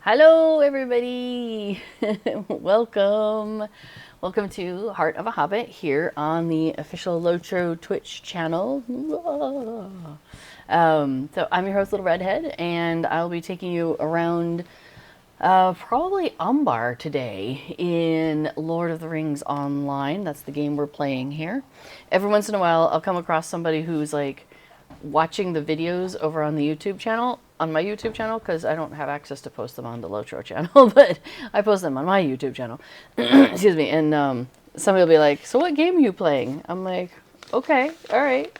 Hello, everybody. Welcome. Welcome to Heart of a Hobbit here on the official Lotro Twitch channel. So I'm your host, Little Redhead, and I'll be taking you around probably Umbar today in Lord of the Rings Online. That's the game we're playing here. Every once in a while, I'll come across somebody who's like watching the videos over on the YouTube channel, on my YouTube channel, because I don't have access to post them on the Lotro channel, but I post them on my YouTube channel. Excuse me. And somebody will be like, "So what game are you playing?" I'm like, "Okay, all right.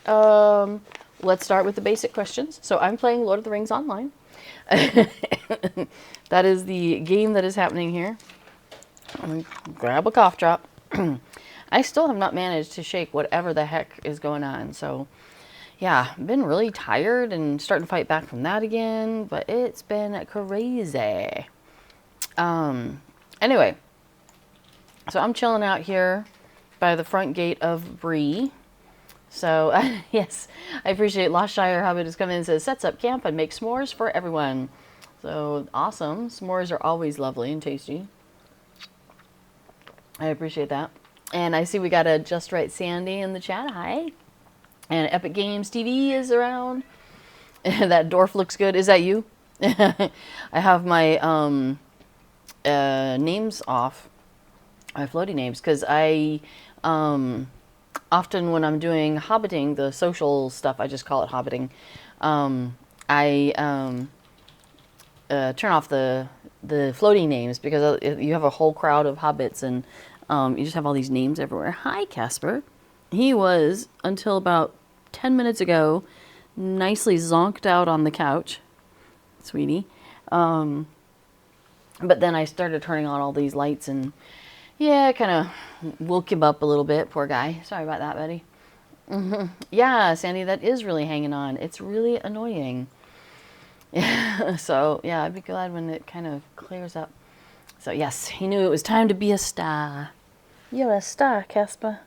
Let's start with the basic questions." So I'm playing Lord of the Rings Online. That is the game that is happening here. I'm gonna grab a cough drop. I still have not managed to shake whatever the heck is going on, so yeah, been really tired and starting to fight back from that again, but it's been crazy. Anyway, so I'm chilling out here by the front gate of Bree. So, yes, I appreciate Lost Shire Hobbit has come in and says, sets up camp and makes s'mores for everyone. So, awesome. S'mores are always lovely and tasty. I appreciate that. And I see we got a Just Right Sandy in the chat. Hi. And Epic Games TV is around. That dwarf looks good. Is that you? I have my names off. My floaty names, because I often when I'm doing hobbiting, the social stuff, I just call it hobbiting. I turn off the floating names because you have a whole crowd of hobbits and you just have all these names everywhere. Hi, Casper. He was, until about 10 minutes ago, nicely zonked out on the couch, sweetie. But then I started turning on all these lights and, yeah, kind of woke him up a little bit. Poor guy. Sorry about that, buddy. Yeah, Sandy, that is really hanging on. It's really annoying. So, yeah, I'd be glad when it kind of clears up. So, yes, he knew it was time to be a star. You're a star, Casper.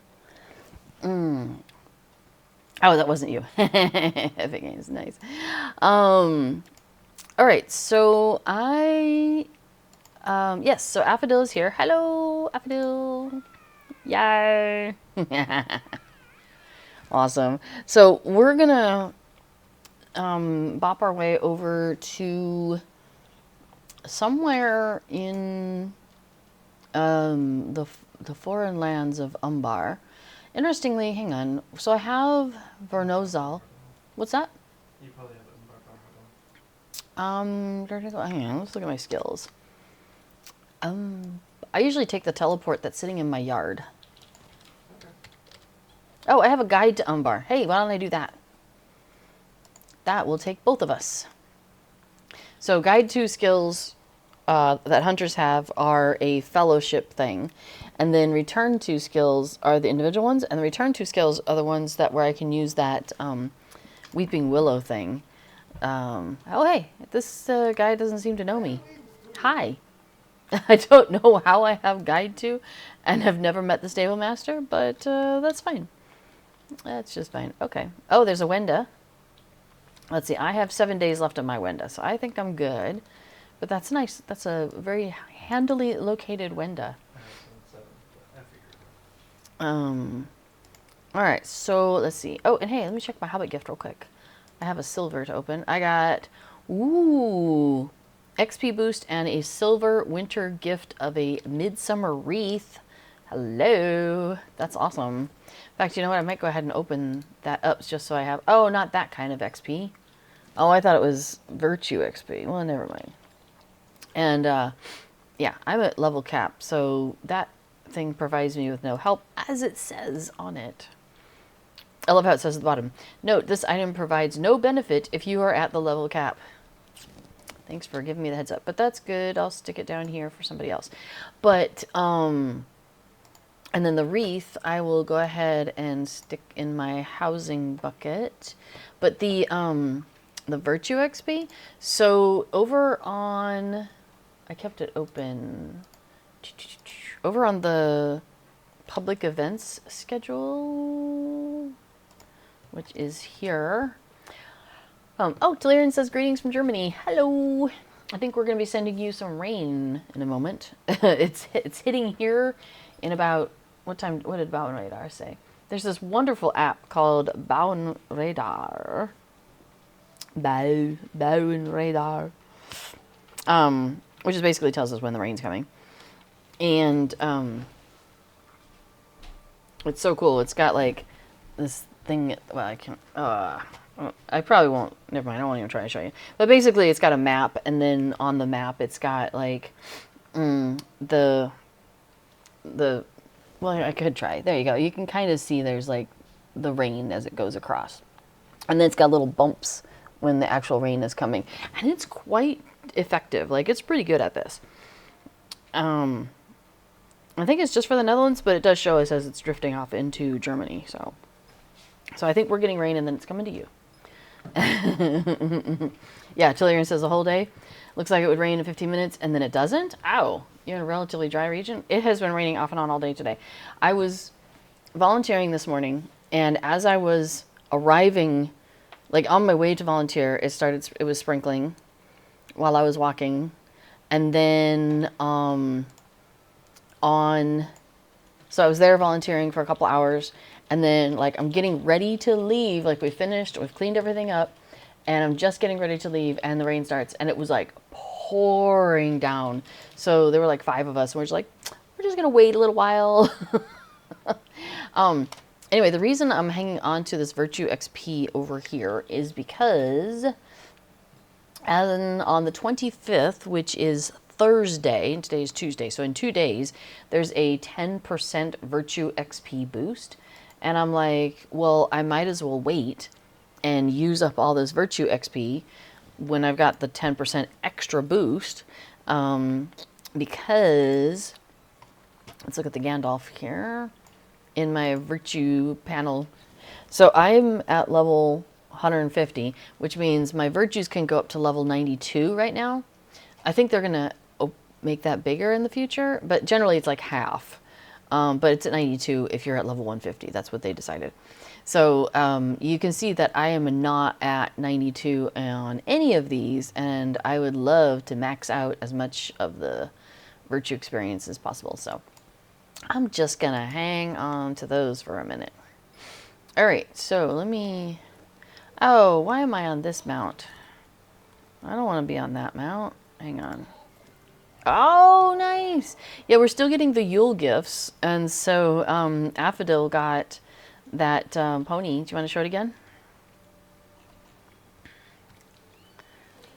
Oh, that wasn't you. Epic Games, nice. All right, so yes, so Affodil is here. Hello, Affodil. Yay. Awesome. So we're gonna bop our way over to somewhere in the foreign lands of Umbar. Interestingly, hang on. So I have Vernozal. What's that? You probably have it in Hang on. Let's look at my skills. I usually take the teleport that's sitting in my yard. Okay. Oh, I have a guide to Umbar. Hey, why don't I do that? That will take both of us. So guide 2 skills that hunters have are a fellowship thing. And then return 2 skills are the individual ones. And the return 2 skills are the ones that where I can use that Weeping Willow thing. Oh, hey, this guy doesn't seem to know me. Hi. I don't know how I have guide 2 and have never met the stable master, but that's fine. That's just fine. Okay. Oh, there's a Wenda. Let's see. I have 7 days left on my Wenda, so I think I'm good. But that's nice. That's a very handily located Wenda. All right. So let's see. Oh, and hey, let me check my Hobbit gift real quick. I have a silver to open. I got XP boost and a silver winter gift of a midsummer wreath. Hello. That's awesome. In fact, you know what? I might go ahead and open that up just so I have... Oh, not that kind of XP. Oh, I thought it was virtue XP. Well, never mind. And, yeah, I'm at level cap, so that thing provides me with no help, as it says on it. I love how it says at the bottom. Note, this item provides no benefit if you are at the level cap. Thanks for giving me the heads up. But that's good. I'll stick it down here for somebody else. But, and then the wreath, I will go ahead and stick in my housing bucket. But the virtue XP, so over on... I kept it open. Over on the public events schedule, which is here. Oh, Delirian says greetings from Germany. Hello. I think we're going to be sending you some rain in a moment. It's hitting here in about, what time, what did Bowen Radar say? There's this wonderful app called Bowen Radar. Bowen Radar. Which is basically tells us when the rain's coming. And it's so cool. It's got like this thing, well, I can't, I probably won't, never mind, I won't even try to show you. But basically it's got a map, and then on the map it's got like the well, I could try. There you go. You can kind of see there's like the rain as it goes across. And then it's got little bumps when the actual rain is coming. And it's quite effective. Like, it's pretty good at this. I think it's just for the Netherlands, but it does show us as it's drifting off into Germany. So I think we're getting rain, and then it's coming to you. Yeah, Tillian says the whole day. Looks like it would rain in 15 minutes, and then it doesn't. Ow. You're in a relatively dry region. It has been raining off and on all day today. I was volunteering this morning, and as I was arriving, like on my way to volunteer, it was sprinkling while I was walking. And then so I was there volunteering for a couple hours, and then like I'm getting ready to leave, like we've cleaned everything up, and I'm just getting ready to leave, and the rain starts, and it was like pouring down. So there were like 5 of us, and we're just gonna wait a little while. Anyway, the reason I'm hanging on to this Virtue XP over here is because on the 25th, which is Thursday, and today is Tuesday, so in 2 days, there's a 10% Virtue XP boost. And I'm like, well, I might as well wait and use up all this Virtue XP when I've got the 10% extra boost, because, let's look at the Gandalf here in my Virtue panel. So I'm at level 150, which means my Virtues can go up to level 92 right now. I think they're going to make that bigger in the future, but generally it's like half. But it's at 92 if you're at level 150. That's what they decided. So you can see that I am not at 92 on any of these, and I would love to max out as much of the Virtue experience as possible. So I'm just going to hang on to those for a minute. All right, so let me... Oh, why am I on this mount? I don't want to be on that mount. Hang on. Oh, nice. Yeah, we're still getting the Yule gifts. And so Affodil got that pony. Do you want to show it again?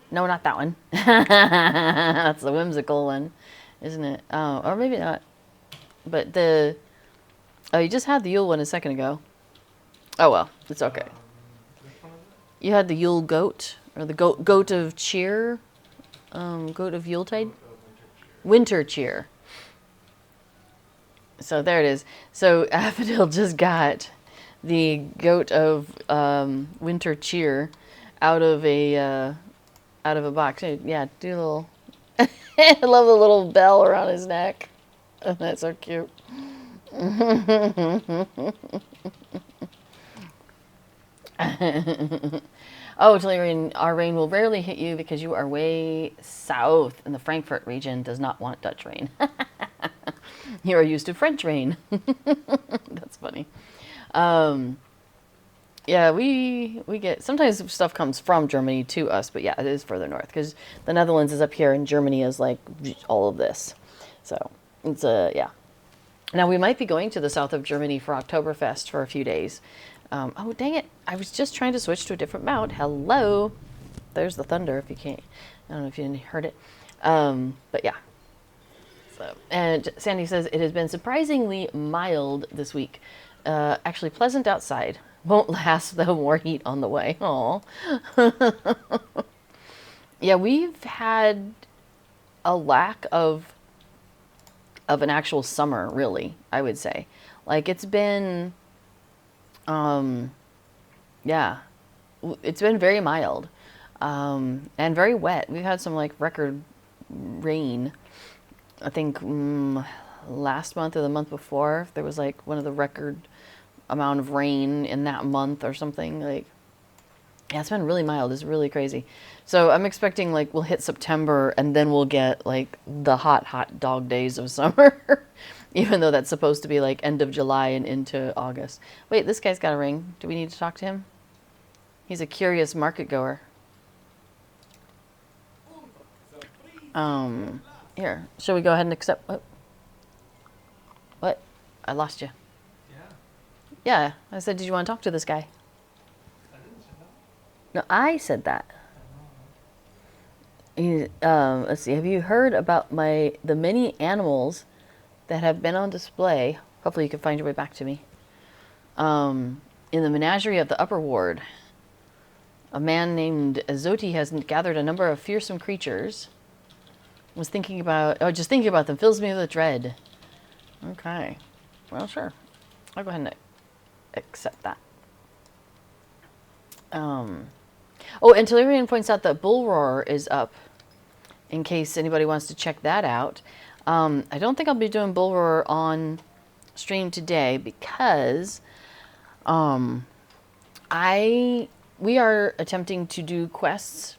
No, not that one. That's the whimsical one, isn't it? Oh, or maybe not. But oh, you just had the Yule one a second ago. Oh, well, it's okay. Which one is it? You had the Yule goat, or the goat of cheer, goat of Yuletide? Winter cheer. So there it is. So Affodil just got the goat of winter cheer out of a box. Yeah, do a little. I love the little bell around his neck. Oh, that's so cute. Oh, Tillian, our rain will rarely hit you because you are way south, and the Frankfurt region does not want Dutch rain. You are used to French rain. That's funny. Yeah, we get, sometimes stuff comes from Germany to us, but yeah, it is further north because the Netherlands is up here and Germany is like all of this. So it's yeah. Now we might be going to the south of Germany for Oktoberfest for a few days. Oh, dang it. I was just trying to switch to a different mount. Hello. There's the thunder if you can't. I don't know if you heard it. But yeah. So, and Sandy says, it has been surprisingly mild this week. Actually pleasant outside. Won't last though, more heat on the way. Aw. Yeah, we've had a lack of an actual summer, really, I would say. Like, it's been... yeah, it's been very mild, and very wet. We've had some like record rain. I think last month or the month before, there was like one of the record amount of rain in that month or something. Like, Yeah, it's been really mild. It's really crazy. So I'm expecting like we'll hit September and then we'll get like the hot dog days of summer. Even though that's supposed to be like end of July and into August. Wait, this guy's got a ring. Do we need to talk to him? He's a curious market goer. Here. Shall we go ahead and accept? What? I lost you. Yeah. I said, did you want to talk to this guy? I didn't say that. No, I said that. Let's see. Have you heard about the many animals that have been on display? Hopefully you can find your way back to me. In the menagerie of the Upper Ward, a man named Azoti has gathered a number of fearsome creatures. Just thinking about them fills me with dread. Okay. Well, sure. I'll go ahead and accept that. Oh, and Telerian points out that Bull Roar is up, in case anybody wants to check that out. I don't think I'll be doing Bull Roar on stream today because we are attempting to do quests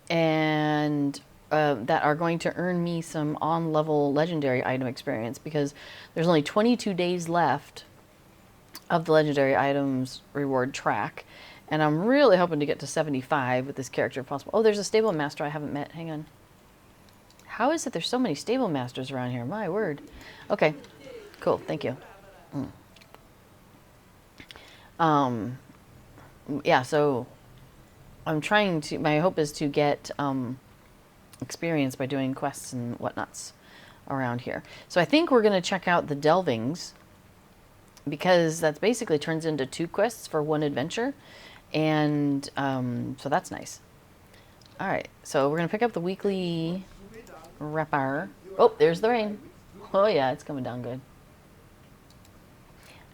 and that are going to earn me some on-level legendary item experience because there's only 22 days left of the legendary items reward track. And I'm really hoping to get to 75 with this character if possible. Oh, there's a stable master I haven't met. Hang on. How is it there's so many stable masters around here? My word. Okay. Cool. Thank you. Yeah, so I'm trying to... My hope is to get experience by doing quests and whatnots around here. So I think we're going to check out the Delvings because that basically turns into 2 quests for 1 adventure. And so that's nice. All right, so we're going to pick up the weekly wrapper. Oh, there's the rain. Oh, yeah, it's coming down good.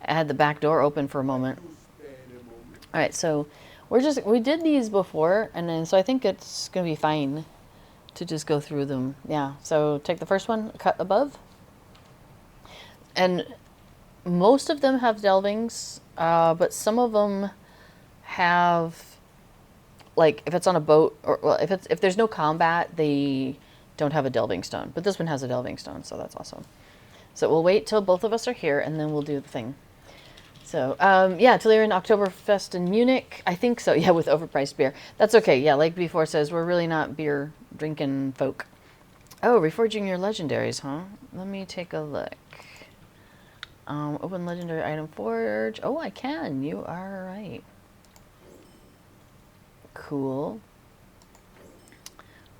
I had the back door open for a moment. All right, so we did these before, and then so I think it's going to be fine to just go through them. Yeah, so take the first one, cut above. And most of them have delvings, but some of them have, like, if it's on a boat, or well, if there's no combat, they don't have a delving stone. But this one has a delving stone, so that's awesome. So we'll wait till both of us are here, and then we'll do the thing. So, yeah, Telerian Oktoberfest in Munich. I think so, yeah, with overpriced beer. That's okay, yeah, like before says, we're really not beer drinking folk. Oh, reforging your legendaries, huh? Let me take a look. Open legendary item forge. Oh, I can. You are right. Cool.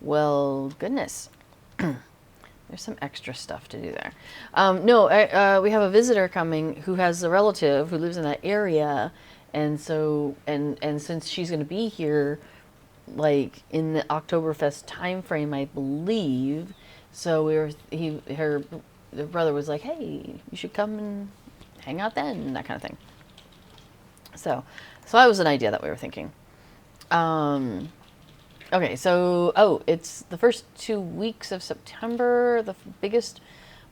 Well, goodness. There's some extra stuff to do there. No, we have a visitor coming who has a relative who lives in that area, and so and since she's going to be here, like in the Oktoberfest time frame, I believe. So her brother was like, "Hey, you should come and hang out then," and that kind of thing. So that was an idea that we were thinking. Okay, so, it's the first 2 weeks of September. The biggest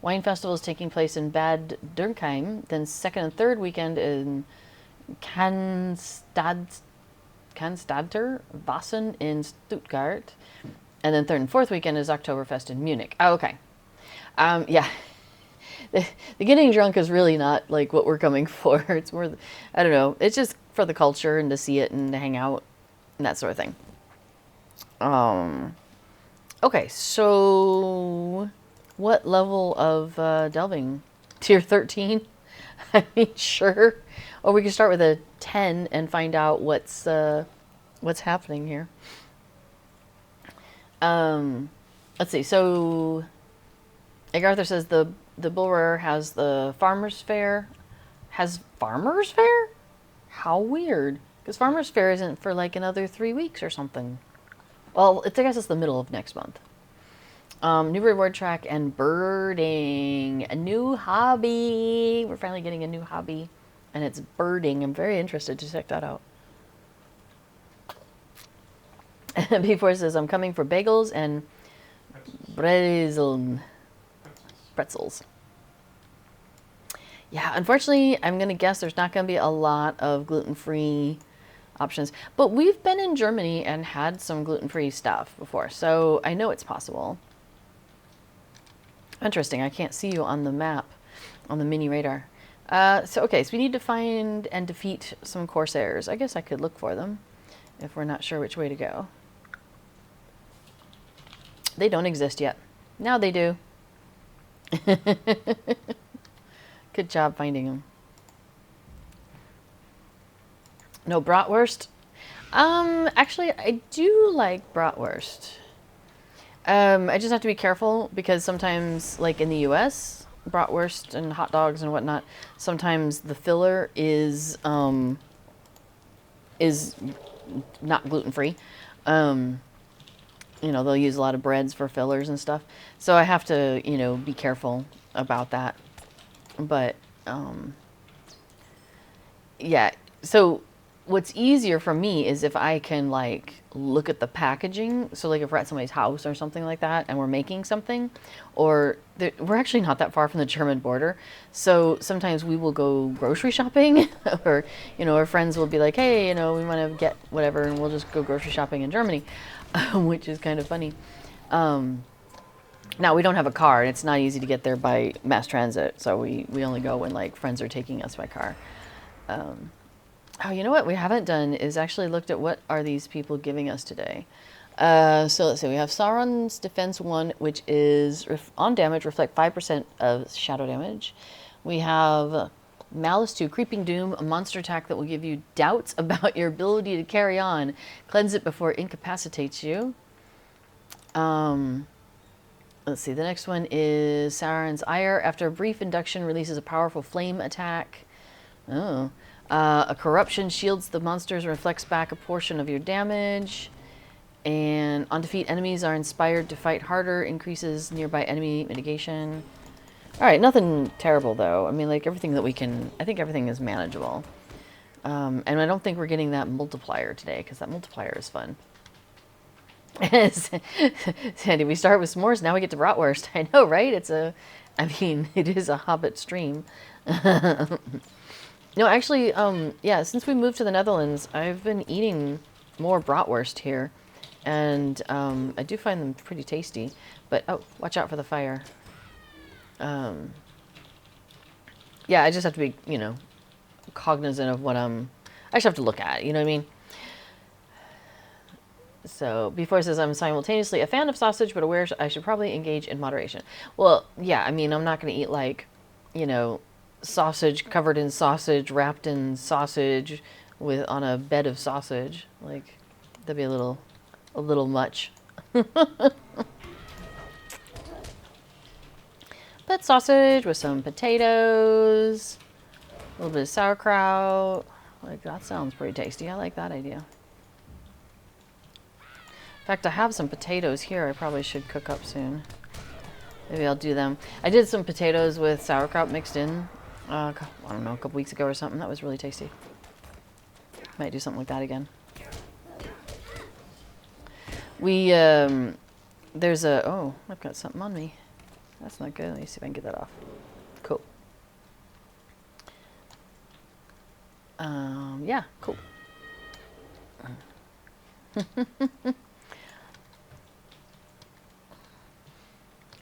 wine festival is taking place in Bad Dürkheim. Then second and third weekend in Cannstatter, Wassen in Stuttgart. And then third and fourth weekend is Oktoberfest in Munich. Oh, okay. Yeah. The getting drunk is really not, like, what we're coming for. It's more, I don't know, it's just for the culture and to see it and to hang out and that sort of thing. Okay, so what level of delving? Tier 13? I mean, sure. Or we can start with a 10 and find out what's happening here. Let's see. So, like Arthur says, the Bull Roar has the Farmer's Fair. Has Farmer's Fair? How weird. Because Farmer's Fair isn't for like another 3 weeks or something. Well, I guess it's the middle of next month. New reward track and birding. A new hobby. We're finally getting a new hobby. And it's birding. I'm very interested to check that out. Before it says, I'm coming for bagels and pretzels. Yeah, unfortunately, I'm going to guess there's not going to be a lot of gluten-free options. But we've been in Germany and had some gluten-free stuff before, so I know it's possible. Interesting. I can't see you on the map, on the mini radar. So we need to find and defeat some Corsairs. I guess I could look for them if we're not sure which way to go. They don't exist yet. Now they do. Good job finding them. No bratwurst? Actually, I do like bratwurst. I just have to be careful because sometimes, like in the US, bratwurst and hot dogs and whatnot, sometimes the filler is not gluten-free. You know, they'll use a lot of breads for fillers and stuff. So I have to, you know, be careful about that. But, yeah. So what's easier for me is if I can, like, look at the packaging. So, like, if we're at somebody's house or something like that and we're making something, or we're actually not that far from the German border. So sometimes we will go grocery shopping or, you know, our friends will be like, hey, you know, we want to get whatever and we'll just go grocery shopping in Germany. Which is kind of funny. Now, we don't have a car, and it's not easy to get there by mass transit, so we only go when, like, friends are taking us by car. Oh, you know what we haven't done is actually looked at what are these people giving us today. So let's see, we have Sauron's Defense 1, which is on damage, reflect 5% of shadow damage. We have Malice 2, Creeping Doom, a monster attack that will give you doubts about your ability to carry on. Cleanse it before it incapacitates you. Let's see, the next one is Sauron's Ire. After a brief induction, releases a powerful flame attack. Oh. A corruption shields the monsters and reflects back a portion of your damage. And on defeat, enemies are inspired to fight harder, increases nearby enemy mitigation. All right, nothing terrible, though. I mean, like, everything that we can... I think everything is manageable. And I don't think we're getting that multiplier today, because that multiplier is fun. Sandy, we start with s'mores, now we get to bratwurst. I know, right? It's a... I mean, it is a Hobbit stream. No, actually, yeah, since we moved to the Netherlands, I've been eating more bratwurst here. And I do find them pretty tasty. But, oh, watch out for the fire. Yeah, I just have to be, you know, cognizant of what I just have to look at, you know what I mean? So, before it says, I'm simultaneously a fan of sausage, but aware I should probably engage in moderation. Well, yeah, I mean, I'm not going to eat, like, you know, sausage covered in sausage, wrapped in sausage, on a bed of sausage. Like, that'd be a little much. But sausage with some potatoes, a little bit of sauerkraut. Like, that sounds pretty tasty. I like that idea. In fact, I have some potatoes here I probably should cook up soon. Maybe I'll do them. I did some potatoes with sauerkraut mixed in, I don't know, a couple weeks ago or something. That was really tasty. Might do something like that again. We, there's a, oh, I've got something on me. That's not good. Let me see if I can get that off. Cool. Yeah, cool.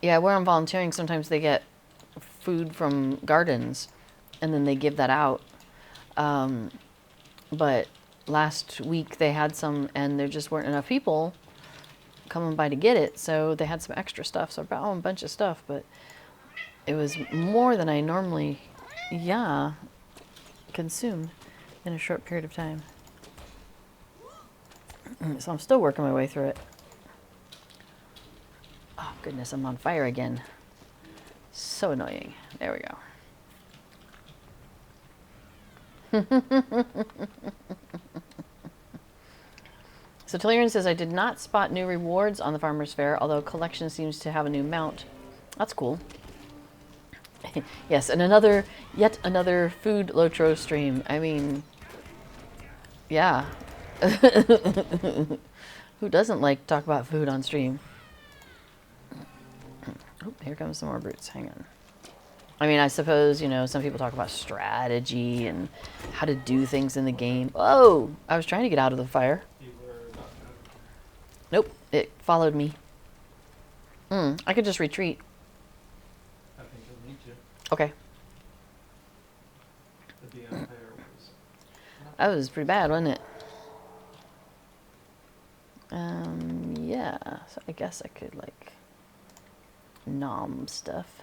Yeah, where I'm volunteering, sometimes they get food from gardens, and then they give that out. But last week they had some, and there just weren't enough people coming by to get it, so they had some extra stuff. So I brought home a bunch of stuff, but it was more than I normally, yeah, consume in a short period of time. So I'm still working my way through it. Oh goodness, I'm on fire again. So annoying. There we go. So Tellurian says, I did not spot new rewards on the Farmer's Fair, although collection seems to have a new mount. That's cool. Yes, and yet another food Lotro stream. I mean, yeah. Who doesn't like to talk about food on stream? Oh, here comes some more brutes. Hang on. I mean, I suppose, you know, some people talk about strategy and how to do things in the game. Oh, I was trying to get out of the fire. You were not out of Nope, it followed me. I could just retreat. there. I think you'll need to. Okay. The DM player was That was pretty bad, wasn't it? Yeah. So I guess I could, like, nom stuff.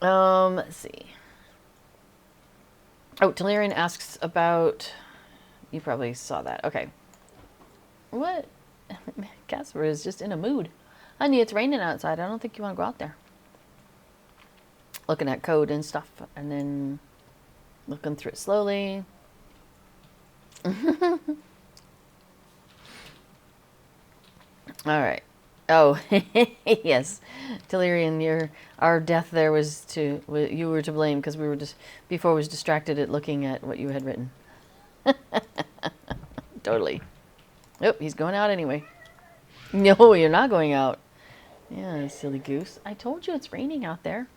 Let's see. Oh, Telerian asks about... You probably saw that. Okay. What? Casper is just in a mood. Honey, it's raining outside. I don't think you want to go out there. Looking at code and stuff, and then looking through it slowly. All right. Oh, yes, Telerian, our death there was you were to blame because we were just before was distracted at looking at what you had written. Totally. Nope, he's going out anyway. No, you're not going out. Yeah, silly goose. I told you it's raining out there.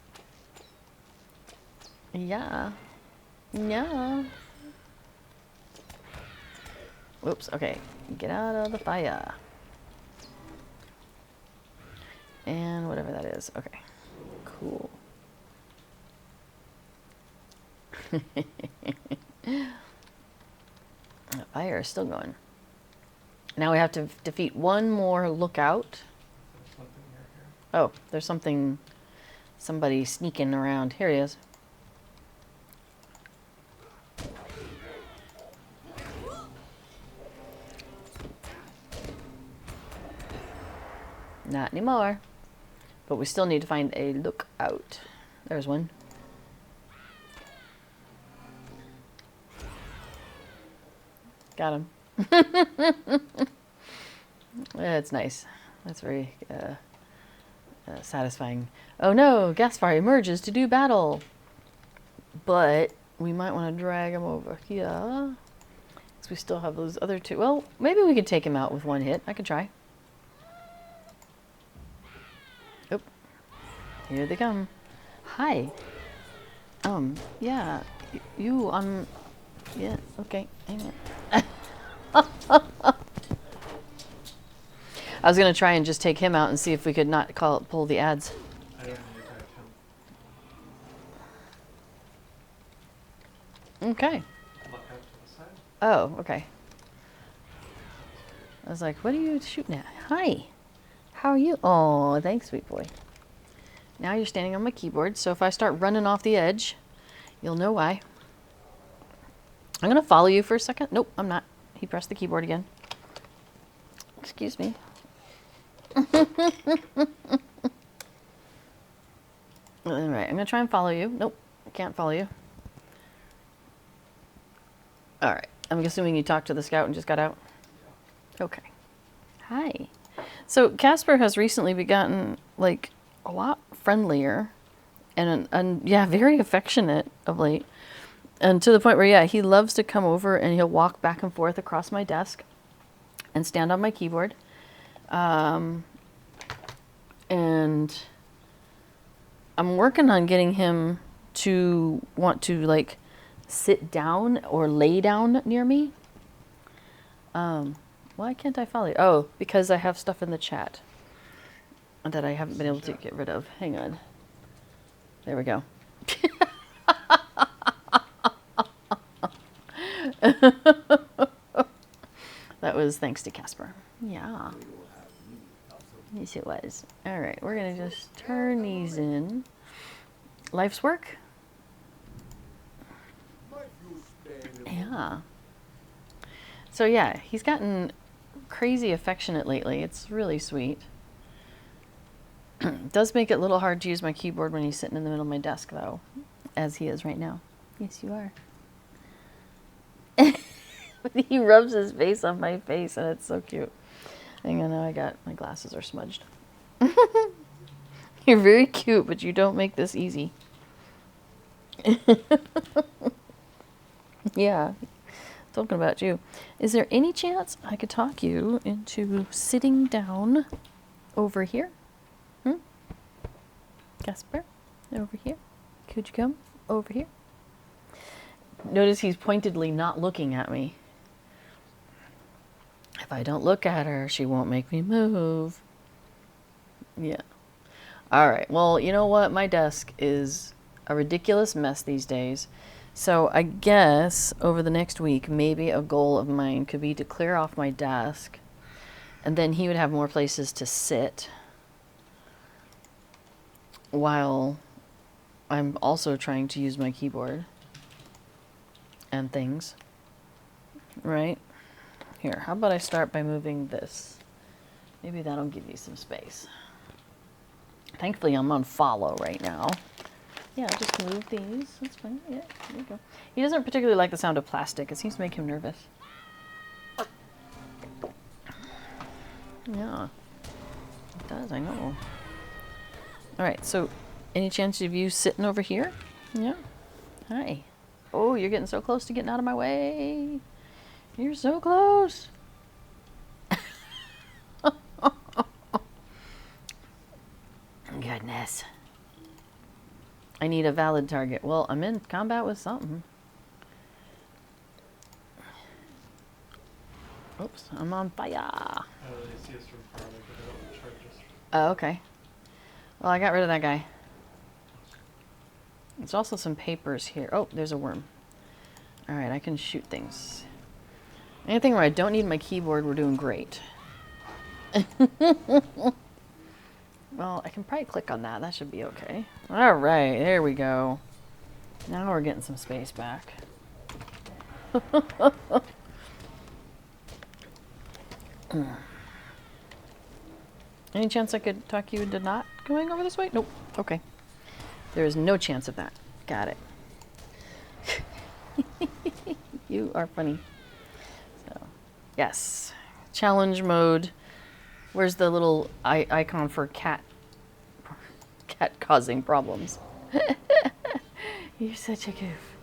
Yeah. No. Whoops, okay. Get out of the fire. And whatever that is. Okay. Cool. The fire is still going. Now we have to defeat one more lookout. There's something near here. Oh, there's somebody sneaking around. Here he is. Not anymore. But we still need to find a lookout. There's one. Got him. That's nice. That's very satisfying. Oh no, Gaspar emerges to do battle. But we might want to drag him over here. Because we still have those other two. Well, maybe we could take him out with one hit. I could try. Oh, here they come. Hi. Yeah. You, yeah, okay. Hang on. I was going to try and just take him out and see if we could not pull the ads. I don't need to attack him. Okay. Look out to the side. Oh, okay. I was like, what are you shooting at? Hi. How are you? Oh, thanks, sweet boy. Now you're standing on my keyboard, so if I start running off the edge, you'll know why. I'm going to follow you for a second. Nope, I'm not. He pressed the keyboard again. Excuse me. All right, I'm going to try and follow you. Nope, I can't follow you. All right, I'm assuming you talked to the scout and just got out? Yeah. Okay. Hi. So Casper has recently begotten, like, a lot friendlier and yeah, very affectionate of late. And to the point where, yeah, he loves to come over and he'll walk back and forth across my desk and stand on my keyboard. And I'm working on getting him to want to, like, sit down or lay down near me. Why can't I follow you? Oh, because I have stuff in the chat that I haven't been able to get rid of. Hang on. There we go. That was thanks to Casper. Yeah. Yes, it was. All right, we're going to just turn these in. Life's work? Yeah. So yeah, he's gotten crazy affectionate lately. It's really sweet. Does make it a little hard to use my keyboard when he's sitting in the middle of my desk, though, as he is right now. Yes, you are. He rubs his face on my face, and it's so cute. Hang on, now my glasses are smudged. You're very cute, but you don't make this easy. Yeah, talking about you. Is there any chance I could talk you into sitting down over here? Casper? Over here. Could you come over here? Notice he's pointedly not looking at me. If I don't look at her, she won't make me move. Yeah. All right. Well, you know what? My desk is a ridiculous mess these days. So I guess over the next week, maybe a goal of mine could be to clear off my desk. And then he would have more places to sit while I'm also trying to use my keyboard and things. Right? Here, how about I start by moving this? Maybe that'll give you some space. Thankfully, I'm on follow right now. Yeah, just move these. That's fine. Yeah, there you go. He doesn't particularly like the sound of plastic. It seems to make him nervous. Yeah, it does. I know. All right, so any chance of you sitting over here? Yeah. Hi. Oh, you're getting so close to getting out of my way. You're so close. Goodness. I need a valid target. Well, I'm in combat with something. Oops, I'm on fire. They see us from far away, but they don't charge us. Oh, okay. Well, I got rid of that guy. There's also some papers here. Oh, there's a worm. All right, I can shoot things. Anything where I don't need my keyboard, we're doing great. Well, I can probably click on that. That should be okay. All right, there we go. Now we're getting some space back. Any chance I could talk you into not going over this way? Nope. Okay. There is no chance of that. Got it. You are funny. So, yes. Challenge mode. Where's the little icon for cat causing problems? You're such a goof.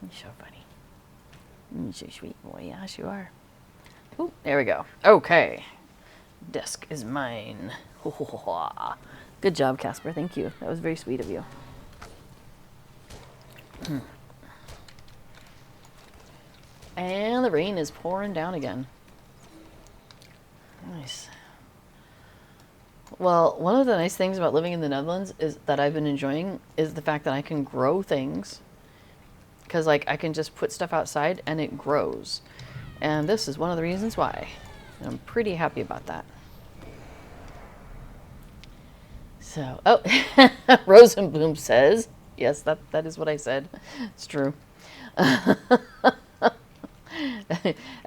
You're so funny. You're so sweet boy. Yes, you are. Ooh, there we go. Okay. Desk is mine. Good job, Casper. Thank you. That was very sweet of you. And the rain is pouring down again. Nice. Well, one of the nice things about living in the Netherlands is that I've been enjoying is the fact that I can grow things. Because, like, I can just put stuff outside and it grows. And this is one of the reasons why. And I'm pretty happy about that. So, oh, Rosenblum says, yes, that is what I said. It's true. I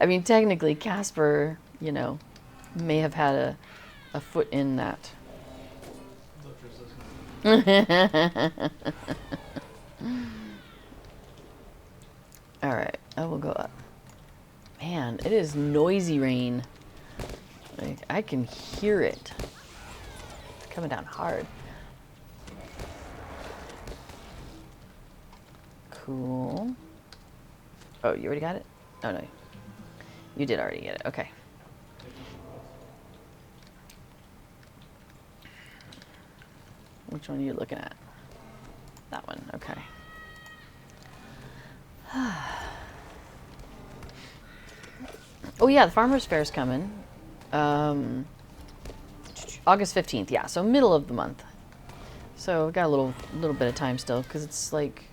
mean, technically, Casper, you know, may have had a foot in that. All right, I will go up. Man, it is noisy rain. Like, I can hear it. It's coming down hard. Cool. Oh, you already got it? Oh, no. You did already get it. Okay. Which one are you looking at? That one. Okay. Oh, yeah, the Farmer's Fair's coming. August 15th, yeah, so middle of the month. So we've got a little bit of time still, because it's like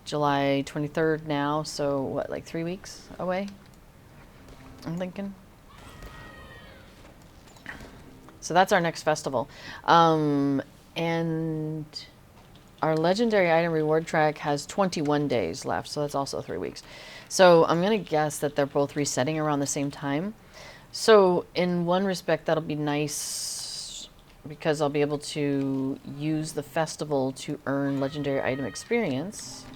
July 23rd now, so what, like 3 weeks away? I'm thinking. So that's our next festival. And our legendary item reward track has 21 days left, so that's also 3 weeks. So I'm going to guess that they're both resetting around the same time. So in one respect, that'll be nice because I'll be able to use the festival to earn legendary item experience,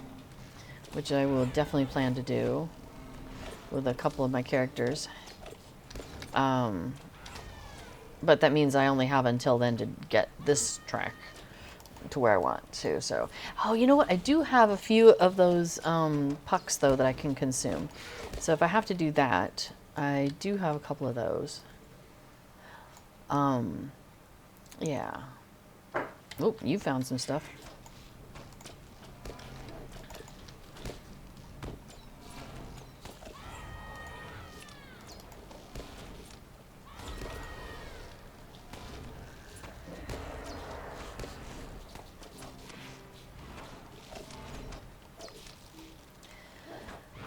which I will definitely plan to do with a couple of my characters. But that means I only have until then to get this track to where I want to. So, oh, you know what? I do have a few of those pucks, though, that I can consume. So if I have to do that, I do have a couple of those. Yeah. Oh, you found some stuff.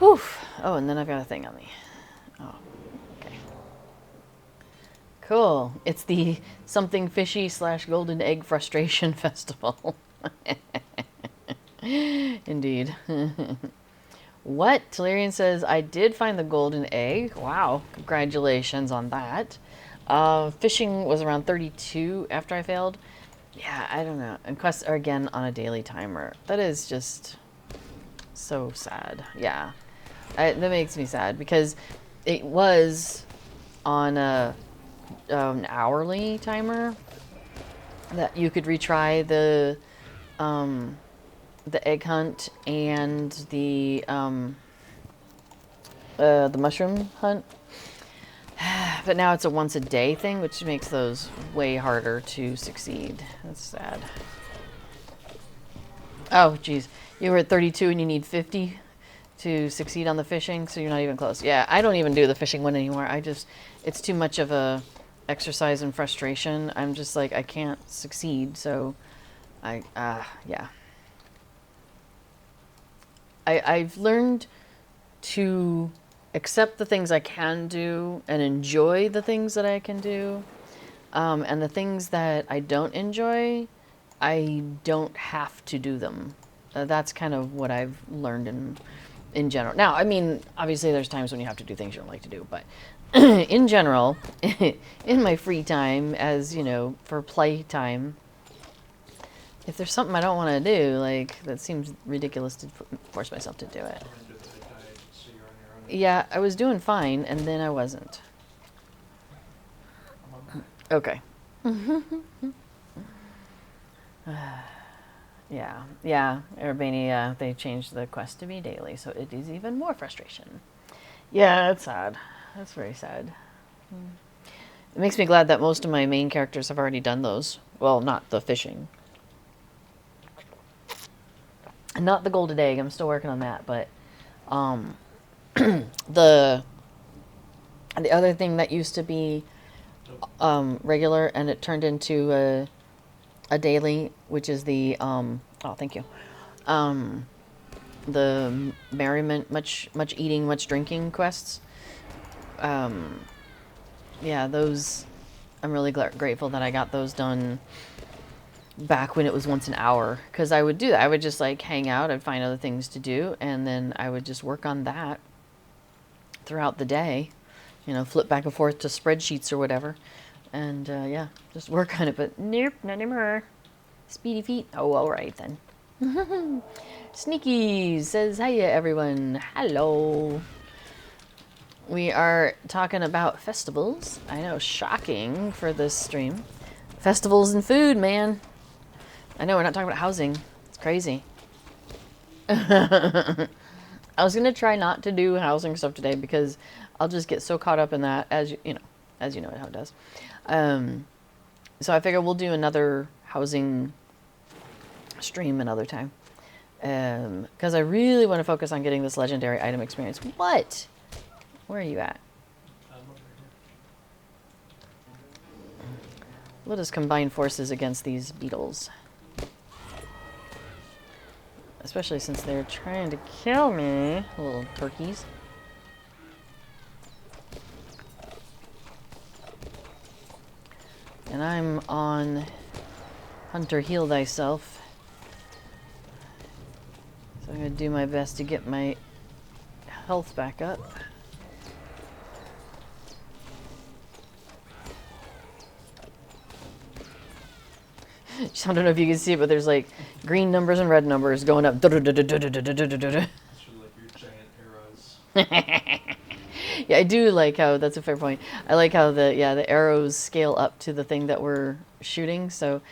Whew. Oh, and then I've got a thing on me. Oh, okay. Cool. It's the something fishy / golden egg frustration festival. Indeed. What? Telerian says, I did find the golden egg. Wow. Congratulations on that. Fishing was around 32 after I failed. Yeah, I don't know. And quests are again on a daily timer. That is just so sad. Yeah. That makes me sad because it was on an hourly timer that you could retry the egg hunt and the mushroom hunt. But now it's a once a day thing, which makes those way harder to succeed. That's sad. Oh, geez. You were at 32 and you need 50 to succeed on the fishing, so you're not even close. Yeah, I don't even do the fishing one anymore. It's too much of a exercise in frustration. I'm just like, I can't succeed, so yeah. I've learned to accept the things I can do and enjoy the things that I can do. And the things that I don't enjoy, I don't have to do them. That's kind of what I've learned in general. Now, I mean, obviously there's times when you have to do things you don't like to do, but in general, in my free time, as you know, for play time, if there's something I don't want to do, like, that seems ridiculous to force myself to do it. Yeah, I was doing fine, and then I wasn't. Okay. Yeah, Urbania, they changed the quest to be daily, so it is even more frustration. Yeah, it's sad. That's very sad. It makes me glad that most of my main characters have already done those. Well, not the fishing. Not the golden egg, I'm still working on that, but the other thing that used to be regular and it turned into a daily, which is the oh, thank you, the merriment, much eating, much drinking quests. Yeah, those, I'm really grateful that I got those done back when it was once an hour, because I would do that. I would just like hang out, I'd find other things to do, and then I would just work on that throughout the day, you know, flip back and forth to spreadsheets or whatever, and yeah, just work on it. But nope, not anymore. Speedy feet. Oh, all right then. Sneaky says, hiya everyone. Hello. We are talking about festivals. I know, shocking for this stream. Festivals and food, man. I know, we're not talking about housing. It's crazy. I was going to try not to do housing stuff today because I'll just get so caught up in that, as you know how it does. So I figure we'll do another housing stream another time. Because I really want to focus on getting this legendary item experience. What? Where are you at? Let us combine forces against these beetles. Especially since they're trying to kill me, little turkeys. And I'm on Hunter Heal Thyself. So I'm going to do my best to get my health back up. I don't know if you can see it, but there's like green numbers and red numbers going up. Should like your giant arrows. Yeah, I do like how, that's a fair point. I like how the arrows scale up to the thing that we're shooting. So,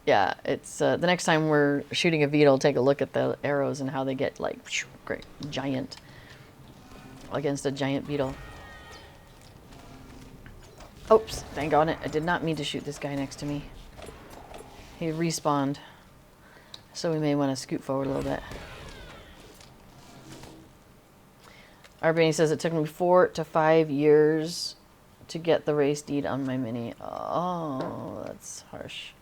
yeah, it's the next time we're shooting a beetle, take a look at the arrows and how they get like great giant against a giant beetle. Oops, dang on it. I did not mean to shoot this guy next to me. He respawned. So we may want to scoot forward a little bit. Arbany says it took me 4 to 5 years to get the race deed on my mini. Oh, that's harsh.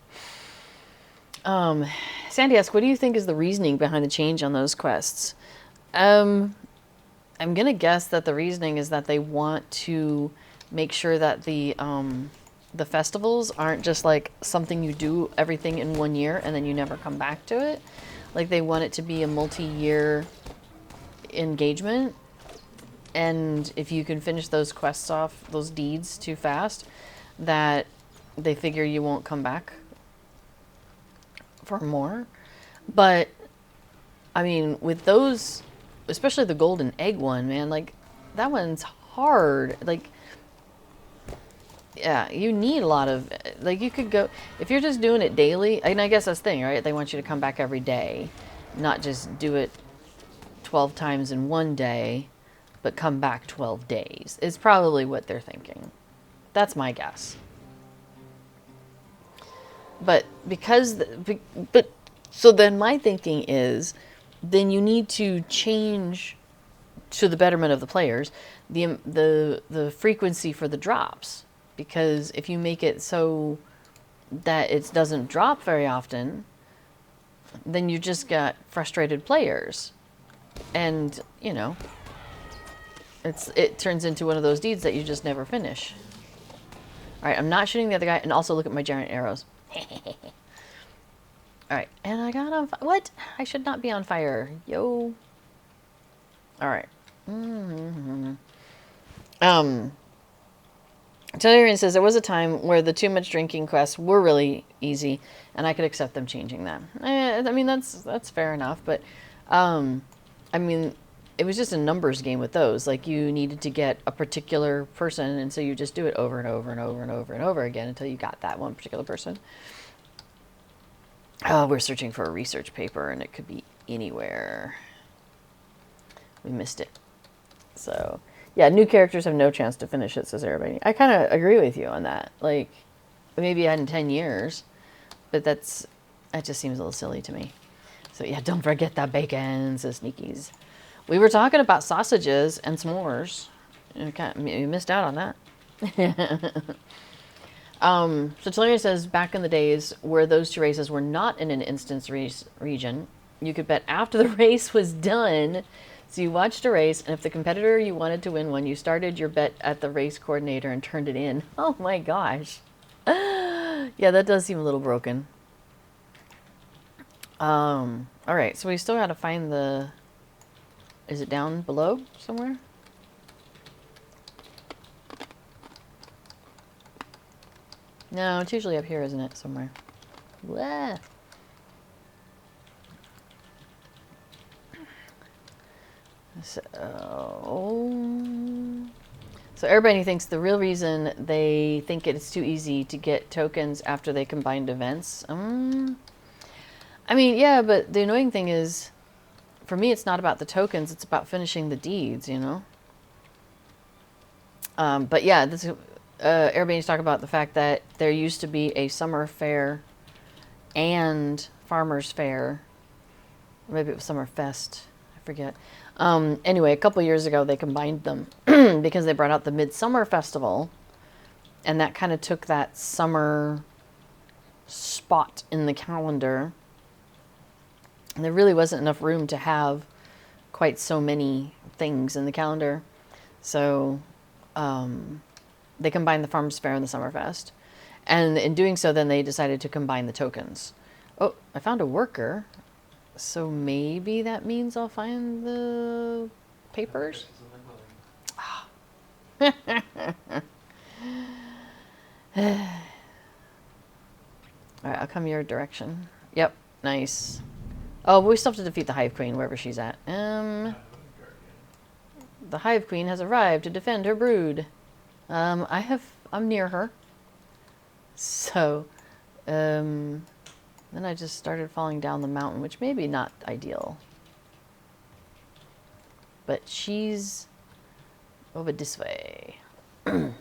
Sandy asks, what do you think is the reasoning behind the change on those quests? I'm gonna guess that the reasoning is that they want to make sure that the festivals aren't just like something you do everything in 1 year and then you never come back to it. Like they want it to be a multi-year engagement. And if you can finish those quests off, those deeds too fast, that they figure you won't come back for more. But I mean, with those, especially the golden egg one, man, like that one's hard. Like, yeah, you need a lot of, like, you could go, if you're just doing it daily, and I guess that's the thing, right? They want you to come back every day, not just do it 12 times in one day, but come back 12 days, is probably what they're thinking. That's my guess. But because, but, so then my thinking is, then you need to change to the betterment of the players the frequency for the drops, because if you make it so that it doesn't drop very often, then you just got frustrated players, and you know it turns into one of those deeds that you just never finish. All right, I'm not shooting the other guy, and also look at my giant arrows. All right, and I got on what? I should not be on fire, yo. All right. Tellurian says there was a time where the too much drinking quests were really easy, and I could accept them changing them. I mean that's fair enough, but I mean it was just a numbers game with those. Like you needed to get a particular person, and so you just do it over and over and over and over and over again until you got that one particular person. Oh, we're searching for a research paper, and it could be anywhere. We missed it. So, yeah, new characters have no chance to finish it, says everybody. I kind of agree with you on that. Like, maybe in 10 years, but that just seems a little silly to me. So, yeah, don't forget that bacon, says Sneakies. We were talking about sausages and s'mores. You missed out on that. So Tellurian says, back in the days where those two races were not in an instance region, you could bet after the race was done. So you watched a race, and if the competitor you wanted to win won, you started your bet at the race coordinator and turned it in. Oh my gosh. Yeah, that does seem a little broken. All right, so we still got to find the... Is it down below somewhere? No, it's usually up here, isn't it? Somewhere. Blah. So everybody thinks the real reason they think it's too easy to get tokens after they combined events. I mean, yeah, but the annoying thing is, for me, it's not about the tokens. It's about finishing the deeds, you know? But yeah, this... everybody's talking about the fact that there used to be a summer fair and farmer's fair. Maybe it was Summer Fest. I forget. Anyway, a couple years ago, they combined them because they brought out the Midsummer Festival, and that kind of took that summer spot in the calendar. And there really wasn't enough room to have quite so many things in the calendar. So... they combined the Farmers Fair and the Summerfest. And in doing so, then they decided to combine the tokens. Oh, I found a worker. So maybe that means I'll find the papers? All right, I'll come your direction. Yep, nice. Oh, but we still have to defeat the Hive Queen, wherever she's at. The Hive Queen has arrived to defend her brood. I'm near her. So, then I just started falling down the mountain, which may be not ideal. But she's over this way. And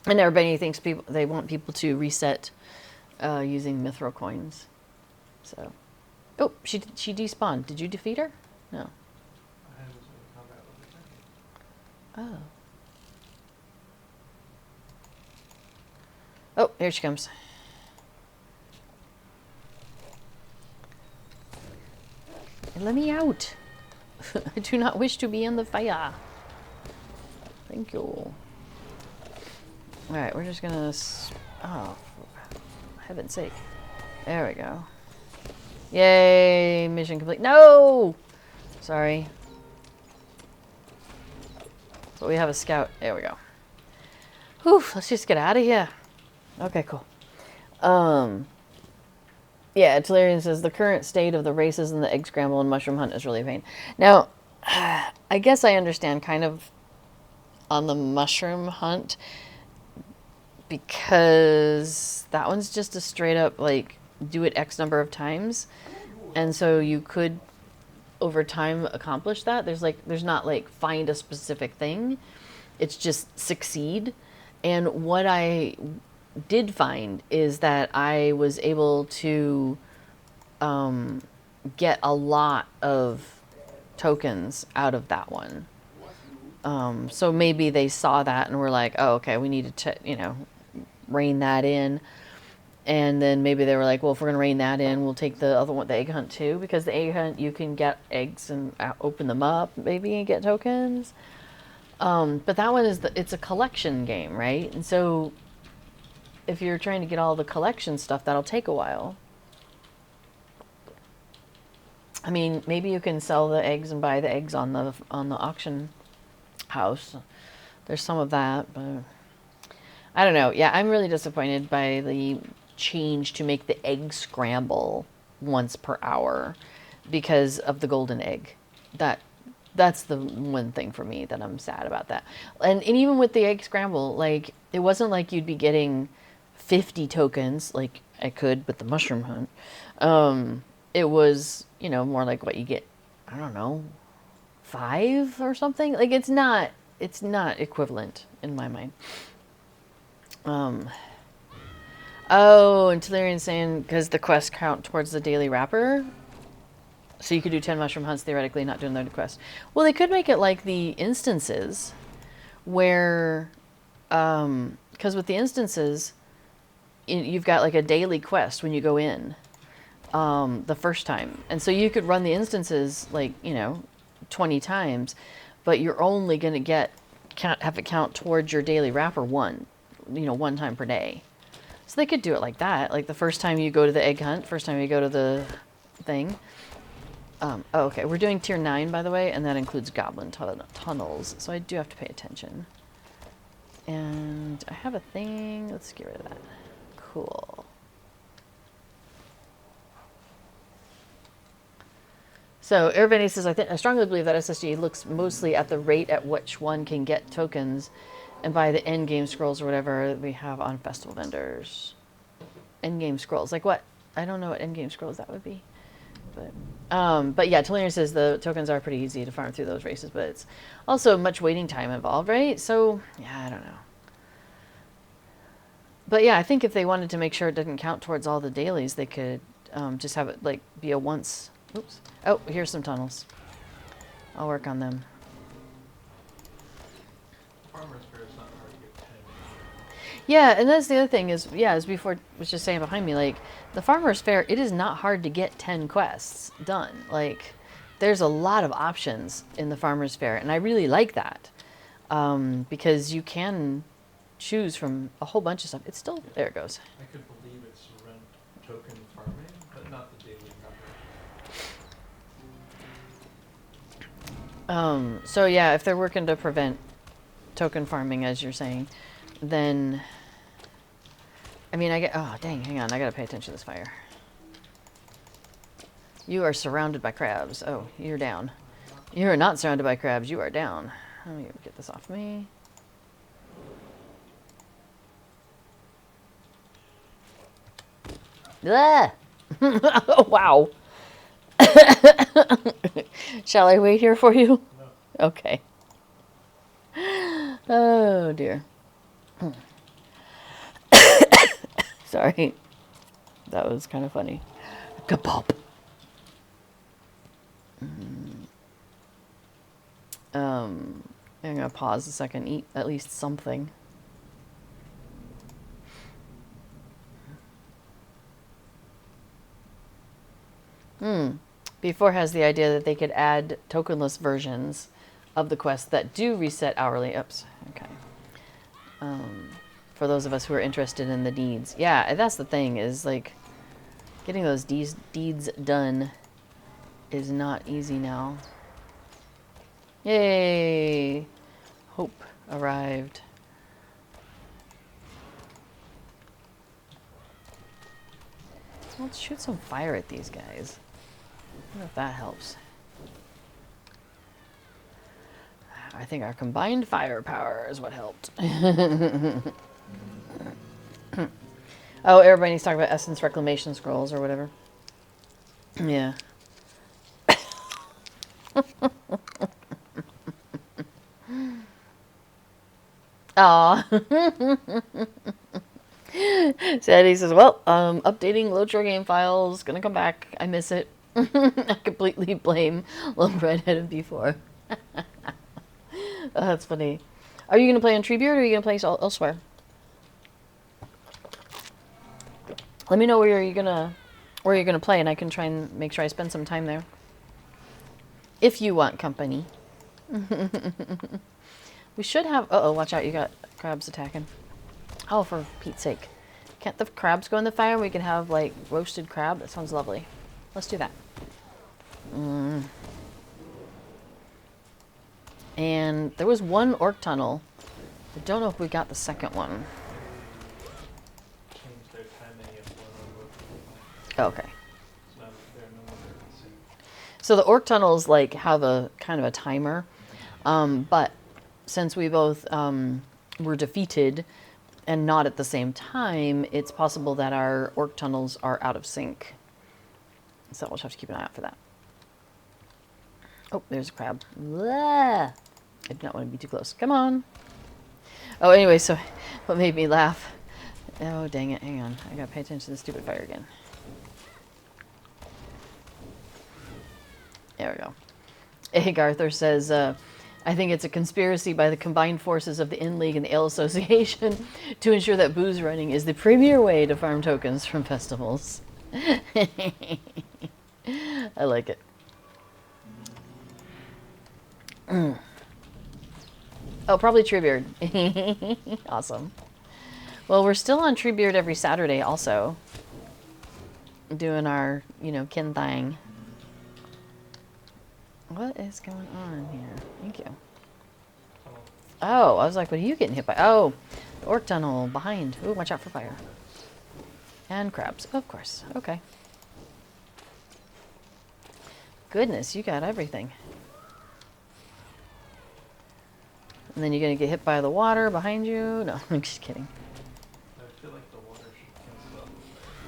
everybody thinks they want people to reset using mithril coins. So, oh, she despawned. Did you defeat her? No. Oh. Oh, here she comes. Let me out. I do not wish to be in the fire. Thank you. Alright, we're just gonna... Oh, for heaven's sake. There we go. Yay! Mission complete. No! Sorry. But we have a scout. There we go. Whew, let's just get out of here. Okay, cool. Yeah, Tellurian says, the current state of the races in the egg scramble and mushroom hunt is really a pain. Now, I guess I understand kind of on the mushroom hunt, because that one's just a straight up, like, do it X number of times. And so you could, over time, accomplish that. There's not, like, find a specific thing. It's just succeed. And what I did find is that I was able to get a lot of tokens out of that one. So maybe they saw that and were like, oh, okay, we need to, rein that in. And then maybe they were like, well, if we're going to rein that in, we'll take the other one, the egg hunt too, because the egg hunt, you can get eggs and open them up maybe and get tokens. But that one it's a collection game, right? And so if you're trying to get all the collection stuff, that'll take a while. I mean, maybe you can sell the eggs and buy the eggs on the auction house. There's some of that, but I don't know. Yeah, I'm really disappointed by the change to make the egg scramble once per hour because of the golden egg. That's the one thing for me that I'm sad about that. And even with the egg scramble, like, it wasn't like you'd be getting 50 tokens like I could with the mushroom hunt. It was, more like what you get, I don't know, 5 or something. Like, it's not equivalent in my mind. Oh, and Tellurian's saying because the quests count towards the daily wrapper. So you could do 10 mushroom hunts, theoretically, not doing the quest. Well, they could make it like the instances where, because with the instances, you've got like a daily quest when you go in the first time. And so you could run the instances like, 20 times, but you're only going to have it count towards your daily wrapper one time per day. So they could do it like that. Like the first time you go to the egg hunt, first time you go to the thing. Okay, we're doing tier 9, by the way, and that includes goblin tunnels, so I do have to pay attention. And I have a thing. Let's get rid of that. Cool. So, Irvini says, I strongly believe that SSG looks mostly at the rate at which one can get tokens and buy the end game scrolls or whatever we have on festival vendors. End game scrolls. Like what? I don't know what end game scrolls that would be. But yeah, Tellurian says the tokens are pretty easy to farm through those races, but it's also much waiting time involved, right? So, yeah, I don't know. But yeah, I think if they wanted to make sure it didn't count towards all the dailies, they could just have it like be a once. Oops. Oh, here's some tunnels. I'll work on them. Farmer's Fair is not hard to get 10. Yeah, and that's the other thing is, as before was just saying behind me, like, the Farmer's Fair, it is not hard to get 10 quests done. Like, there's a lot of options in the Farmer's Fair, and I really like that. Because you can choose from a whole bunch of stuff. It's still, there it goes. I could believe it's rent token farming, but not the daily number. So yeah, if they're working to prevent token farming, as you're saying, then, I mean, oh, dang, hang on, I gotta pay attention to this fire. You are surrounded by crabs. Oh, you're down. You are not surrounded by crabs, you are down. Let me get this off me. Ah! Oh, wow. Shall I wait here for you? No. Okay. Oh, dear. Sorry. That was kind of funny. Kabop. I'm going to pause a second, eat at least something. B4 has the idea that they could add tokenless versions of the quest that do reset hourly. Oops. Okay. For those of us who are interested in the deeds. Yeah, that's the thing, is like getting those deeds done is not easy now. Yay! Hope arrived. Let's shoot some fire at these guys. I wonder if that helps. I think our combined firepower is what helped. Oh, everybody needs to talk about Essence Reclamation Scrolls or whatever. Yeah. Aw. Sadie says, well, updating Lotro game files. Gonna come back. I miss it. I completely blame Little Redhead of B4. Oh, that's funny. Are you gonna play on Treebeard or are you gonna play elsewhere? Let me know where you're gonna play, and I can try and make sure I spend some time there. If you want company. We should have... Uh-oh, watch out, you got crabs attacking. Oh, for Pete's sake. Can't the crabs go in the fire? We can have, like, roasted crab? That sounds lovely. Let's do that. And there was one orc tunnel. I don't know if we got the second one. Changed their timing if one on both. Oh, okay. So they're no longer in sync. So the orc tunnels, like, have a kind of a timer. But since we both were defeated and not at the same time, it's possible that our orc tunnels are out of sync. So we'll just have to keep an eye out for that. Oh, there's a crab. Blah. I do not want to be too close. Come on. Oh, anyway, so what made me laugh? Oh, dang it. Hang on. I gotta pay attention to the stupid fire again. There we go. Egg Arthur says, I think it's a conspiracy by the combined forces of the Inn League and the Ale Association to ensure that booze running is the premier way to farm tokens from festivals. I like it. Oh, probably Treebeard. Awesome. Well, we're still on Treebeard every Saturday also. Doing our, you know, kin thing. What is going on here? Thank you. Oh, I was like, what are you getting hit by? Oh, the orc tunnel behind. Ooh, watch out for fire. And crabs, of course. Okay. Goodness, you got everything. And then you're going to get hit by the water behind you? No, I'm just kidding. I feel like the water should cancel out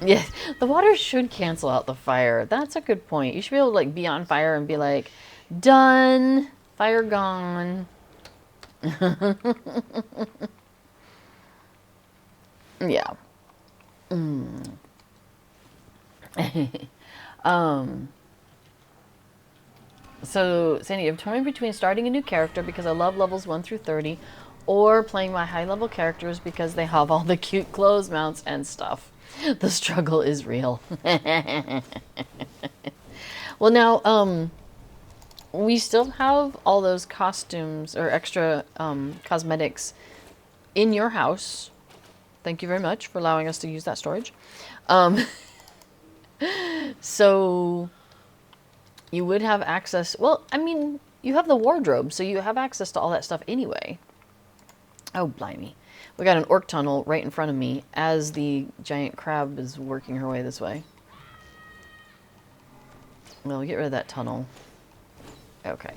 the fire. Yeah, the water should cancel out the fire. That's a good point. You should be able to, like, be on fire and be like, done. Fire gone. Yeah. So, Sandy, I'm torn between starting a new character because I love levels 1 through 30, or playing my high-level characters because they have all the cute clothes, mounts, and stuff. The struggle is real. Well, now, we still have all those costumes or extra cosmetics in your house. Thank you very much for allowing us to use that storage. So you would have access. Well, I mean, you have the wardrobe, so you have access to all that stuff anyway. Oh, blimey. We got an orc tunnel right in front of me as the giant crab is working her way this way. Well, we'll get rid of that tunnel. Okay.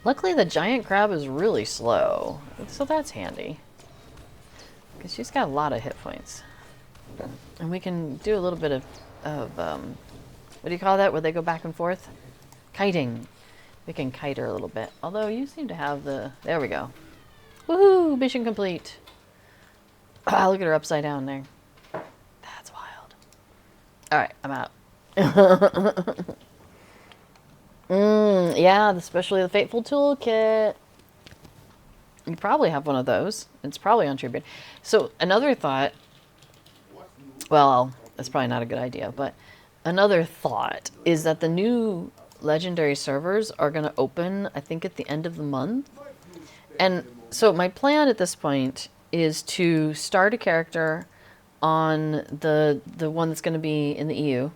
Luckily, the giant crab is really slow, so that's handy. Because she's got a lot of hit points. And we can do a little bit of what do you call that, where they go back and forth? Kiting. We can kite her a little bit. Although, you seem to have the... There we go. Woohoo! Mission complete. Ah, look at her upside down there. That's wild. Alright, I'm out. Yeah, especially the Fateful Toolkit. You probably have one of those. It's probably on Tribune. So, another thought... Well, that's probably not a good idea, but... Another thought is that the new legendary servers are going to open, I think, at the end of the month. And so my plan at this point is to start a character on the one that's going to be in the EU,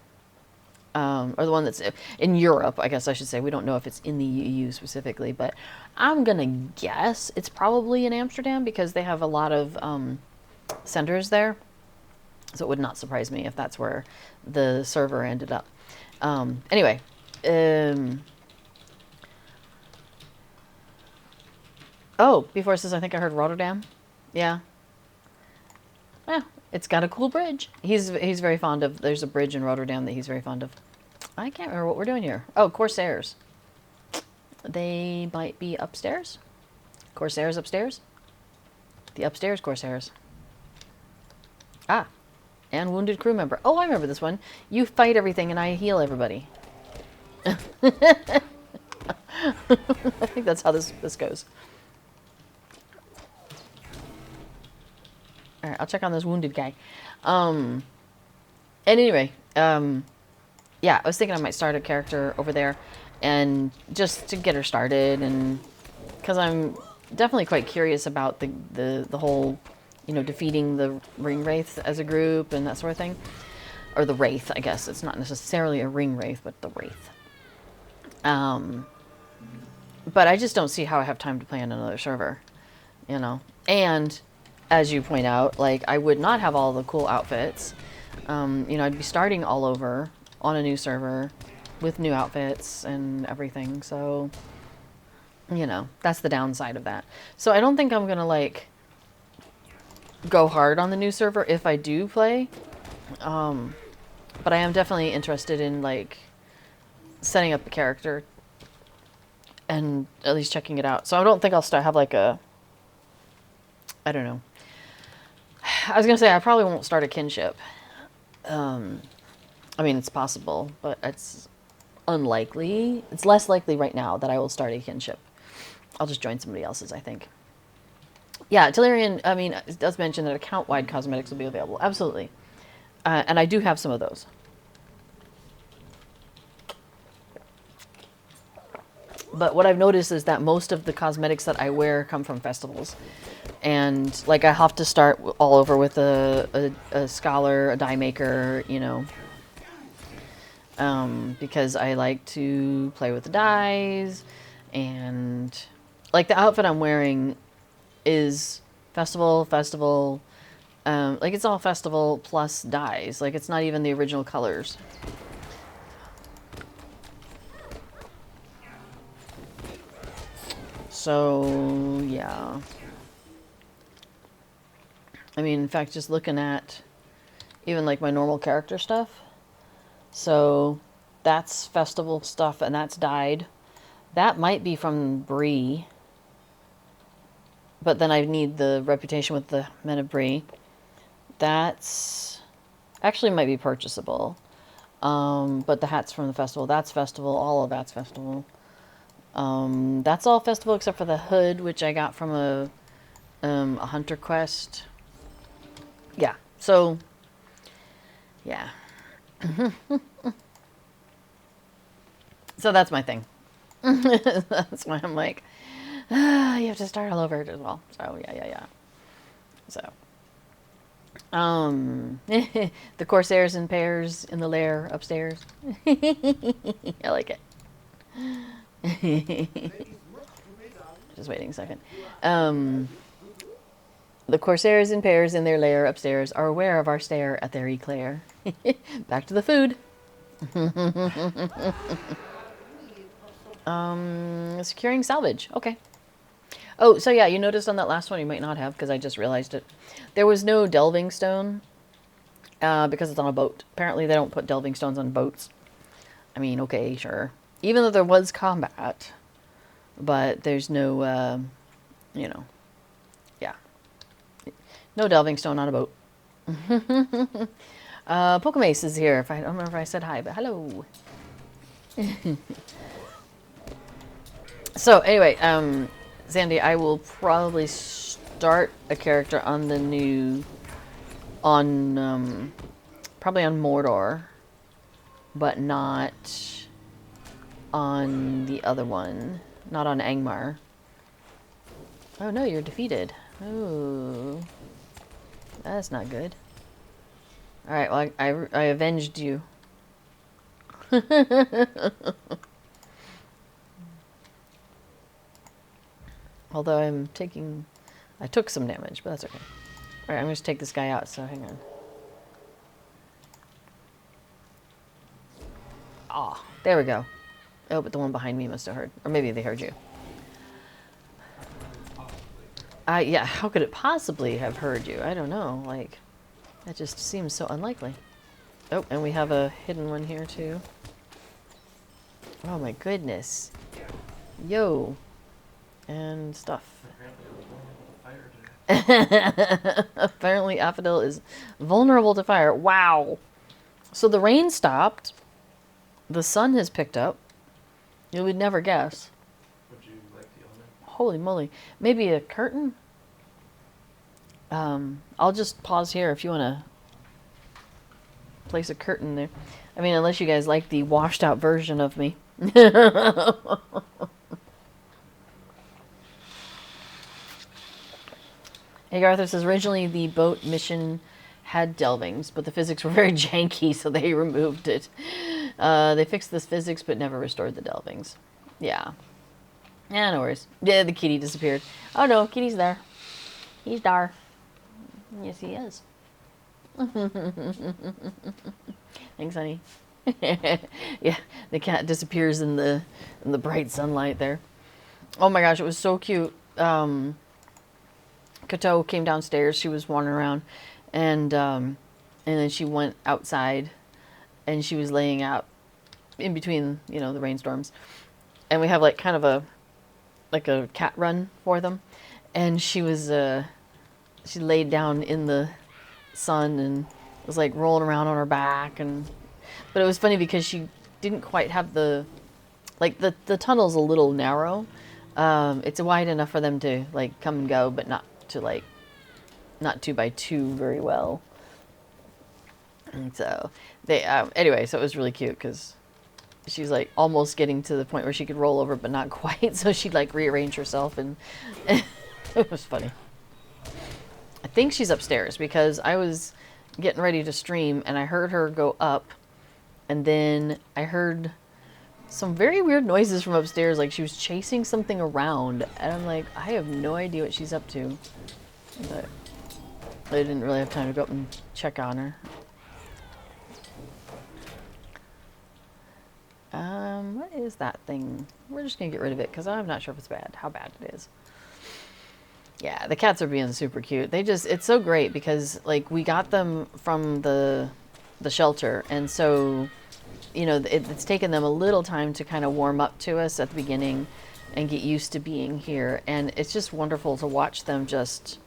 or the one that's in Europe, I guess I should say. We don't know if it's in the EU specifically, but I'm going to guess it's probably in Amsterdam because they have a lot of centers there. So it would not surprise me if that's where the server ended up. Anyway. Oh, before it says, I think I heard Rotterdam. Yeah. Yeah, it's got a cool bridge. He's very fond of, there's a bridge in Rotterdam that he's very fond of. I can't remember what we're doing here. Oh, Corsairs. They might be upstairs. Corsairs upstairs. The upstairs Corsairs. Ah, and wounded crew member. Oh, I remember this one. You fight everything and I heal everybody. I think that's how this goes. All right, I'll check on this wounded guy. And anyway, yeah, I was thinking I might start a character over there, and just to get her started, and because I'm definitely quite curious about the whole, you know, defeating the ring wraiths as a group and that sort of thing, or the wraith. I guess it's not necessarily a ring wraith, but the wraith. But I just don't see how I have time to play on another server, you know, and as you point out, like, I would not have all the cool outfits. You know, I'd be starting all over on a new server with new outfits and everything. So, you know, that's the downside of that. So I don't think I'm going to, like, go hard on the new server if I do play. But I am definitely interested in, like, setting up a character and at least checking it out. So I don't think I'll have, like, a, I don't know. I was going to say, I probably won't start a kinship. I mean, it's possible, but it's unlikely. It's less likely right now that I will start a kinship. I'll just join somebody else's, I think. Yeah, Tellurian, I mean, it does mention that account-wide cosmetics will be available. Absolutely. And I do have some of those. But what I've noticed is that most of the cosmetics that I wear come from festivals. And, like, I have to start all over with a scholar, a dye maker, you know. Because I like to play with the dyes. And, like, the outfit I'm wearing is festival. Like, it's all festival plus dyes. Like, it's not even the original colors. So, yeah. I mean, in fact, just looking at even, like, my normal character stuff. So, that's festival stuff, and that's dyed. That might be from Bree. But then I need the reputation with the Men of Bree. That's actually might be purchasable. But the hat's from the festival. That's festival. All of that's festival. That's all festival except for the hood, which I got from a hunter quest. Yeah. So, yeah. So that's my thing. That's why I'm like, you have to start all over as well. So yeah. So, the Corsairs in pairs in the lair upstairs. I like it. Just waiting a second. The Corsairs in pairs in their lair upstairs are aware of our stare at their eclair. Back to the food. Securing salvage. Okay. Oh, so yeah, you noticed on that last one, you might not have, because I just realized it. There was no delving stone, because it's on a boat. Apparently they don't put delving stones on boats. I mean, okay, sure. Even though there was combat, but there's no, you know, yeah. No delving stone on a boat. Pokemace is here. I don't remember if I said hi, but hello. So anyway, Sandy, I will probably start a character on the new, probably on Mordor. but not on the other one. Not on Angmar. Oh no, you're defeated. Oh, that's not good. Alright, well, I avenged you. Although I took some damage, but that's okay. Alright, I'm going to take this guy out, so hang on. Ah, there we go. Oh, but the one behind me must have heard. Or maybe they heard you. Yeah, how could it possibly have heard you? I don't know. Like, that just seems so unlikely. Oh, and we have a hidden one here, too. Oh my goodness. Yo. And stuff. Apparently Affodil is vulnerable to fire. Wow. So the rain stopped. The sun has picked up. You would never guess. Would you like the element? Holy moly. Maybe a curtain? I'll just pause here if you want to place a curtain there. I mean, unless you guys like the washed out version of me. Hey, Arthur says originally the boat mission had Delvings, but the physics were very janky, so they removed it. They fixed this physics, but never restored the Delvings. Yeah. Yeah, no worries. Yeah, the kitty disappeared. Oh no, kitty's there. He's there. Yes, he is. Thanks, honey. Yeah, the cat disappears in the bright sunlight there. Oh my gosh, it was so cute. Kato came downstairs. She was wandering around, and then she went outside, and she was laying out in between, you know, the rainstorms, and we have like kind of a cat run for them, and she was she laid down in the sun and was like rolling around on her back, but it was funny because she didn't quite have the tunnel's a little narrow. It's wide enough for them to like come and go, but not 2x2 very well. And so they anyway, so it was really cute because she's like almost getting to the point where she could roll over, but not quite. So she'd like rearrange herself, and it was funny. I think she's upstairs because I was getting ready to stream and I heard her go up, and then I heard some very weird noises from upstairs, like she was chasing something around, and I'm like, I have no idea what she's up to, but I didn't really have time to go up and check on her. What is that thing? We're just gonna get rid of it because I'm not sure if it's bad, how bad it is. Yeah, the cats are being super cute. It's so great because like we got them from the shelter, and so, you know, it's taken them a little time to kind of warm up to us at the beginning and get used to being here. And it's just wonderful to watch them just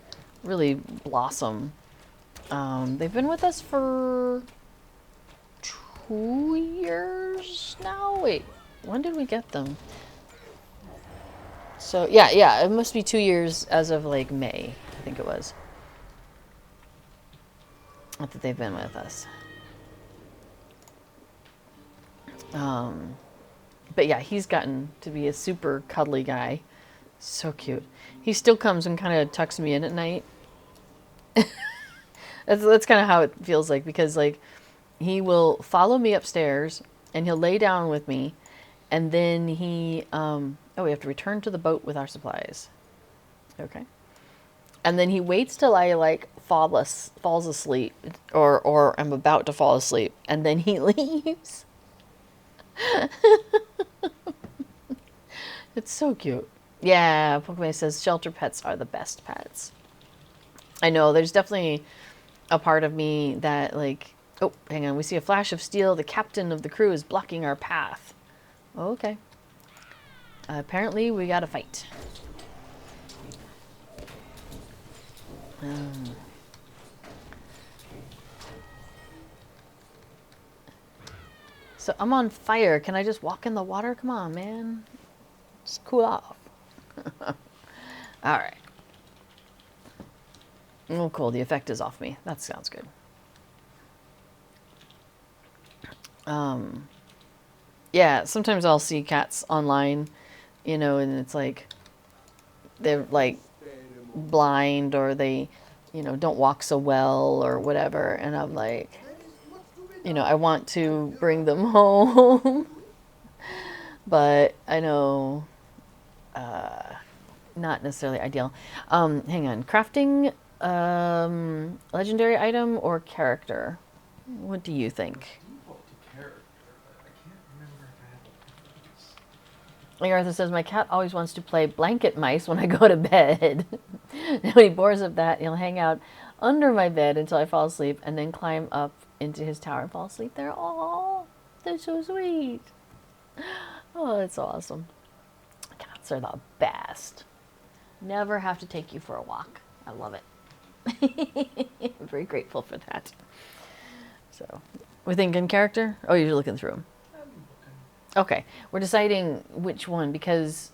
really blossom. They've been with us for 2 years now. Wait, when did we get them? So yeah, it must be 2 years as of like May, I think it was. Not that they've been with us. But yeah, he's gotten to be a super cuddly guy. So cute. He still comes and kind of tucks me in at night. That's kind of how it feels like, because like he will follow me upstairs and he'll lay down with me, and then he we have to return to the boat with our supplies. Okay. And then he waits till I like falls asleep or I'm about to fall asleep, and then he leaves. It's so cute. Yeah, Pokemon says shelter pets are the best pets. I know, there's definitely a part of me that like, oh, hang on, we see a flash of steel. The captain of the crew is blocking our path. Okay. Apparently we gotta fight. So I'm on fire. Can I just walk in the water? Come on, man. Just cool off. All right. Oh, cool. The effect is off me. That sounds good. Yeah, sometimes I'll see cats online, and it's like they're like blind or they, don't walk so well or whatever. And I'm like, I want to bring them home, but I know not necessarily ideal. Hang on. Crafting legendary item or character? What do you think? Default to character, but I can't remember if I have a preference. Like Arthur says, my cat always wants to play blanket mice when I go to bed. And when he bores of that, he'll hang out under my bed until I fall asleep and then climb up into his tower and fall asleep there. Oh, they're so sweet. Oh, that's so awesome. Cats are the best. Never have to take you for a walk. I love it. I'm very grateful for that. So, we're thinking character? Oh, you're looking through them. I'm looking. Okay, we're deciding which one because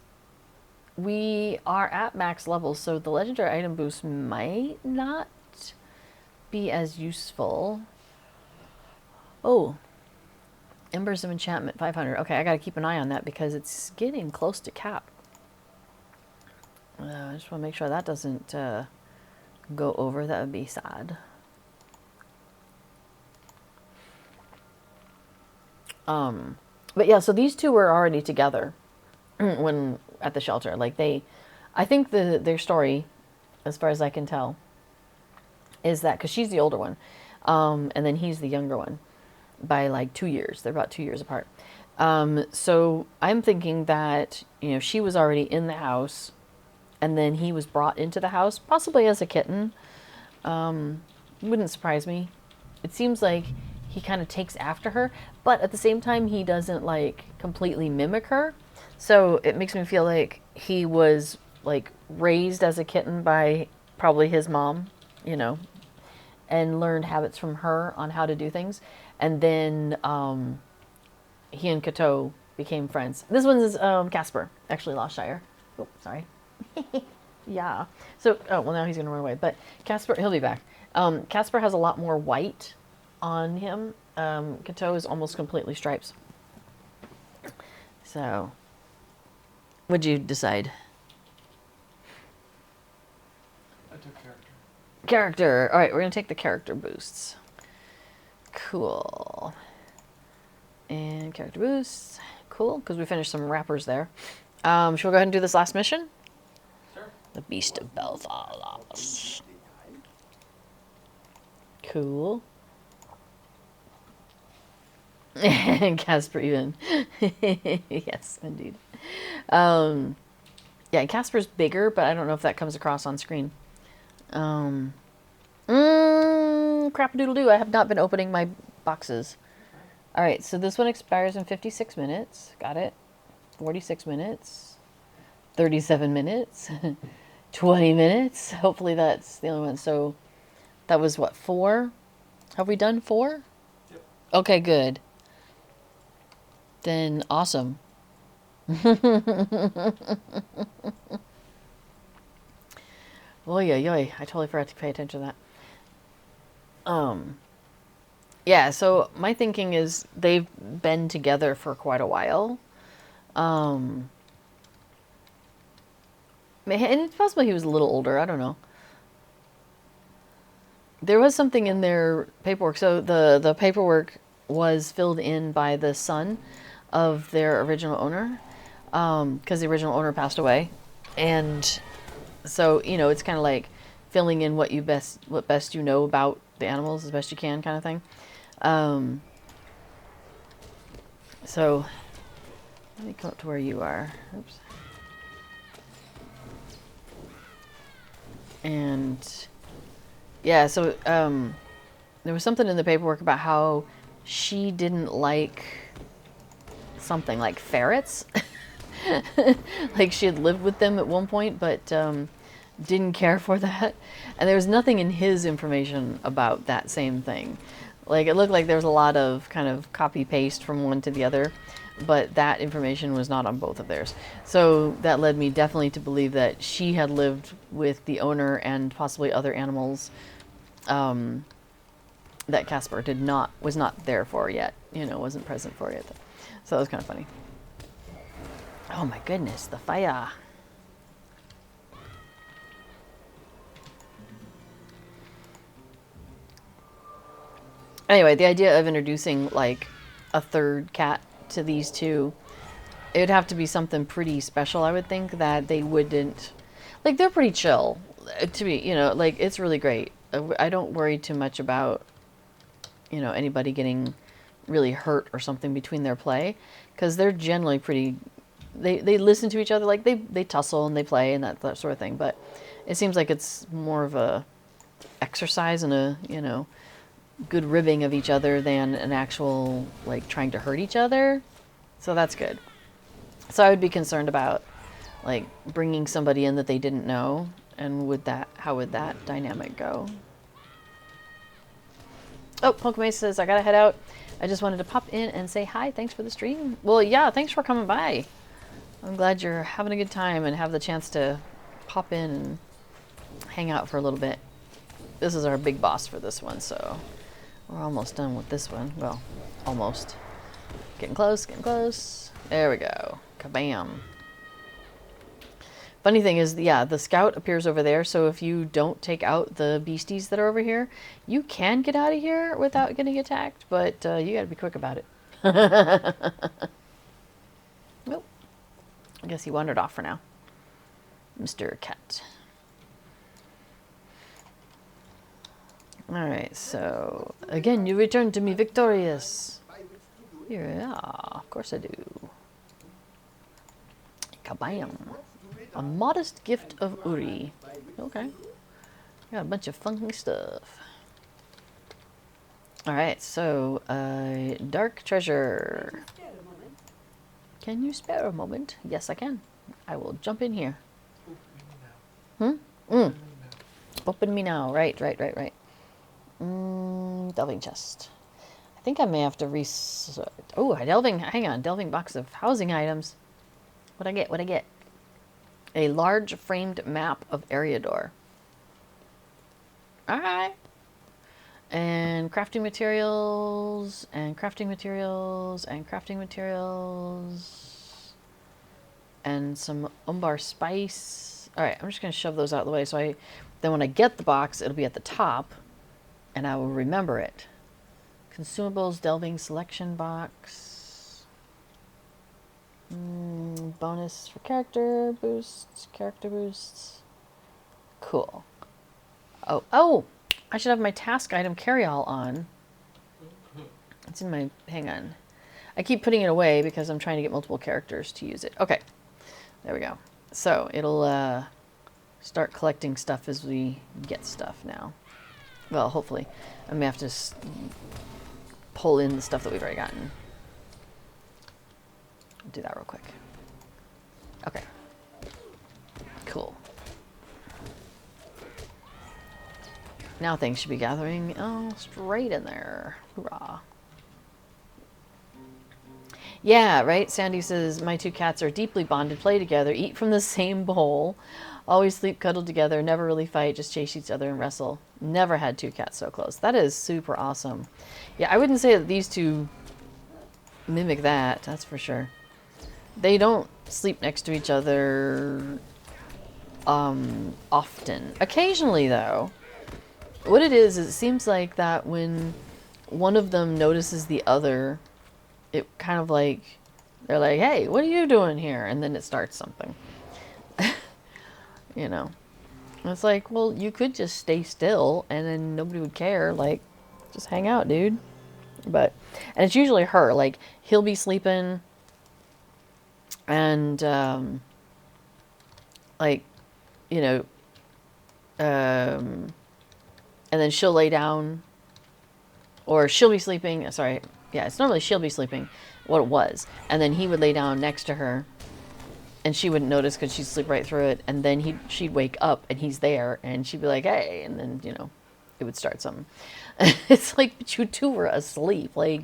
we are at max level, so the legendary item boost might not be as useful. Oh, Embers of Enchantment, 500. Okay, I gotta keep an eye on that because it's getting close to cap. I just want to make sure that doesn't go over. That would be sad. But yeah, so these two were already together when at the shelter. Like I think their story, as far as I can tell, is that because she's the older one, and then he's the younger one by like 2 years. They're about 2 years apart. So I'm thinking that she was already in the house, and then he was brought into the house, possibly as a kitten. Wouldn't surprise me. It seems like he kind of takes after her, but at the same time, he doesn't like completely mimic her. So it makes me feel like he was like raised as a kitten by probably his mom, and learned habits from her on how to do things. And then he and Kato became friends. This one's Casper, actually Lost Shire. Oh, sorry. Yeah. So, well, now he's going to run away. But Casper, he'll be back. Casper has a lot more white on him. Kato is almost completely stripes. So, what'd you decide? I took character. Character. All right, we're going to take the character boosts. Cool. And character boosts. Cool, because we finished some wrappers there. Should we go ahead and do this last mission? Sure. The Beast of Belfast. Cool. And Casper even. Yes, indeed. Yeah, Casper's bigger, but I don't know if that comes across on screen. Crap-a-doodle-doo. I have not been opening my boxes. All right, so this one expires in 56 minutes. Got it. 46 minutes. 37 minutes. 20 minutes. Hopefully that's the only one. So that was what, 4? Have we done 4? Yep. Okay, good. Then awesome. Oy, oy, oy. I totally forgot to pay attention to that. Yeah, so my thinking is they've been together for quite a while. And it's possible he was a little older. I don't know. There was something in their paperwork. So the paperwork was filled in by the son of their original owner, because the original owner passed away. And so, it's kind of like filling in what best you know about the animals as best you can, kind of thing. So let me come up to where you are. Oops. And yeah, so there was something in the paperwork about how she didn't like something like ferrets. Like she had lived with them at one point, but didn't care for that. And there was nothing in his information about that same thing. Like it looked like there was a lot of kind of copy paste from one to the other, but that information was not on both of theirs. So that led me definitely to believe that she had lived with the owner and possibly other animals that Casper was not there for yet, you know, wasn't present for yet. So that was kind of funny. Oh my goodness, the fire. Anyway, the idea of introducing like a third cat to these two, it would have to be something pretty special, I would think, that they wouldn't, like, they're pretty chill to me, you know, like, it's really great. I don't worry too much about, you know, anybody getting really hurt or something between their play, because they're generally pretty, they listen to each other, like, they tussle and they play and that sort of thing, but it seems like it's more of a exercise and a, you know, good ribbing of each other than an actual, like, trying to hurt each other. So that's good. So I would be concerned about, like, bringing somebody in that they didn't know, and how would that dynamic go? Oh, Pokemon says, I gotta head out. I just wanted to pop in and say hi. Thanks for the stream. Well, yeah, thanks for coming by. I'm glad you're having a good time and have the chance to pop in and hang out for a little bit. This is our big boss for this one, so we're almost done with this one. Well, almost. Getting close, getting close. There we go. Kabam. Funny thing is, yeah, the scout appears over there, so if you don't take out the beasties that are over here, you can get out of here without getting attacked, but you gotta be quick about it. Nope. I guess he wandered off for now. Mr. Cat. Alright, so, again, you return to me victorious. Yeah, of course I do. Kabam. A modest gift of Uri. Okay. Got a bunch of funky stuff. Alright, so, dark treasure. Can you spare a moment? Yes, I can. I will jump in here. Open me now. Right. Delving chest. I think I may have to oh, hang on. Delving box of housing items. What'd I get? A large framed map of Eriador. Alright. And crafting materials, and crafting materials, and crafting materials. And some Umbar spice. Alright, I'm just going to shove those out of the way, so then when I get the box, it'll be at the top, and I will remember it. Consumables, Delving selection box. Bonus for character boosts, Cool. Oh, I should have my task item carry-all on. It's in my, hang on. I keep putting it away because I'm trying to get multiple characters to use it. Okay, there we go. So it'll start collecting stuff as we get stuff now. Well, hopefully. I may have to pull in the stuff that we've already gotten. Do that real quick. Okay. Cool. Now things should be gathering straight in there. Hoorah. Yeah, right? Sandy says, my two cats are deeply bonded, play together, eat from the same bowl, always sleep cuddled together, never really fight, just chase each other and wrestle. Never had two cats so close. That is super awesome. Yeah, I wouldn't say that these two mimic that, that's for sure. They don't sleep next to each other often. Occasionally, though. What it is it seems like that when one of them notices the other, it kind of like, they're like, hey, what are you doing here? And then it starts something. You know. It's like, well, you could just stay still and then nobody would care. Like, just hang out, dude. And it's usually her. Like, he'll be sleeping and, like, you know, and then she'll lay down, or she'll be sleeping. Sorry, yeah, it's normally she'll be sleeping, what it was, and then he would lay down next to her, and she wouldn't notice because she'd sleep right through it, and then she'd wake up and he's there, and she'd be like, hey, and then, you know, it would start something. It's like, but you two were asleep, like,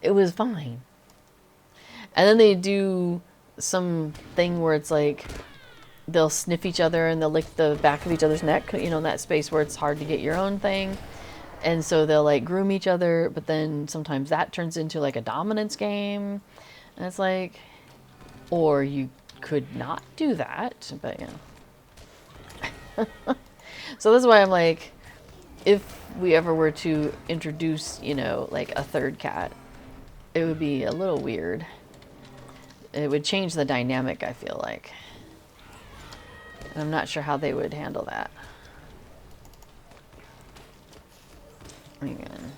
it was fine. And then they do some thing where it's like, they'll sniff each other and they'll lick the back of each other's neck, you know, in that space where it's hard to get your own thing. And so they'll like groom each other, but then sometimes that turns into like a dominance game. And it's like, or you could not do that, but yeah. So that's why I'm like, if we ever were to introduce, you know, like a third cat, it would be a little weird. It would change the dynamic, I feel like. And I'm not sure how they would handle that. Again.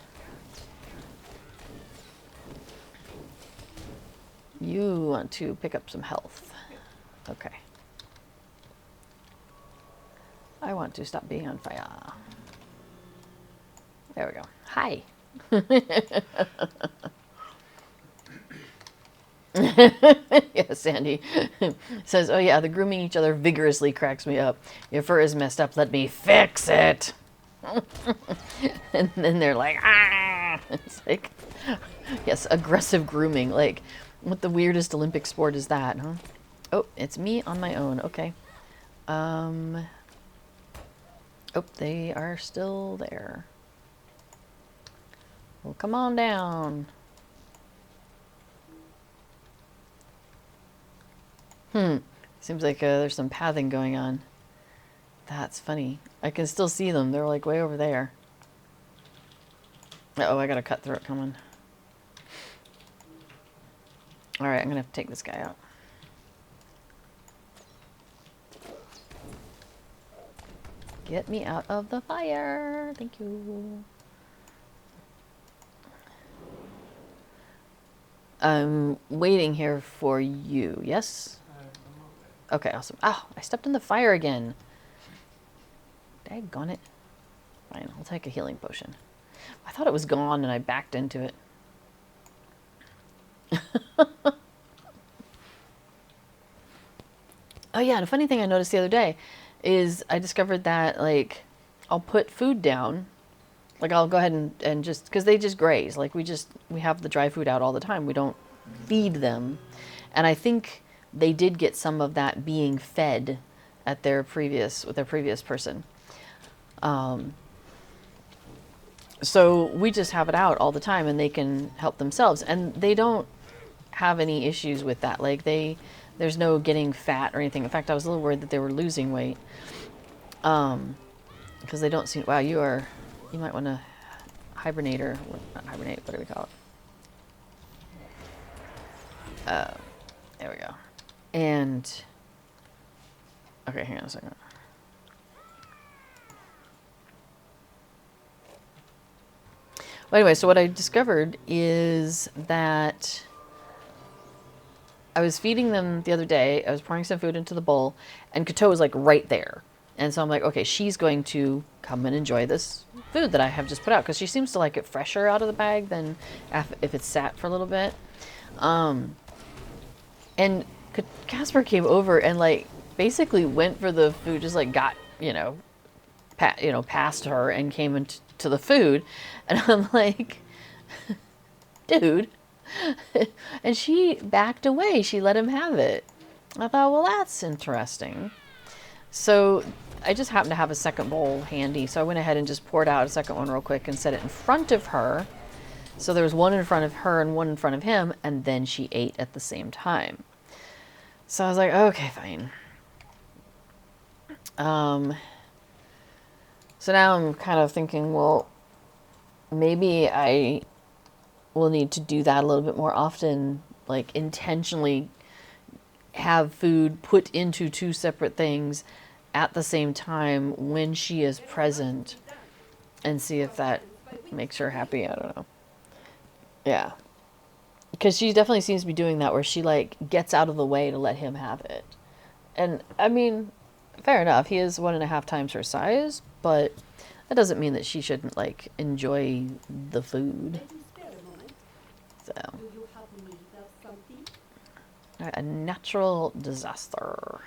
You want to pick up some health. Okay. I want to stop being on fire. There we go. Hi. Yeah, Sandy says, oh yeah, the grooming each other vigorously cracks me up. Your fur is messed up. Let me fix it. And then they're like, ah. It's like, yes, aggressive grooming. Like, what the weirdest Olympic sport is that, huh? Oh, it's me on my own. Okay. Oh, they are still there. Well, come on down. Seems like there's some pathing going on. That's funny. I can still see them. They're like way over there. Uh-oh, I got a cutthroat coming. Alright, I'm gonna have to take this guy out. Get me out of the fire. Thank you. I'm waiting here for you. Yes? Okay, awesome. Oh, I stepped in the fire again. Daggone it. Fine, I'll take a healing potion. I thought it was gone and I backed into it. Oh yeah, and a funny thing I noticed the other day is I discovered that, like, I'll put food down. Like, I'll go ahead and just, because they just graze. Like, we have the dry food out all the time. We don't feed them. And I think they did get some of that being fed at with their previous person. So we just have it out all the time and they can help themselves. And they don't have any issues with that. Like, there's no getting fat or anything. In fact, I was a little worried that they were losing weight. Because they don't seem, wow, you might want to hibernate, or not hibernate, what do we call it? There we go. And, okay, hang on a second. Well, anyway, so what I discovered is that I was feeding them the other day. I was pouring some food into the bowl, and Kato was like right there. And so I'm like, okay, she's going to come and enjoy this food that I have just put out, because she seems to like it fresher out of the bag than if it's sat for a little bit. And Casper came over and like basically went for the food, just like got, past her and came into the food. And I'm like, dude. And she backed away. She let him have it. I thought, well, that's interesting. So I just happened to have a second bowl handy, so I went ahead and just poured out a second one real quick and set it in front of her. So there was one in front of her and one in front of him, and then she ate at the same time. So I was like, okay, fine. So now I'm kind of thinking, well, maybe I will need to do that a little bit more often, like intentionally have food put into two separate things at the same time when she is present, and see if that makes her happy. I don't know. Yeah. Because she definitely seems to be doing that, where she like gets out of the way to let him have it. And I mean, fair enough. He is 1.5 times her size, but that doesn't mean that she shouldn't like enjoy the food. So, a natural disaster.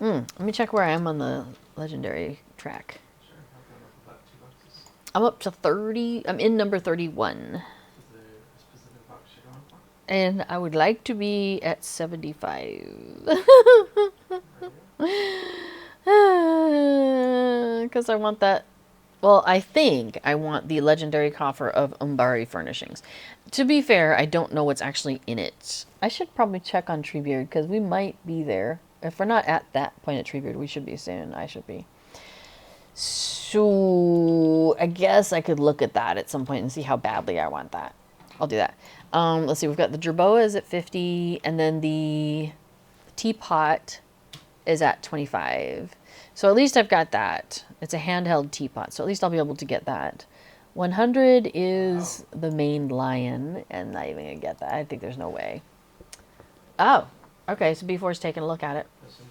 Let me check where I am on the legendary track. Sure, I'll go up about 2 boxes. I'm up to 30. I'm in number 31. Is there a specific box you're going for? And I would like to be at 75. Because I want that. Well, I think I want the legendary coffer of Umbari furnishings. To be fair, I don't know what's actually in it. I should probably check on Treebeard because we might be there. If we're not at that point at Treebeard, we should be soon. I should be. So I guess I could look at that at some point and see how badly I want that. I'll do that. Let's see. We've got the Jerboa is at 50, and then the teapot is at 25. So at least I've got that. It's a handheld teapot, so at least I'll be able to get that. 100 is the main lion, and not even gonna get that. I think there's no way. Oh, okay. So B4's taking a look at it. There's some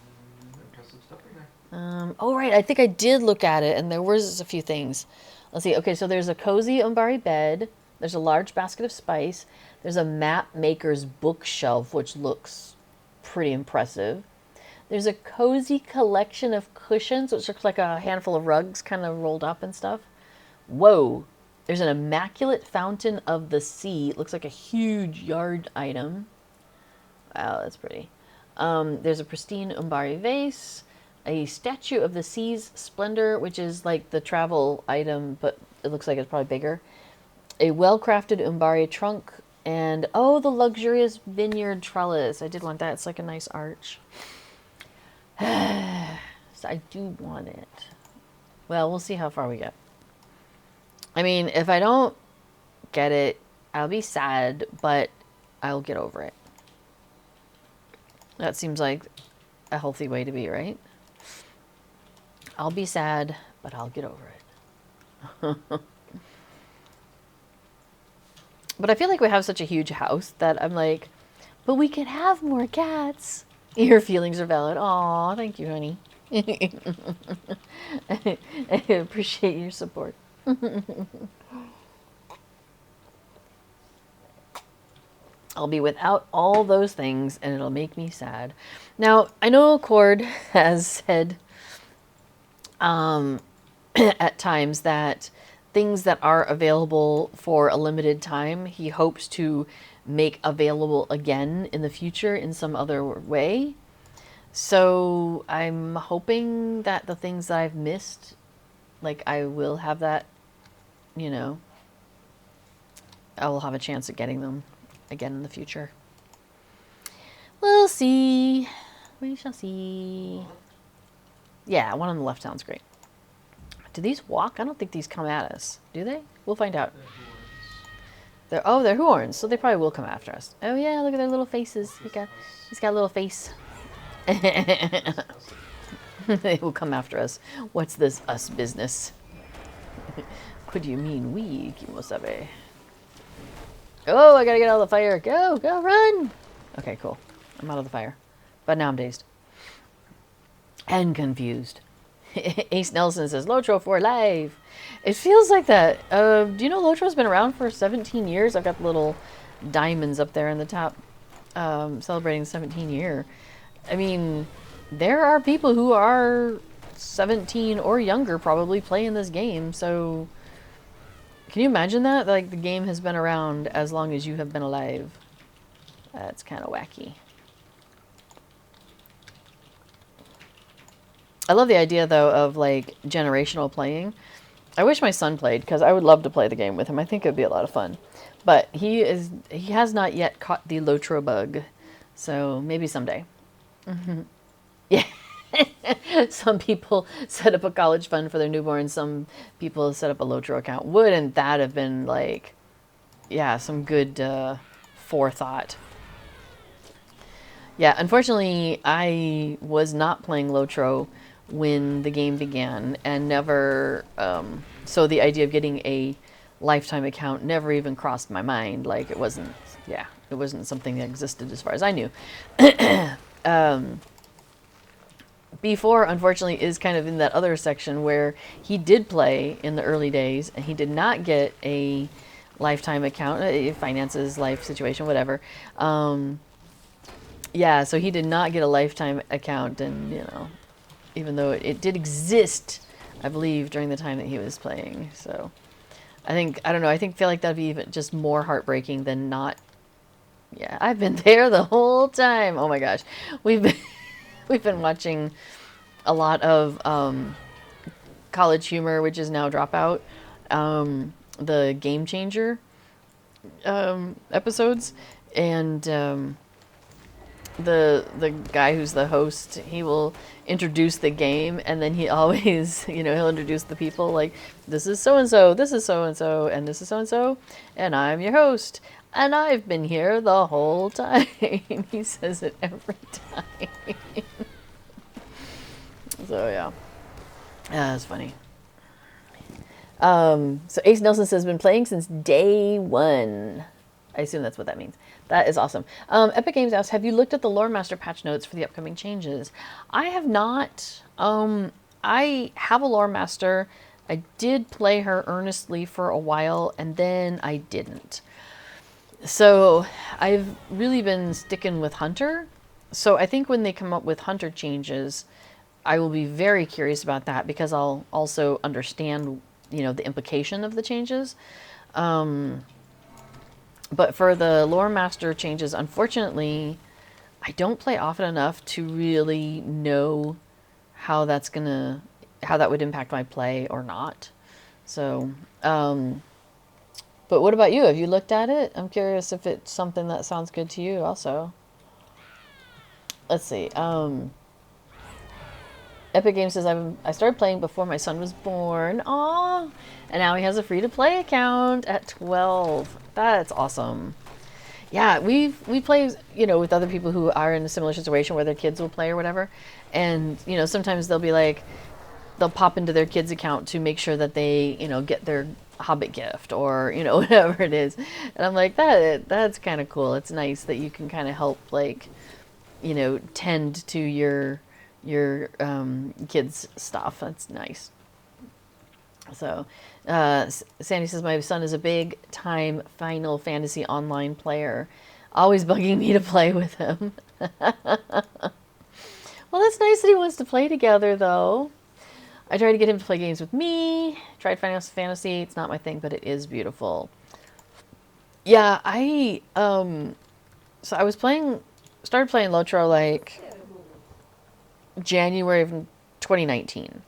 impressive stuff in there. Oh, right. I think I did look at it, and there was a few things. Let's see. Okay, so there's a cozy Umbari bed. There's a large basket of spice. There's a map maker's bookshelf, which looks pretty impressive. There's a cozy collection of cushions, which looks like a handful of rugs kind of rolled up and stuff. Whoa. There's an immaculate fountain of the sea. It looks like a huge yard item. Wow, that's pretty. There's a pristine Umbari vase. A statue of the sea's splendor, which is like the travel item, but it looks like it's probably bigger. A well-crafted Umbari trunk. And, oh, the luxurious vineyard trellis. I did want that. It's like a nice arch. So I do want it. Well, we'll see how far we get. I mean, if I don't get it, I'll be sad, but I'll get over it. That seems like a healthy way to be, right? I'll be sad, but I'll get over it. But I feel like we have such a huge house that I'm like, but we could have more cats. Your feelings are valid. Aw, thank you, honey. I appreciate your support. I'll be without all those things, and it'll make me sad. Now, I know Cord has said at times that things that are available for a limited time, he hopes to make available again in the future in some other way. So I'm hoping that the things that I've missed, like I will have that, you know, I will have a chance at getting them again in the future. We'll see. We shall see. Yeah, one on the left sounds great. Do these walk? I don't think these come at us. Do they? We'll find out. They're horns, so they probably will come after us. Oh yeah, look at their little faces. He's got a little face. They will come after us. What's this us business? What do you mean we, Kimosabe? Oh, I gotta get out of the fire. Go, run! Okay, cool. I'm out of the fire. But now I'm dazed. And confused. Ace Nelson says, Lotro for life. It feels like that. Do you know Lotro's been around for 17 years? I've got little diamonds up there in the top, celebrating 17 year. I mean, there are people who are 17 or younger probably playing this game, so can you imagine that? Like, the game has been around as long as you have been alive. That's kind of wacky. I love the idea, though, of, like, generational playing. I wish my son played, because I would love to play the game with him. I think it would be a lot of fun. But he has not yet caught the Lotro bug, so maybe someday. Mm-hmm. Yeah. Some people set up a college fund for their newborn. Some people set up a Lotro account. Wouldn't that have been, like, yeah, some good forethought. Yeah, unfortunately, I was not playing Lotro when the game began, and never, so the idea of getting a lifetime account never even crossed my mind. Like, it wasn't something that existed as far as I knew. B4, unfortunately, is kind of in that other section where he did play in the early days, and he did not get a lifetime account, finances, life situation, whatever. Yeah, so he did not get a lifetime account, and, you know, even though it did exist, I believe, during the time that he was playing. So I feel like that'd be even just more heartbreaking than not. Yeah, I've been there the whole time. Oh my gosh. We've been watching a lot of College Humor, which is now Dropout, the Game Changer episodes, and the guy who's the host, he will introduce the game, and then he always, he'll introduce the people like, this is so and so, this is so and so, and this is so and so, and I'm your host, and I've been here the whole time. He says it every time. So yeah, that's funny. So Ace Nelson says, been playing since day one. I assume that's what that means. That is awesome. Epic Games asks, have you looked at the Lore Master patch notes for the upcoming changes? I have not. I have a Lore Master. I did play her earnestly for a while, and then I didn't. So I've really been sticking with Hunter. So I think when they come up with Hunter changes, I will be very curious about that, because I'll also understand, the implication of the changes. But for the Lore Master changes, unfortunately, I don't play often enough to really know how that would impact my play or not. So, but what about you? Have you looked at it? I'm curious if it's something that sounds good to you also. Let's see. Epic Games says, I started playing before my son was born. Aww. And now he has a free-to-play account at 12. That's awesome. Yeah, we play, with other people who are in a similar situation where their kids will play or whatever. And, sometimes they'll be like, they'll pop into their kids' account to make sure that they, get their Hobbit gift or, whatever it is. And I'm like, that's kind of cool. It's nice that you can kind of help, like, tend to your kids' stuff. That's nice. So, Sandy says, my son is a big time Final Fantasy online player, always bugging me to play with him. Well, that's nice that he wants to play together, though. I tried to get him to play games with me. Tried Final Fantasy. It's not my thing, but it is beautiful. Yeah, so I started playing Lotro like January of 2019.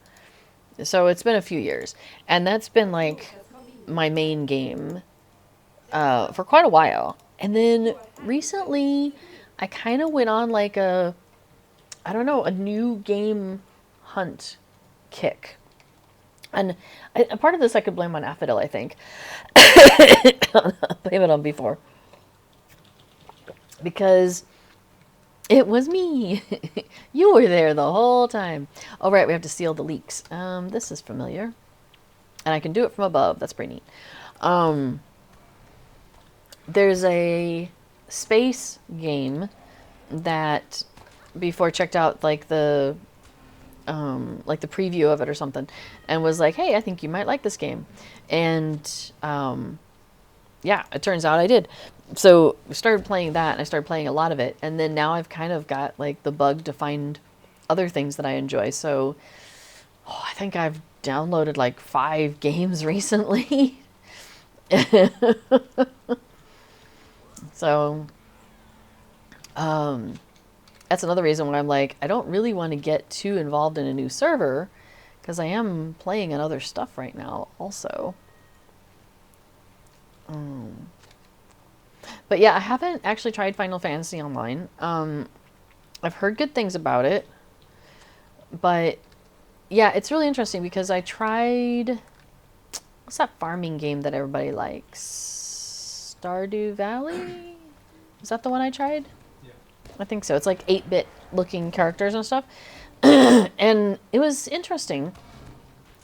So it's been a few years, and that's been like my main game for quite a while. And then recently I kind of went on like a new game hunt kick. And a part of this I could blame on Affidel, I think. Blame it on before. Because it was me. You were there the whole time. Oh, right, we have to seal the leaks. This is familiar. And I can do it from above. That's pretty neat. There's a space game that, before I checked out like the preview of it or something, and was like, hey, I think you might like this game. And yeah, it turns out I did. So I started playing that, and I started playing a lot of it. And then now I've kind of got like the bug to find other things that I enjoy. So I think I've downloaded like 5 games recently. So that's another reason why I'm like, I don't really want to get too involved in a new server, because I am playing in other stuff right now also. But yeah, I haven't actually tried Final Fantasy Online. I've heard good things about it. But yeah, it's really interesting because I tried... What's that farming game that everybody likes? Stardew Valley? Is that the one I tried? Yeah. I think so. It's like 8-bit looking characters and stuff. And it was interesting.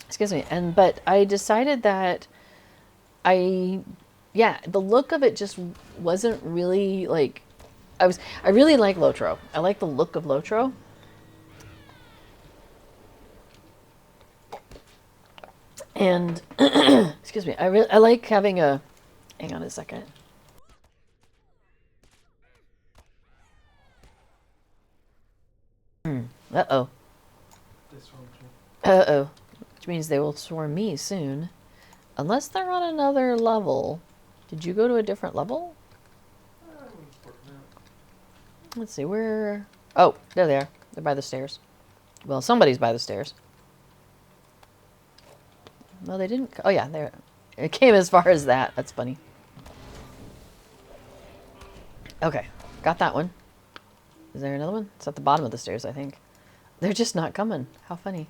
Excuse me. But I decided that the look of it just wasn't really like... I really like Lotro. I like the look of Lotro. And excuse me, I like having a... Hang on a second. Uh-oh. This one too. Uh-oh. Which means they will swarm me soon. Unless they're on another level. Did you go to a different level? Let's see, where... Oh, there they are. They're by the stairs. Well, somebody's by the stairs. No, they didn't. Oh yeah, there. It came as far as that. That's funny. Okay, got that one. Is there another one? It's at the bottom of the stairs, I think. They're just not coming. How funny.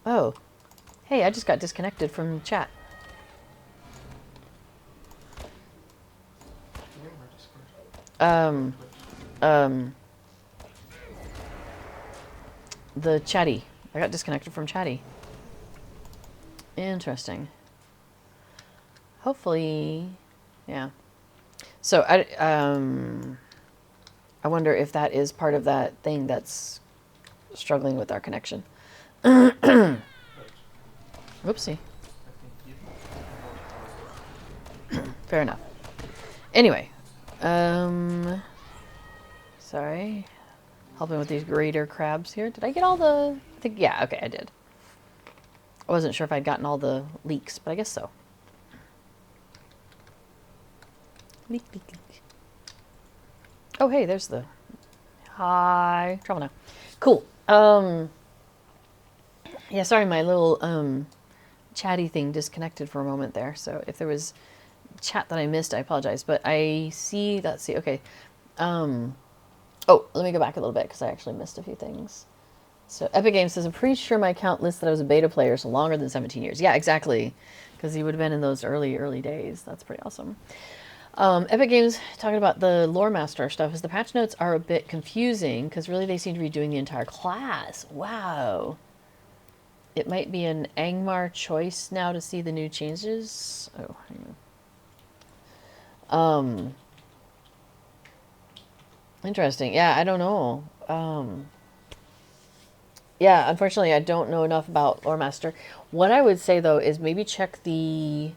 Oh. Hey, I just got disconnected from chat. Um, the chatty. I got disconnected from chatty. Interesting. Hopefully, yeah. So I wonder if that is part of that thing that's struggling with our connection. Whoopsie. Fair enough. Anyway, sorry. Helping with these greater crabs here. Did I get all the... I think, yeah, okay, I did. I wasn't sure if I'd gotten all the leeks, but I guess so. Leek, leek, leek. Oh, hey, there's the... Hi. Travel now. Cool. Yeah, sorry, my little chatty thing disconnected for a moment there. So if there was chat that I missed, I apologize. But I see... Let's see. Okay. Oh, let me go back a little bit because I actually missed a few things. So Epic Games says, I'm pretty sure my account lists that I was a beta player so longer than 17 years. Yeah, exactly. Because you would have been in those early days. That's pretty awesome. Epic Games talking about the lore master stuff is the patch notes are a bit confusing because really they seem to be doing the entire class. Wow. It might be an Angmar choice now to see the new changes. Oh, hang on. Interesting. Yeah, I don't know. Yeah, unfortunately, I don't know enough about Lore Master. What I would say, though, is maybe check the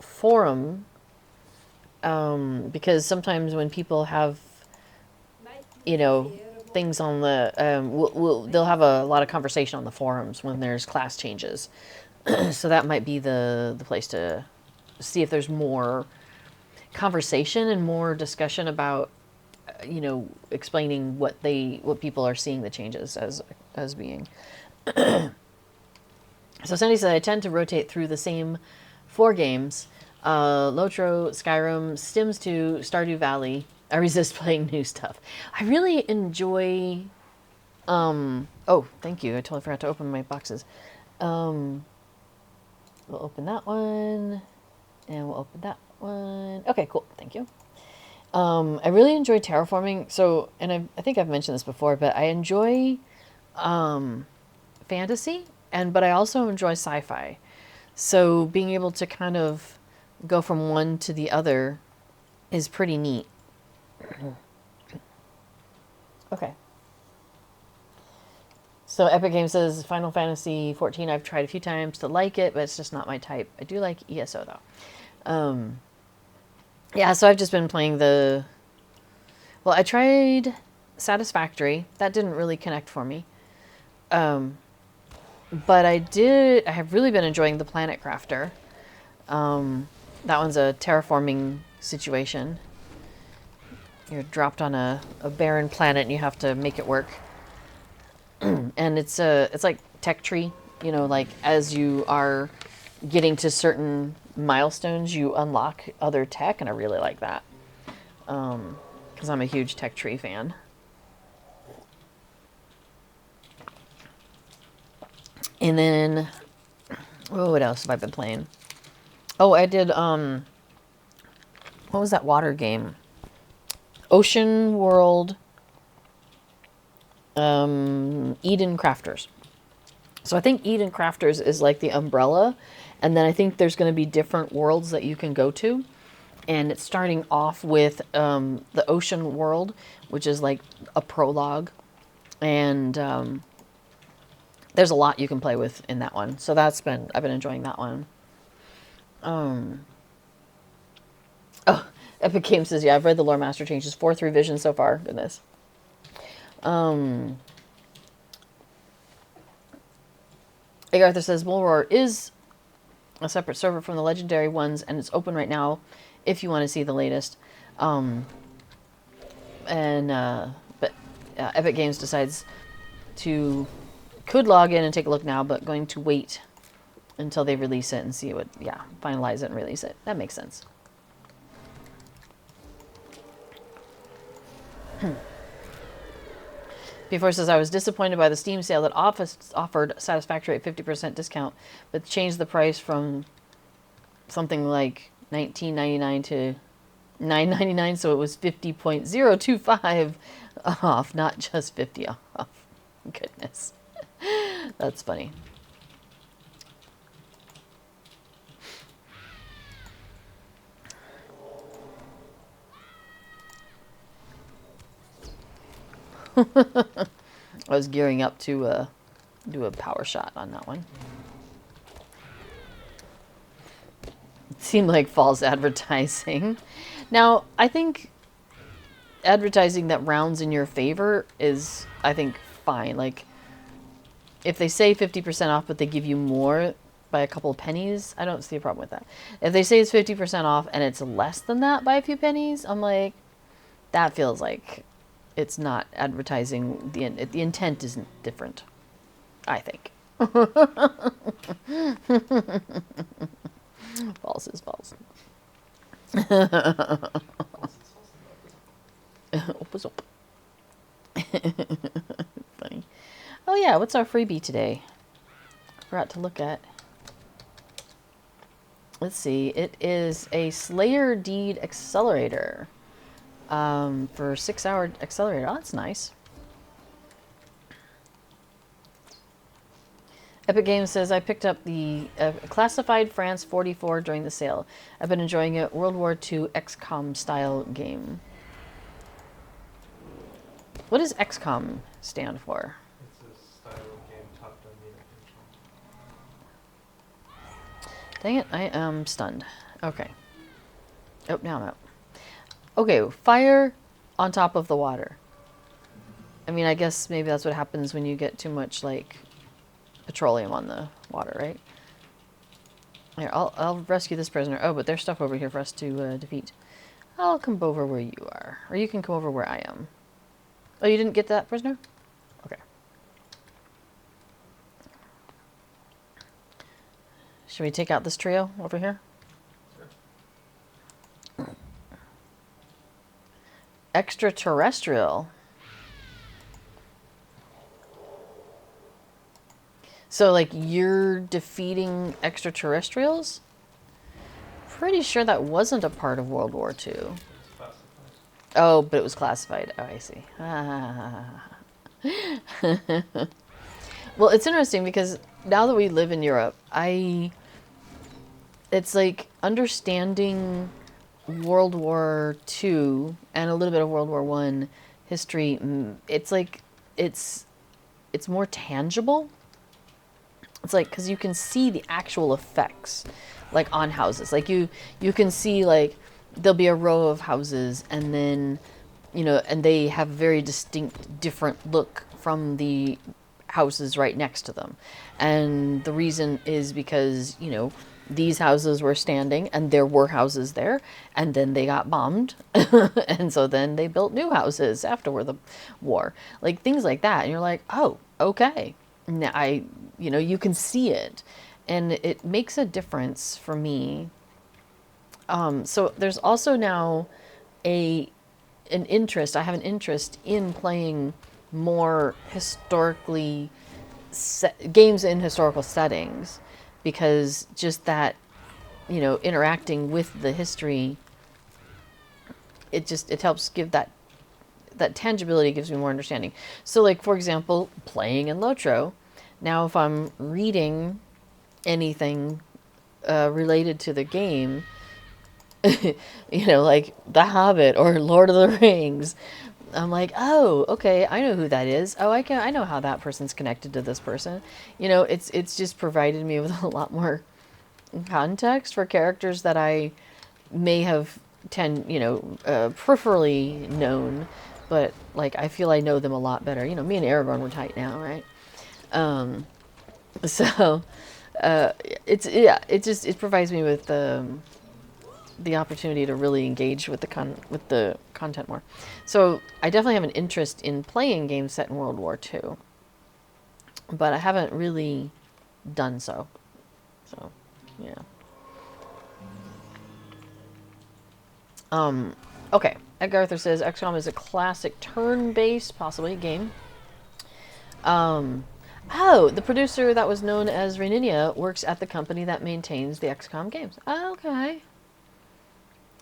forum, because sometimes when people have, you know, things on the, they'll have a lot of conversation on the forums when there's class changes. So that might be the place to see if there's more conversation and more discussion about, you know, explaining what people are seeing the changes as being. So Sandy said, I tend to rotate through the same 4 games. Lotro, Skyrim, Sims 2, Stardew Valley. I resist playing new stuff. I really enjoy... oh, thank you. I totally forgot to open my boxes. We'll open that one. And we'll open that one. Okay, cool. Thank you. I really enjoy terraforming. So, and I think I've mentioned this before, but I enjoy fantasy, but I also enjoy sci-fi. So being able to kind of go from one to the other is pretty neat. Okay. So Epic Games says Final Fantasy 14 I've tried a few times to like it, but it's just not my type. I do like ESO though. Yeah, so I've just been playing well, I tried Satisfactory. That didn't really connect for me. But I have really been enjoying the Planet Crafter. That one's a terraforming situation. You're dropped on a barren planet and you have to make it work. And it's like tech tree, you know, like as you are getting to certain milestones, you unlock other tech, and I really like that. Because I'm a huge tech tree fan. And then, oh, what else have I been playing? Oh, I did, what was that water game? Ocean World, Eden Crafters. So I think Eden Crafters is like the umbrella, and then I think there's going to be different worlds that you can go to. And it's starting off with the Ocean World, which is like a prologue. And there's a lot you can play with in that one. So I've been enjoying that one. Oh, Epic Games says, yeah, I've read the Lore Master changes. 4th revision so far. Goodness. Egg Arthur says, Mulroar is a separate server from the legendary ones, and it's open right now if you want to see the latest. But Epic Games decides to could log in and take a look now, but going to wait until they release it and see what, finalize it and release it. That makes sense. Before says, I was disappointed by the Steam sale that offered Satisfactory at 50% discount, but changed the price from something like $19.99 to $9.99, so it was 50.025 off, not just 50 off. Goodness. That's funny. I was gearing up to do a power shot on that one. It seemed like false advertising. Now, I think advertising that rounds in your favor is, I think, fine. Like, if they say 50% off, but they give you more by a couple of pennies, I don't see a problem with that. If they say it's 50% off and it's less than that by a few pennies, I'm like, that feels like it's not advertising. The intent isn't different, I think. False is false. Opus up. Funny. Oh yeah, what's our freebie today? Forgot to look at. Let's see. It is a Slayer Deed Accelerator. For 6-hour accelerator. Oh, that's nice. Epic Games says, I picked up the Classified France 44 during the sale. I've been enjoying it. World War II XCOM style game. What does XCOM stand for? It's a style of game top-down control. Dang it, I am stunned. Okay. Oh, now I'm out. Okay, fire on top of the water. I mean, I guess maybe that's what happens when you get too much, like, petroleum on the water, right? Here, I'll rescue this prisoner. Oh, but there's stuff over here for us to defeat. I'll come over where you are. Or you can come over where I am. Oh, you didn't get that prisoner? Okay. Should we take out this trio over here? Extraterrestrial. So, like, you're defeating extraterrestrials? Pretty sure that wasn't a part of World War II. Oh, but it was classified. Oh, I see. Well, it's interesting because now that we live in Europe, it's like understanding World War II and a little bit of World War I history. It's like, it's more tangible. It's like, because you can see the actual effects, like, on houses. Like, you can see, like, there'll be a row of houses, and then, you know, and they have a very distinct, different look from the houses right next to them. And the reason is because, you know, these houses were standing, and there were houses there, and then they got bombed, and so then they built new houses after the war. Like, things like that, and you're like, oh, okay. Now, you know, you can see it, and it makes a difference for me. So there's also now an interest. I have an interest in playing more historically games in historical settings, because just that, you know, interacting with the history, it helps give that tangibility, gives me more understanding. So, like, for example, playing in Lotro, now if I'm reading anything related to the game, you know, like The Hobbit or Lord of the Rings, I'm like, oh, okay, I know who that is. Oh, I know how that person's connected to this person. You know, it's just provided me with a lot more context for characters that I may have peripherally known, but, like, I feel I know them a lot better. You know, me and Aragorn were tight now, right? So it provides me with the opportunity to really engage with the content more. So I definitely have an interest in playing games set in World War II, but I haven't really done so. So, yeah. Okay. Edgar Arthur says XCOM is a classic turn-based, possibly, game. Oh, the producer that was known as Reninia works at the company that maintains the XCOM games. Okay.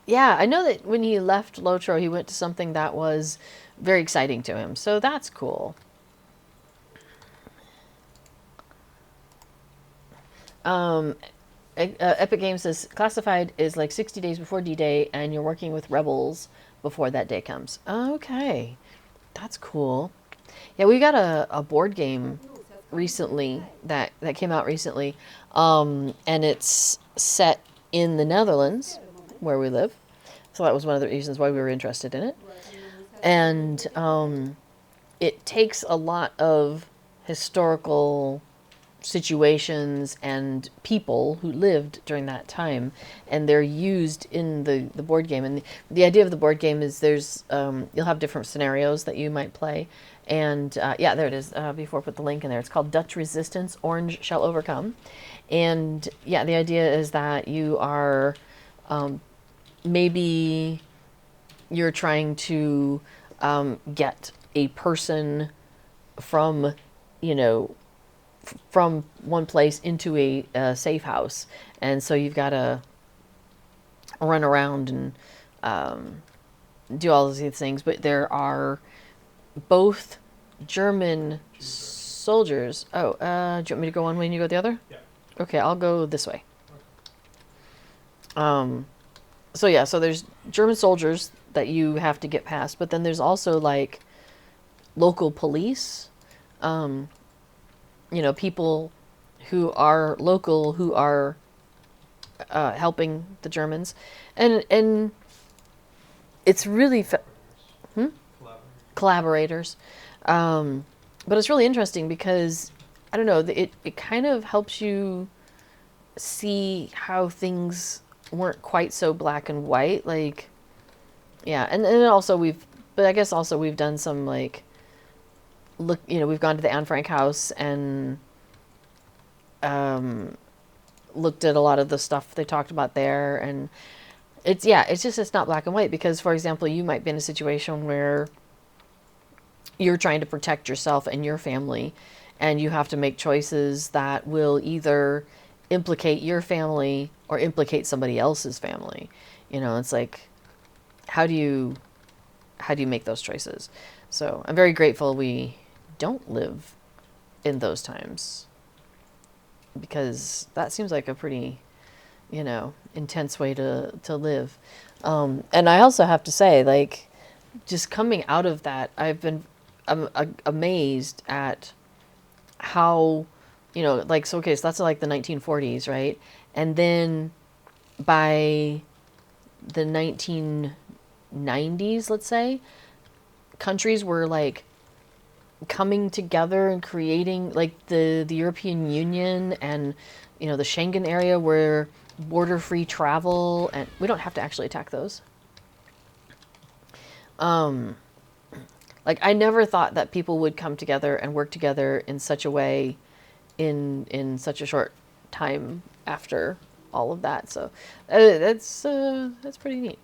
Yeah, I know that when he left Lotro, he went to something that was very exciting to him. So that's cool. Epic Games says classified is like 60 days before D-Day, and you're working with rebels before that day comes. Okay, that's cool. Yeah, we got a board game recently that came out recently, and it's set in the Netherlands, where we live. So that was one of the reasons why we were interested in it. And it takes a lot of historical situations and people who lived during that time, and they're used in the board game. And the idea of the board game is there's you'll have different scenarios that you might play, and yeah, there it is. Before I put the link in there, it's called Dutch Resistance, Orange Shall Overcome. And yeah, the idea is that you are maybe you're trying to get a person from, you know, from one place into a safe house, and so you've got to run around and do all of these things. But there are both German soldiers. Oh, do you want me to go one way and you go the other? Yeah. Okay, I'll go this way. So yeah, so there's German soldiers that you have to get past, but then there's also like local police. You know, people who are local who are helping the Germans, and it's really collaborators. But it's really interesting because I don't know, it kind of helps you see how things weren't quite so black and white. Like, yeah, and also but I guess also we've done some like. Look, you know, we've gone to the Anne Frank house and looked at a lot of the stuff they talked about there, and it's just it's not black and white because, for example, you might be in a situation where you're trying to protect yourself and your family, and you have to make choices that will either implicate your family or implicate somebody else's family. You know, it's like, how do you make those choices? So I'm very grateful we don't live in those times, because that seems like a pretty, you know, intense way to live. And I also have to say, like, just coming out of that, I'm amazed at how, you know, like, so okay, so that's like the 1940s, right? And then by the 1990s, let's say, countries were like coming together and creating like the European Union and, you know, the Schengen area where border-free travel, and we don't have to actually attack those. Like, I never thought that people would come together and work together in such a way in such a short time after all of that. So that's pretty neat.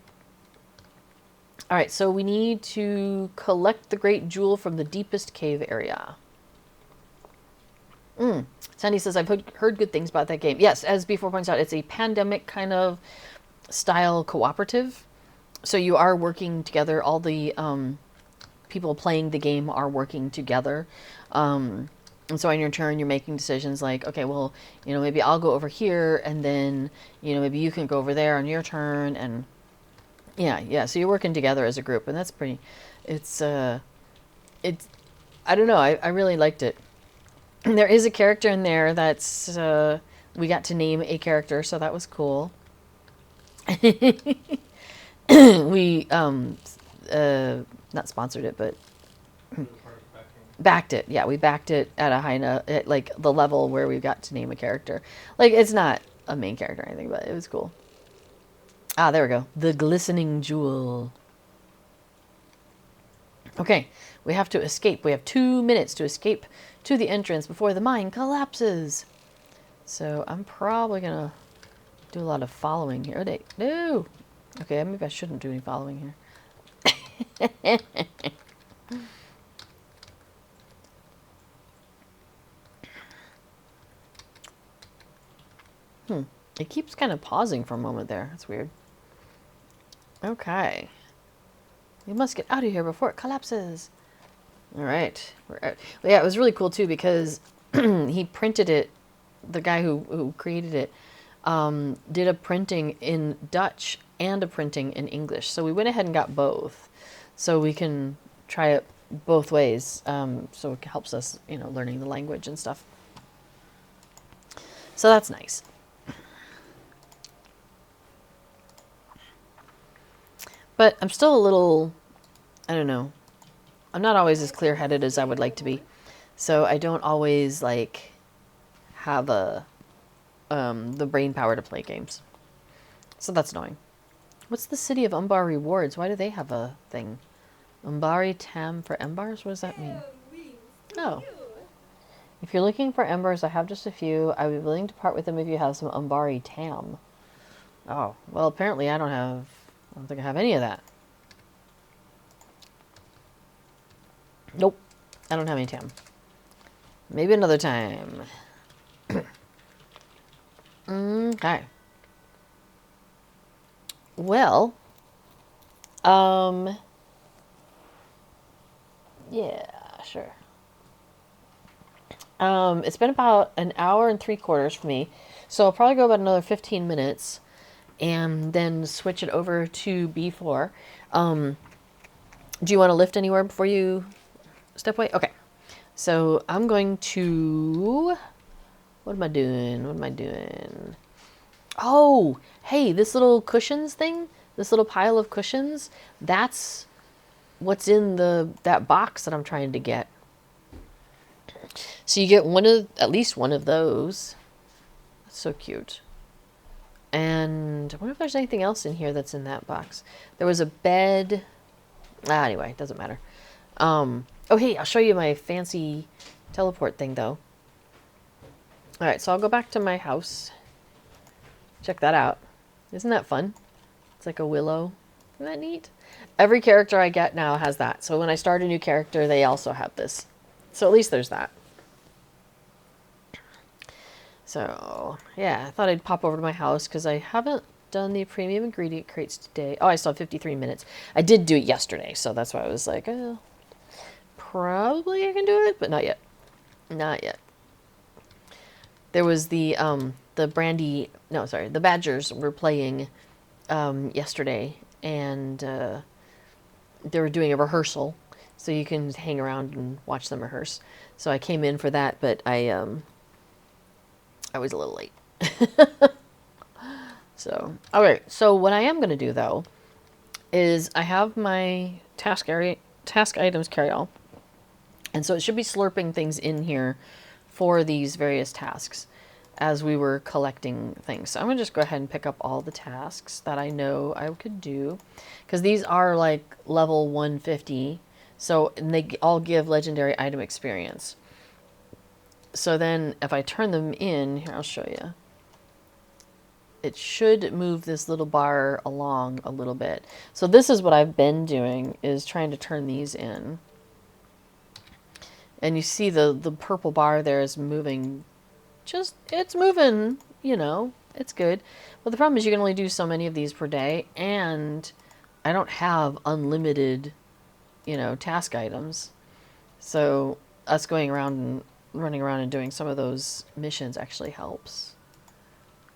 All right, so we need to collect the great jewel from the deepest cave area. Sandy says, I've heard good things about that game. Yes, as B4 points out, it's a pandemic kind of style cooperative. So you are working together. All the people playing the game are working together. And so on your turn, you're making decisions like, okay, well, you know, maybe I'll go over here, and then, you know, maybe you can go over there on your turn, and yeah. So you're working together as a group, and that's pretty. It's I don't know. I really liked it. And there is a character in there that's we got to name a character, so that was cool. We not sponsored it, but backed it. Yeah, we backed it at a high at like the level where we got to name a character. Like, it's not a main character or anything, but it was cool. Ah, there we go. The glistening jewel. Okay, we have to escape. We have 2 minutes to escape to the entrance before the mine collapses. So I'm probably going to do a lot of following here. Oh, no! Okay, maybe I shouldn't do any following here. It keeps kind of pausing for a moment there. That's weird. Okay. We must get out of here before it collapses. All right. We're out. Well, yeah, it was really cool too because he printed it. The guy who created it did a printing in Dutch and a printing in English. So we went ahead and got both. So we can try it both ways. So it helps us, learning the language and stuff. So that's nice. But I'm still a little, I don't know. I'm not always as clear-headed as I would like to be. So I don't always, have the brain power to play games. So that's annoying. What's the city of Umbar rewards? Why do they have a thing? Umbari Tam for Embars? What does that mean? Oh. If you're looking for embers, I have just a few. I would be willing to part with them if you have some Umbari Tam. Oh. Well, apparently I don't think I have any of that. Nope. I don't have any Tam. Maybe another time. Okay. Well, yeah, sure. It's been about an hour and 3/4 for me, so I'll probably go about another 15 minutes and then switch it over to B4. Do you want to lift anywhere before you step away? Okay. So I'm going to... What am I doing? Oh, hey, this little cushions thing, this little pile of cushions, that's what's in that box that I'm trying to get. So you get at least one of those. That's so cute. And I wonder if there's anything else in here that's in that box. There was a bed. Anyway, it doesn't matter. Oh, hey, I'll show you my fancy teleport thing, though. All right, so I'll go back to my house. Check that out. Isn't that fun? It's like a willow. Isn't that neat? Every character I get now has that. So when I start a new character, they also have this. So at least there's that. So, yeah, I thought I'd pop over to my house because I haven't done the premium ingredient crates today. Oh, I still have 53 minutes. I did do it yesterday, so that's why I was like, oh, probably I can do it, but not yet. Not yet. There was the Badgers were playing yesterday, and they were doing a rehearsal, so you can hang around and watch them rehearse. So I came in for that, but I was a little late. So, okay, so what I am going to do, though, is I have my task items carry-all, and so it should be slurping things in here for these various tasks as we were collecting things. So I'm going to just go ahead and pick up all the tasks that I know I could do, because these are like level 150, so and they all give legendary item experience. So then if I turn them in, here I'll show you. It should move this little bar along a little bit. So this is what I've been doing, is trying to turn these in. And you see the purple bar there is moving. It's moving, it's good. But the problem is you can only do so many of these per day, and I don't have unlimited, task items. So us going around and running around and doing some of those missions actually helps,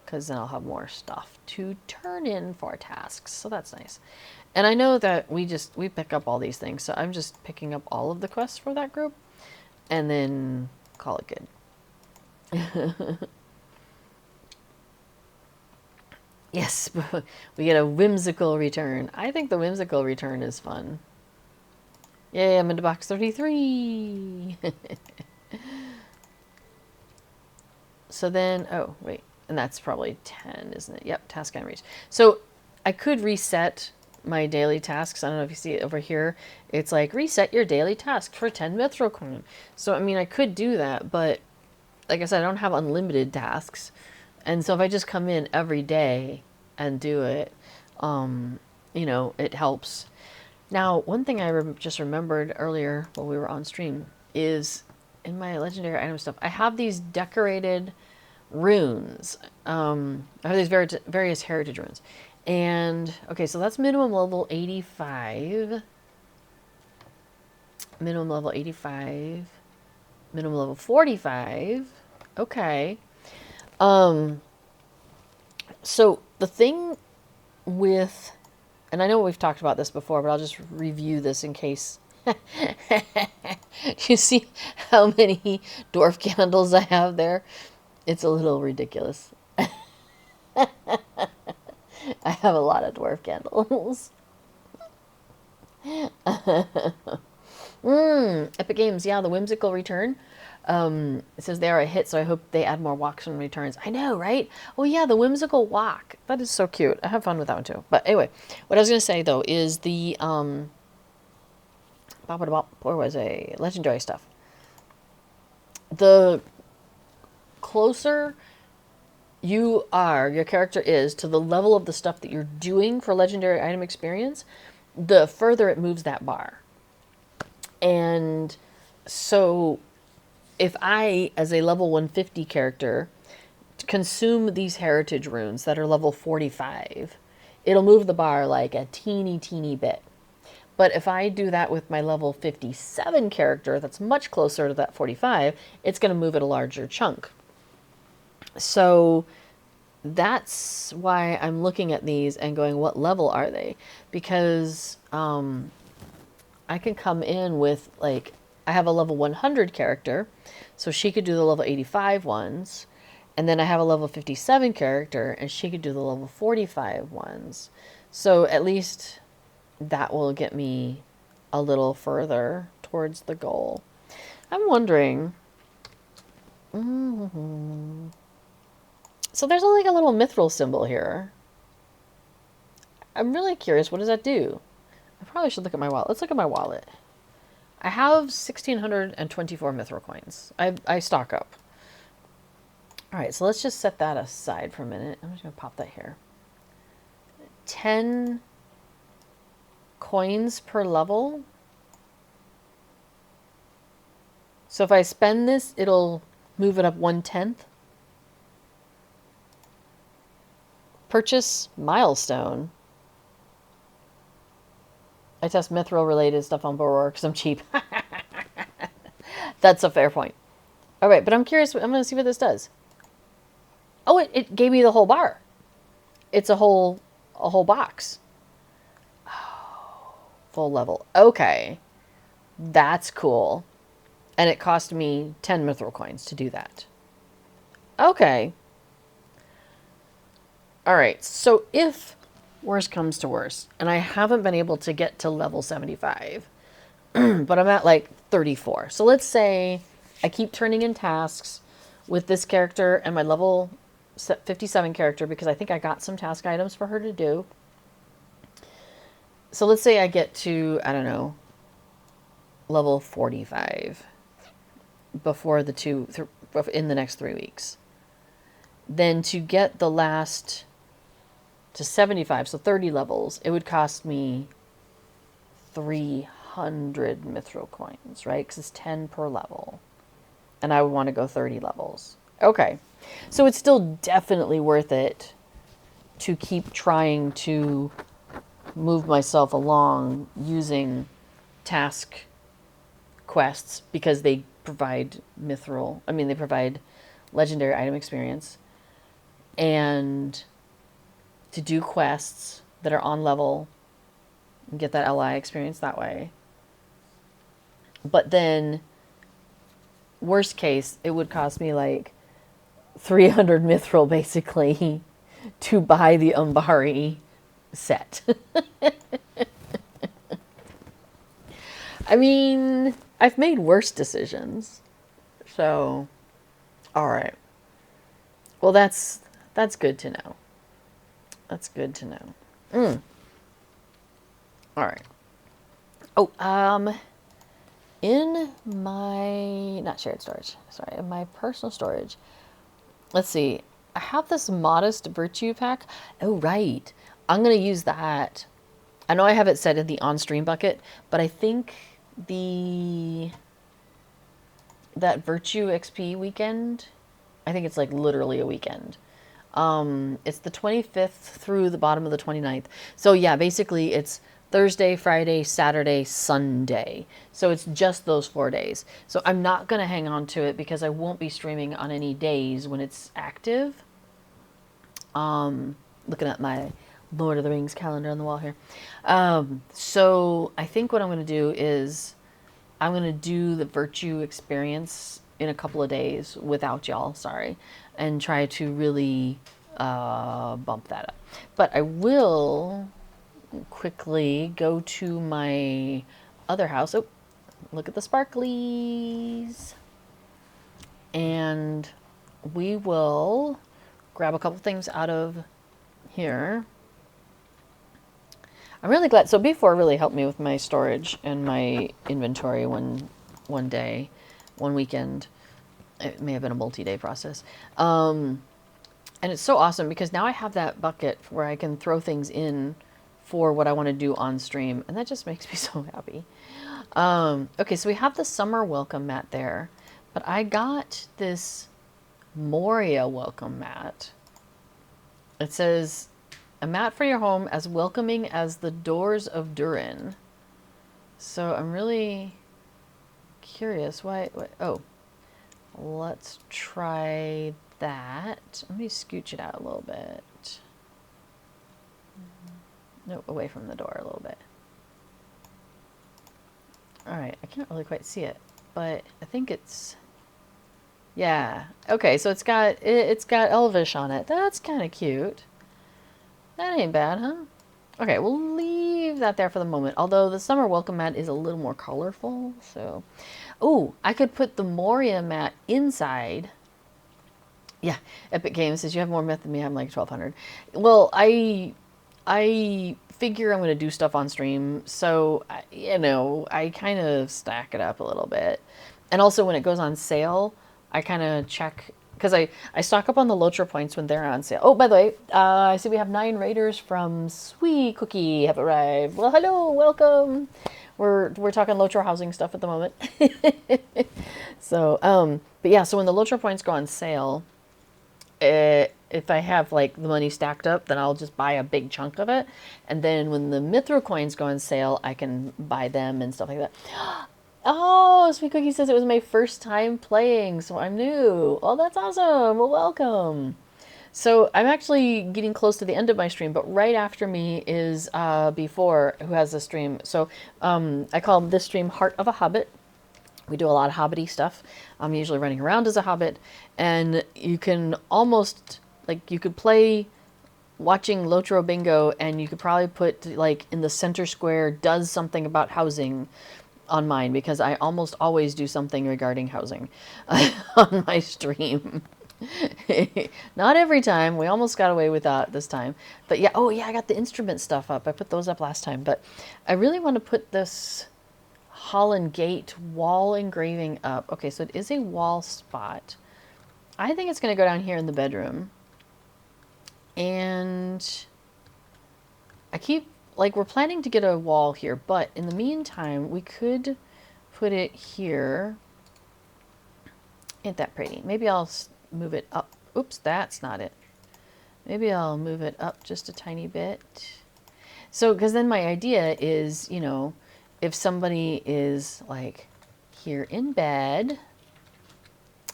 because then I'll have more stuff to turn in for tasks. So that's nice. And I know that we pick up all these things, so I'm just picking up all of the quests for that group and then call it good. Yes, we get a whimsical return. I think the whimsical return is fun. Yay, I'm into box 33. So then, oh, wait. And that's probably 10, isn't it? Yep, task item reach. So I could reset my daily tasks. I don't know if you see it over here. It's like reset your daily task for 10 mithril coin. So I mean, I could do that, but like I said, I don't have unlimited tasks. And so if I just come in every day and do it, you know, it helps. Now, one thing I just remembered earlier while we were on stream is in my legendary item stuff, I have these decorated runes. I have these various heritage runes. And, okay, so that's minimum level 85. Minimum level 85. Minimum level 45. Okay. So the thing with, and I know we've talked about this before, but I'll just review this in case. You see how many dwarf candles I have there? It's a little ridiculous. I have a lot of dwarf candles. Epic Games, yeah, the whimsical return. It says they are a hit, so I hope they add more walks and returns. I know, right? Oh yeah, the whimsical walk. That is so cute. I have fun with that one too. But anyway, what I was gonna say though is the where was a legendary stuff. The closer your character is to the level of the stuff that you're doing for legendary item experience, the further it moves that bar. And so if I, as a level 150 character, consume these heritage runes that are level 45, it'll move the bar like a teeny bit. But if I do that with my level 57 character, that's much closer to that 45, it's going to move it a larger chunk. So that's why I'm looking at these and going, what level are they? Because I can come in with, like, I have a level 100 character, so she could do the level 85 ones. And then I have a level 57 character, and she could do the level 45 ones. So at least that will get me a little further towards the goal. I'm wondering. So there's like a little mithril symbol here. I'm really curious. What does that do? I probably should look at my wallet. Let's look at my wallet. I have 1,624 mithril coins. I stock up. All right, so let's just set that aside for a minute. I'm just going to pop that here. 10 coins per level. So if I spend this, it'll move it up 1/10. Purchase milestone. I test mithril related stuff on Boror because I'm cheap. That's a fair point. All right, but I'm curious. I'm going to see what this does. Oh, it gave me the whole bar. It's a whole box. Oh, full level. Okay. That's cool. And it cost me 10 mithril coins to do that. Okay. All right. So if worst comes to worst, and I haven't been able to get to level 75, but I'm at like 34. So let's say I keep turning in tasks with this character and my level 57 character, because I think I got some task items for her to do. So let's say I get to, I don't know, level 45 before in the next 3 weeks. Then to get the last to 75, so 30 levels, it would cost me 300 mithril coins, right? Because it's 10 per level. And I would want to go 30 levels. Okay. So it's still definitely worth it to keep trying to move myself along using task quests, because they provide mithril. I mean, they provide legendary item experience. And to do quests that are on level and get that LI experience that way. But then, worst case, it would cost me like 300 mithril basically to buy the Umbari set. I mean, I've made worse decisions. So, all right. Well, that's good to know. That's good to know. All right. Oh, in my, not shared storage, sorry, in my personal storage, let's see, I have this Modest Virtue pack. Oh, right. I'm going to use that. I know I have it set in the on-stream bucket, but I think the that Virtue XP weekend, I think it's like literally a weekend. It's the 25th through the bottom of the 29th. So yeah, basically it's Thursday, Friday, Saturday, Sunday. So it's just those 4 days. So I'm not going to hang on to it because I won't be streaming on any days when it's active. Looking at my Lord of the Rings calendar on the wall here. So I think what I'm going to do is I'm going to do the Virtue experience in a couple of days without y'all, sorry, and try to really bump that up. But I will quickly go to my other house. Oh, look at the sparklies. And we will grab a couple things out of here. I'm really glad. So B4 really helped me with my storage and my inventory one day, one weekend. It may have been a multi-day process. And it's so awesome because now I have that bucket where I can throw things in for what I want to do on stream. And that just makes me so happy. Okay, so we have the summer welcome mat there. But I got this Moria welcome mat. It says, a mat for your home as welcoming as the doors of Durin. So I'm really curious. Why oh, let's try that. Let me scooch it out a little bit. No, away from the door a little bit. All right, I can't really quite see it, but I think it's, yeah. Okay, so it's got Elvish on it. That's kind of cute. That ain't bad, huh? Okay, we'll leave that there for the moment. Although the summer welcome mat is a little more colorful, so. Oh, I could put the Moria mat inside. Yeah, Epic Games says you have more myth than me. I'm like 1200. Well, I figure I'm going to do stuff on stream, so you know, I kind of stack it up a little bit. And also when it goes on sale, I kind of check because I stock up on the Lotra points when they're on sale. Oh, by the way, I see we have 9 raiders from Sweet Cookie have arrived. Well, hello, welcome. We're talking Lotra housing stuff at the moment. So, but yeah, so when the Lotra points go on sale, if I have like the money stacked up, then I'll just buy a big chunk of it. And then when the Mithra coins go on sale, I can buy them and stuff like that. Oh, Sweet Cookie says it was my first time playing, so I'm new. Oh, that's awesome. Well, welcome. So I'm actually getting close to the end of my stream, but right after me is B4, who has a stream. So I call this stream Heart of a Hobbit. We do a lot of hobbity stuff. I'm usually running around as a hobbit, and you can almost, like, you could play watching Lotro Bingo, and you could probably put, like, in the center square, does something about housing on mine, because I almost always do something regarding housing on my stream. Not every time. We almost got away with that this time. But yeah, oh yeah, I got the instrument stuff up. I put those up last time, but I really want to put this Holland Gate wall engraving up. Okay, so it is a wall spot. I think it's going to go down here in the bedroom. And I keep, like, we're planning to get a wall here, but in the meantime, we could put it here. Ain't that pretty? Maybe I'll move it up. Oops, that's not it. Maybe I'll move it up just a tiny bit. So, because then my idea is, you know, if somebody is like here in bed,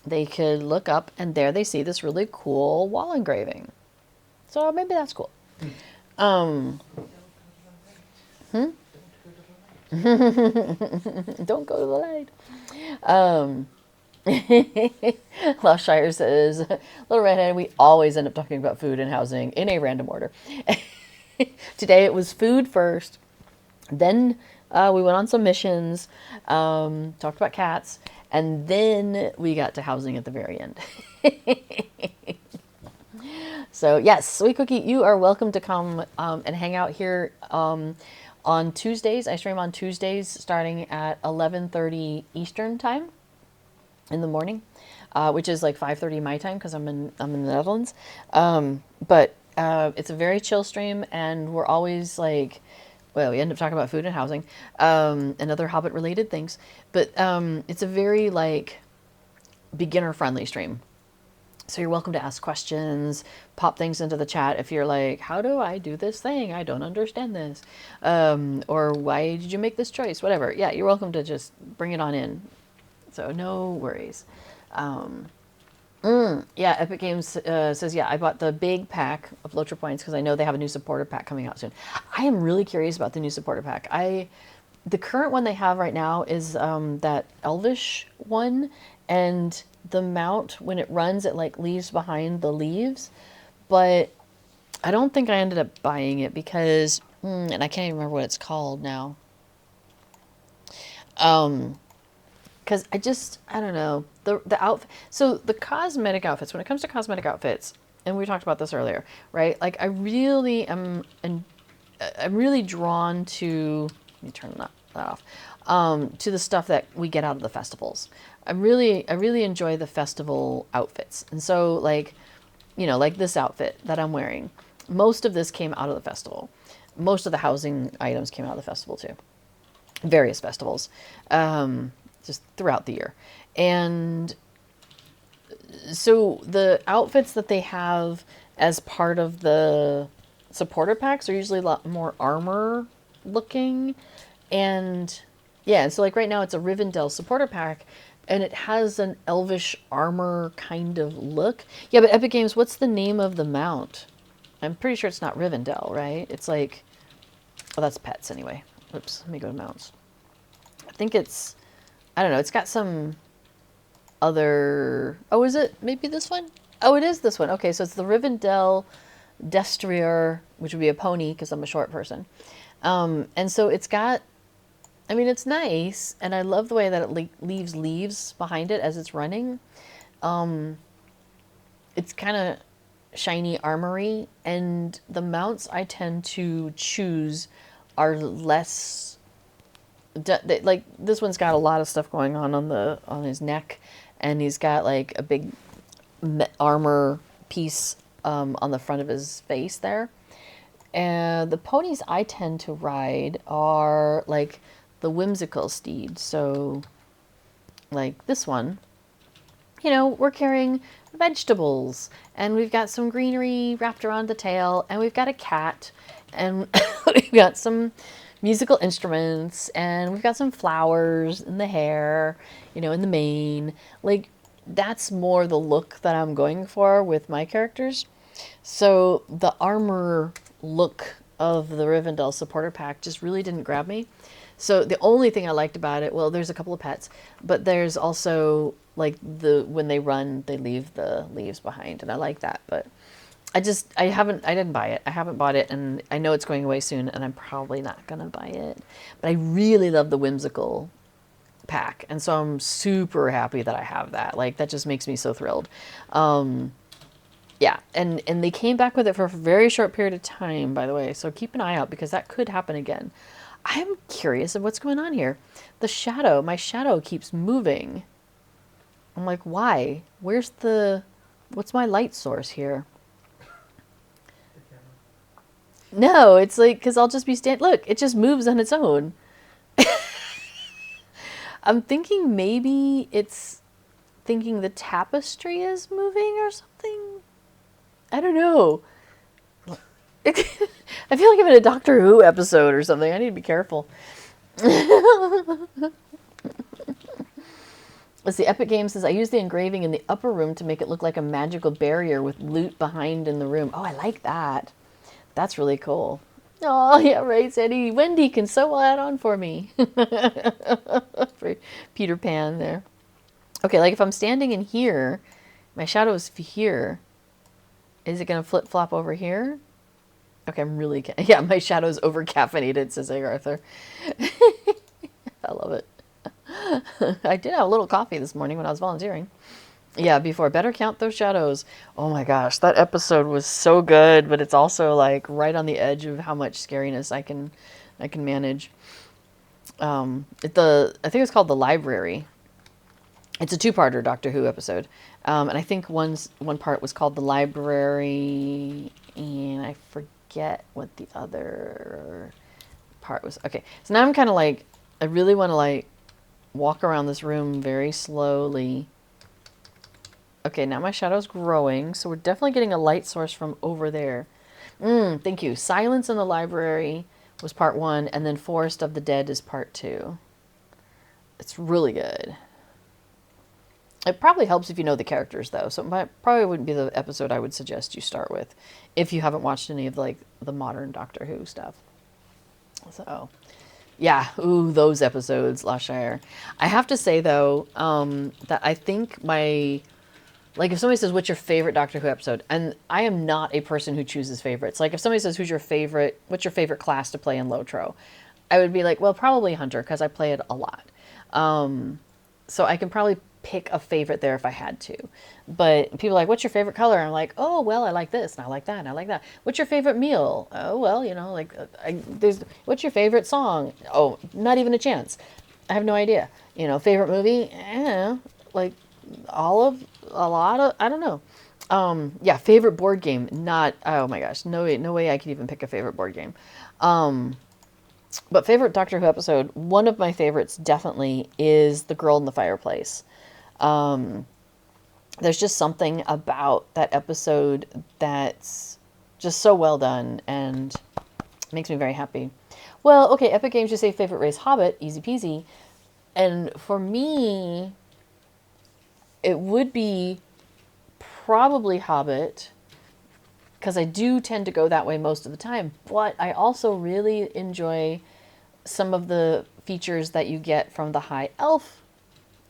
they could look up and there they see this really cool wall engraving. So maybe that's cool. Don't go to the light. Loshire says, Little Redhead, we always end up talking about food and housing in a random order. Today it was food first, then we went on some missions, talked about cats, and then we got to housing at the very end. So yes, Sweet Cookie, you are welcome to come and hang out here on On Tuesdays, I stream on Tuesdays starting at 11:30 Eastern time in the morning, which is like 5:30 my time because I'm in the Netherlands. But it's a very chill stream, and we're always like, well, we end up talking about food and housing, and other Hobbit related things. But it's a very like beginner friendly stream. So you're welcome to ask questions, pop things into the chat if you're like, how do I do this thing? I don't understand this. Or why did you make this choice? Whatever. Yeah, you're welcome to just bring it on in. So no worries. Yeah, Epic Games says, yeah, I bought the big pack of Lotra points because I know they have a new supporter pack coming out soon. I am really curious about the new supporter pack. The current one they have right now is that Elvish one, and the mount, when it runs, it like leaves behind the leaves. But I don't think I ended up buying it because, and I can't even remember what it's called now. Because I don't know, the outfit. So the cosmetic outfits, when it comes to cosmetic outfits, and we talked about this earlier, right? Like I really am, and I'm really drawn to, let me turn that off, to the stuff that we get out of the festivals. I really enjoy the festival outfits. And so like, like this outfit that I'm wearing, most of this came out of the festival. Most of the housing items came out of the festival too. Various festivals, just throughout the year. And so the outfits that they have as part of the supporter packs are usually a lot more armor looking. And yeah, and so like right now it's a Rivendell supporter pack, and it has an elvish armor kind of look. Yeah, but Epic Games, what's the name of the mount? I'm pretty sure it's not Rivendell, right? It's like, oh, that's pets anyway. Oops, let me go to mounts. I think it's, I don't know, it's got some other, oh, is it maybe this one? Oh, it is this one. Okay, so it's the Rivendell Destrier, which would be a pony because I'm a short person. And so it's got, I mean, it's nice, and I love the way that it leaves leaves behind it as it's running. It's kind of shiny armory, and the mounts I tend to choose are less, like this one's got a lot of stuff going on his neck, and he's got like a big armor piece on the front of his face there. And the ponies I tend to ride are like the whimsical steed. So like this one, we're carrying vegetables, and we've got some greenery wrapped around the tail, and we've got a cat, and we've got some musical instruments, and we've got some flowers in the hair, in the mane. Like that's more the look that I'm going for with my characters. So the armor look of the Rivendell supporter pack just really didn't grab me. So the only thing I liked about it, well, there's a couple of pets, but there's also like when they run, they leave the leaves behind, and I like that. But I didn't buy it. I haven't bought it, and I know it's going away soon, and I'm probably not gonna buy it. But I really love the whimsical pack, and so I'm super happy that I have that. Like that just makes me so thrilled. Yeah, and they came back with it for a very short period of time, by the way, so keep an eye out because that could happen again. I'm curious of what's going on here. My shadow keeps moving. I'm like, why? What's my light source here? No, it's like, because I'll just be look, it just moves on its own. I'm thinking maybe it's thinking the tapestry is moving or something. I don't know. I feel like I'm in a Doctor Who episode or something. I need to be careful. Let's see. Epic Games says, I use the engraving in the upper room to make it look like a magical barrier with loot behind in the room. Oh, I like that. That's really cool. Oh, yeah, right, Sandy. Wendy can sew all that on for me. For Peter Pan there. Okay, like if I'm standing in here, my shadow is here. Is it going to flip-flop over here? Okay, I'm really... Yeah, my shadow's over-caffeinated, says Arthur. I love it. I did have a little coffee this morning when I was volunteering. Yeah, before. Better count those shadows. Oh my gosh, that episode was so good, but it's also like right on the edge of how much scariness I can I can manage. I think it's called The Library. It's a two-parter Doctor Who episode, and I think one part was called The Library, and I forget what the other part was. Okay, so now I'm kind of like, I really want to like walk around this room very slowly. Okay, now my shadow's growing, so we're definitely getting a light source from over there. Thank you. Silence in the Library was part 1, and then Forest of the Dead is part 2. It's really good. It probably helps if you know the characters, though, so it probably wouldn't be the episode I would suggest you start with if you haven't watched any of like the modern Doctor Who stuff. So, yeah, ooh, those episodes, Lashire. I have to say though, that I think like if somebody says, "What's your favorite Doctor Who episode?" and I am not a person who chooses favorites. Like if somebody says, "What's your favorite class to play in Lotro?" I would be like, "Well, probably Hunter because I play it a lot." So I can probably pick a favorite there if I had to. But people are like, "What's your favorite color?" I'm like, "Oh, well, I like this and I like that and I like that." "What's your favorite meal?" "Oh, well, like what's your favorite song?" "Oh, not even a chance. I have no idea." Favorite movie? Like a lot of, I don't know. Yeah, favorite board game? Not, oh my gosh, no way I could even pick a favorite board game. But favorite Doctor Who episode, one of my favorites definitely is The Girl in the Fireplace. There's just something about that episode that's just so well done and makes me very happy. Well, okay, Epic Games just say favorite race Hobbit, easy peasy. And for me, it would be probably Hobbit, because I do tend to go that way most of the time. But I also really enjoy some of the features that you get from the High Elf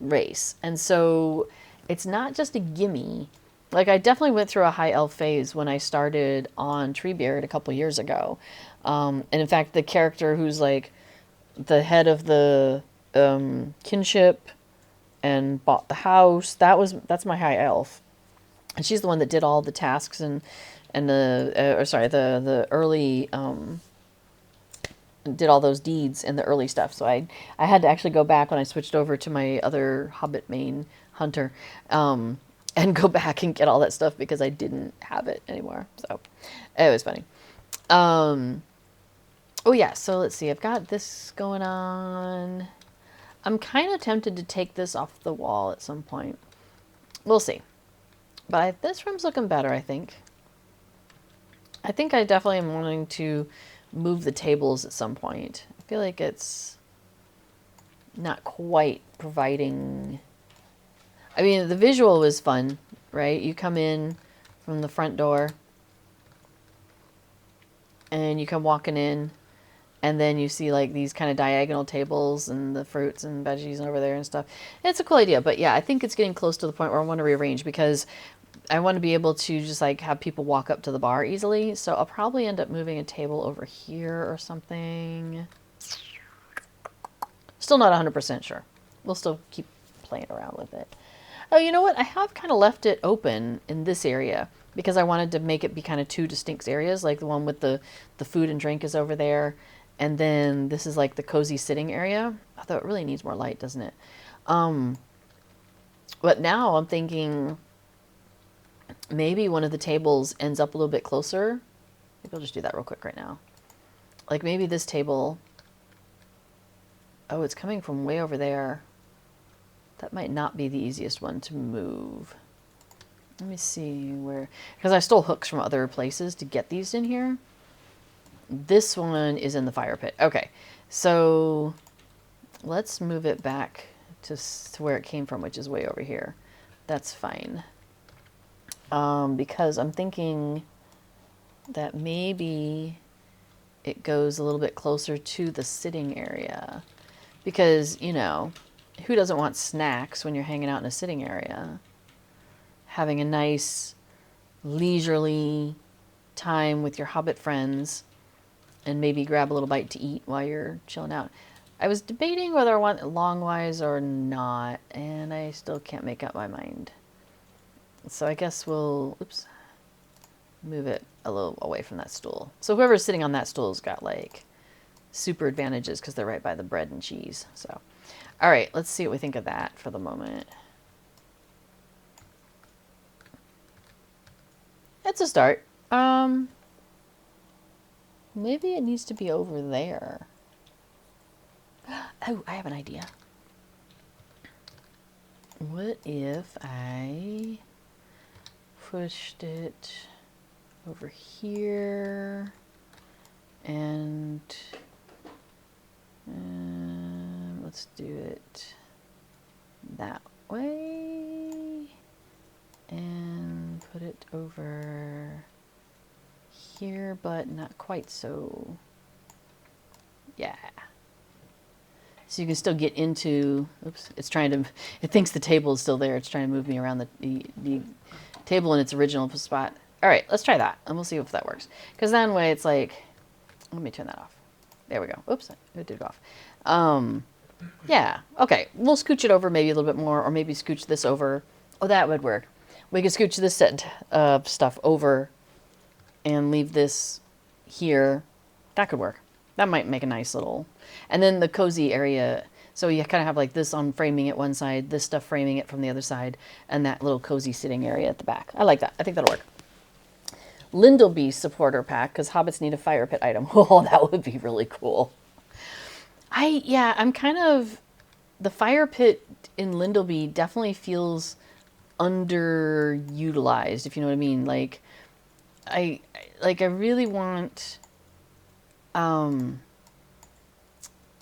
race. And so it's not just a gimme. Like I definitely went through a High Elf phase when I started on Treebeard a couple years ago. And in fact, the character who's like the head of the kinship and bought the house, that's my High Elf. And she's the one that did all the tasks and the early did all those deeds and the early stuff. So I had to actually go back when I switched over to my other Hobbit main Hunter, and go back and get all that stuff because I didn't have it anymore. So it was funny. Oh yeah, so let's see. I've got this going on. I'm kind of tempted to take this off the wall at some point. We'll see. But this room's looking better, I think. I think I definitely am wanting to move the tables at some point. I feel like it's not quite providing... I mean, the visual was fun, right? You come in from the front door, and you come walking in, and then you see like these kind of diagonal tables and the fruits and veggies over there and stuff. It's a cool idea, but yeah, I think it's getting close to the point where I want to rearrange because I want to be able to just like have people walk up to the bar easily. So I'll probably end up moving a table over here or something. Still not 100% sure. We'll still keep playing around with it. Oh, you know what? I have kind of left it open in this area because I wanted to make it be kind of two distinct areas. Like the one with the food and drink is over there. And then this is like the cozy sitting area. Although it really needs more light, doesn't it? But now I'm thinking maybe one of the tables ends up a little bit closer. Maybe I'll just do that real quick right now. Like maybe this table... Oh, it's coming from way over there. That might not be the easiest one to move. Let me see where... Because I stole hooks from other places to get these in here. This one is in the fire pit. Okay, so let's move it back to where it came from, which is way over here. That's fine. Because I'm thinking that maybe it goes a little bit closer to the sitting area. Because, you know, who doesn't want snacks when you're hanging out in a sitting area? Having a nice, leisurely time with your Hobbit friends and maybe grab a little bite to eat while you're chilling out. I was debating whether I want Longwise or not, and I still can't make up my mind. So I guess we'll, move it a little away from that stool. So whoever's sitting on that stool's got like super advantages because they're right by the bread and cheese. So, all right, let's see what we think of that for the moment. It's a start. Maybe it needs to be over there. Oh, I have an idea. What if I pushed it over here and let's do it that way and put it over here, but not quite so. Yeah. So you can still get into, oops, it's trying to, it thinks the table is still there. It's trying to move me around the table in its original spot. All right, let's try that and we'll see if that works. Because that way it's like, let me turn that off. There we go. Oops, it did go off. Yeah, okay. We'll scooch it over maybe a little bit more, or maybe scooch this over. Oh, that would work. We could scooch this set of stuff over and leave this here. That could work. That might make a nice little, and then the cozy area. So you kind of have like this on framing at one side, this stuff framing it from the other side, and that little cozy sitting area at the back. I like that. I think that'll work. Lindleby supporter pack, because hobbits need a fire pit item. Oh, that would be really cool. I'm kind of, the fire pit in Lindleby definitely feels underutilized, if you know what I mean. Like, I really want,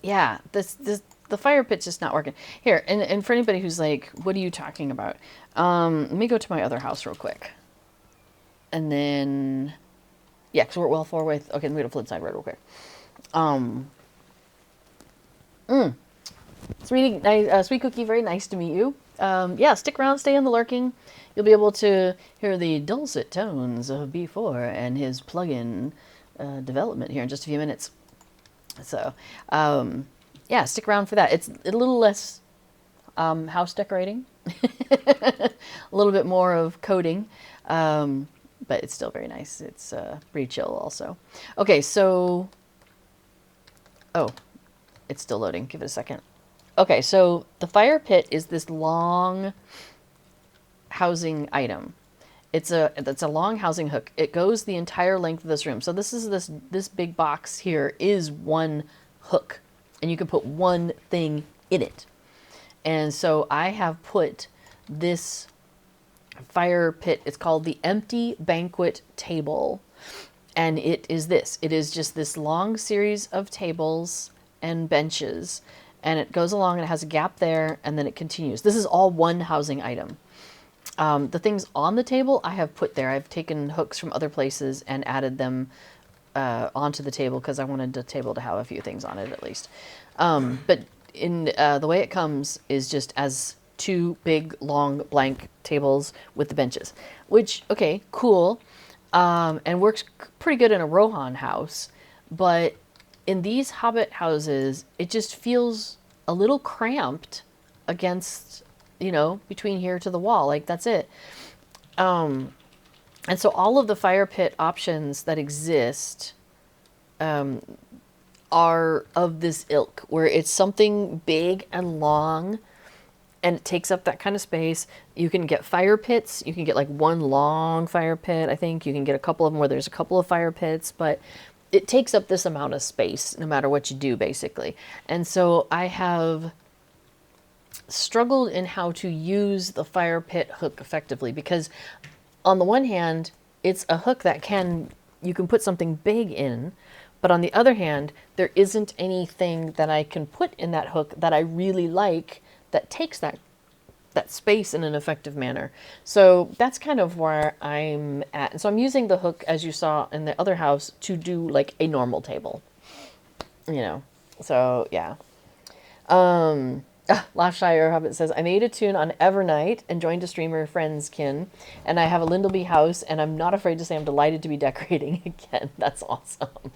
yeah, the fire pit's just not working. Here, and for anybody who's like, what are you talking about? Let me go to my other house real quick. And then, yeah, because we're well far away. Okay, let me go to Flint Side Road real quick. Sweet Cookie, very nice to meet you. Yeah, stick around, stay in the lurking. You'll be able to hear the dulcet tones of B4 and his plugin development here in just a few minutes. So, yeah, stick around for that. It's a little less house decorating, a little bit more of coding, but it's still very nice. It's pretty chill also. Okay, so, oh, it's still loading. Give it a second. Okay, so the fire pit is this long housing item. It's a long housing hook. It goes the entire length of this room. So this big box here is one hook, and you can put one thing in it. And so I have put this fire pit. It's called the Empty Banquet Table, and it is this. It is just this long series of tables and benches, and it goes along and it has a gap there, and then it continues. This is all one housing item. The things on the table I have put there. I've taken hooks from other places and added them onto the table because I wanted the table to have a few things on it at least. But in the way it comes is just as two big, long, blank tables with the benches, which, okay, cool, and works pretty good in a Rohan house, but in these Hobbit houses, it just feels a little cramped against, you know, between here to the wall. Like, that's it. And so all of the fire pit options that exist are of this ilk, where it's something big and long, and it takes up that kind of space. You can get fire pits. You can get like one long fire pit, I think. You can get a couple of them where there's a couple of fire pits, but it takes up this amount of space no matter what you do, basically. And so I have struggled in how to use the fire pit hook effectively, because on the one hand, it's a hook that you can put something big in, but on the other hand, there isn't anything that I can put in that hook that I really like that takes that space in an effective manner. So that's kind of where I'm at. And so I'm using the hook, as you saw in the other house, to do like a normal table, you know. So yeah. Lashire Hobbit says, I made a tune on Evernight and joined a streamer friendskin, and I have a Lindleby house, and I'm not afraid to say I'm delighted to be decorating again. That's awesome.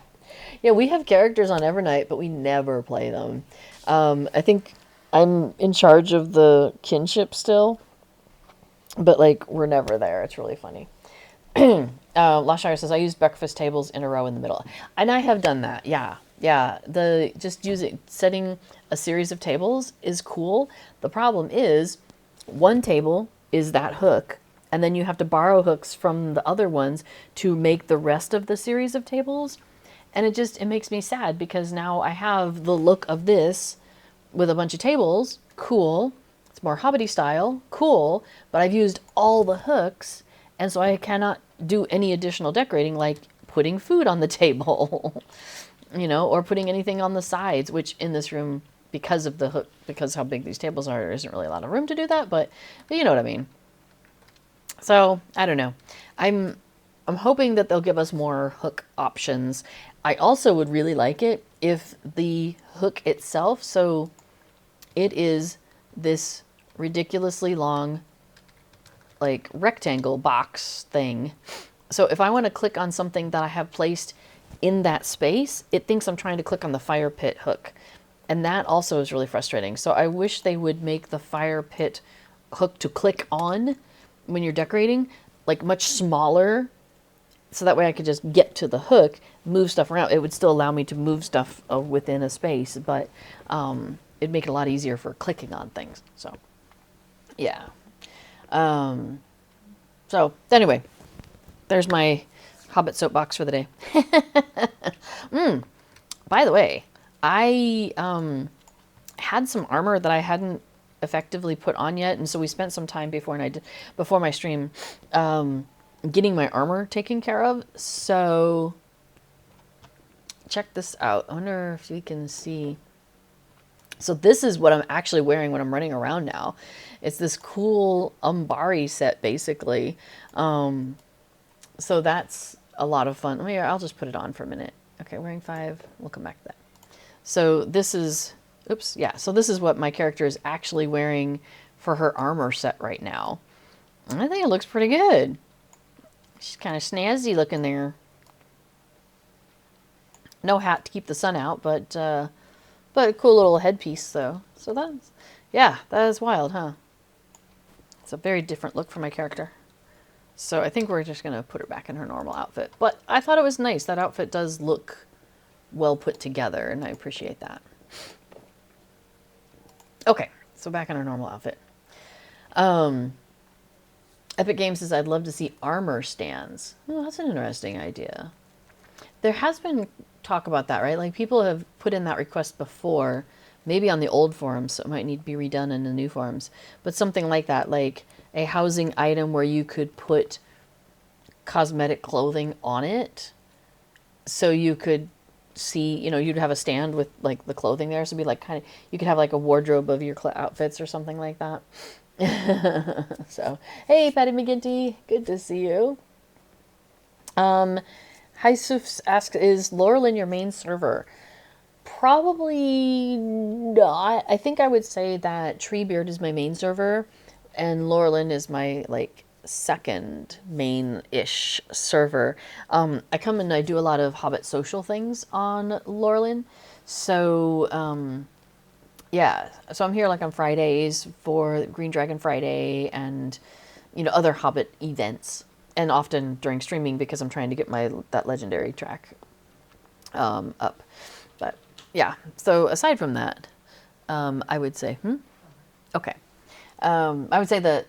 Yeah, we have characters on Evernight, but we never play them. I think I'm in charge of the kinship still, but like we're never there. It's really funny. Lashire says, I use breakfast tables in a row in the middle, and I have done that. Yeah, Yeah, the just using setting a series of tables is cool. The problem is one table is that hook, and then you have to borrow hooks from the other ones to make the rest of the series of tables. And it makes me sad because now I have the look of this with a bunch of tables. Cool. It's more Hobbity style. Cool. But I've used all the hooks, and so I cannot do any additional decorating like putting food on the table. Or putting anything on the sides, which in this room, because of the hook, because how big these tables are, there isn't really a lot of room to do that, but you know what I mean. So, I don't know. I'm hoping that they'll give us more hook options. I also would really like it if the hook itself, so it is this ridiculously long, like, rectangle box thing. So if I want to click on something that I have placed in that space, it thinks I'm trying to click on the fire pit hook. And that also is really frustrating. So I wish they would make the fire pit hook to click on when you're decorating, like much smaller. So that way I could just get to the hook, move stuff around. It would still allow me to move stuff within a space, but it'd make it a lot easier for clicking on things. So, yeah. So anyway, there's my Hobbit soapbox for the day. By the way, I had some armor that I hadn't effectively put on yet, and so we spent some time before my stream getting my armor taken care of. So check this out. I wonder if you can see. So this is what I'm actually wearing when I'm running around now. It's this cool Umbari set, basically. So that's a lot of fun. I'll just put it on for a minute. Okay, wearing 5. We'll come back to that. So this is, oops, yeah. So this is what my character is actually wearing for her armor set right now. And I think it looks pretty good. She's kind of snazzy looking there. No hat to keep the sun out, but a cool little headpiece though. So that's, yeah, that is wild, huh? It's a very different look for my character. So I think we're just going to put her back in her normal outfit. But I thought it was nice. That outfit does look well put together, and I appreciate that. Okay, so back in her normal outfit. Epic Games says, I'd love to see armor stands. Well, that's an interesting idea. There has been talk about that, right? Like, people have put in that request before, maybe on the old forums, so it might need to be redone in the new forums. But something like that, like a housing item where you could put cosmetic clothing on it, so you could see, you'd have a stand with like the clothing there, so it'd be like kind of, you could have like a wardrobe of your outfits or something like that. So, hey, Patty McGinty, good to see you. Hisuf asks, is Laurelin your main server? Probably not. I think I would say that Treebeard is my main server, and Laurelin is my, like, second main-ish server. I come and I do a lot of Hobbit social things on Laurelin. So, yeah. So I'm here, like, on Fridays for Green Dragon Friday and, other Hobbit events. And often during streaming because I'm trying to get that legendary track up. But, yeah. So aside from that, I would say, okay. I would say that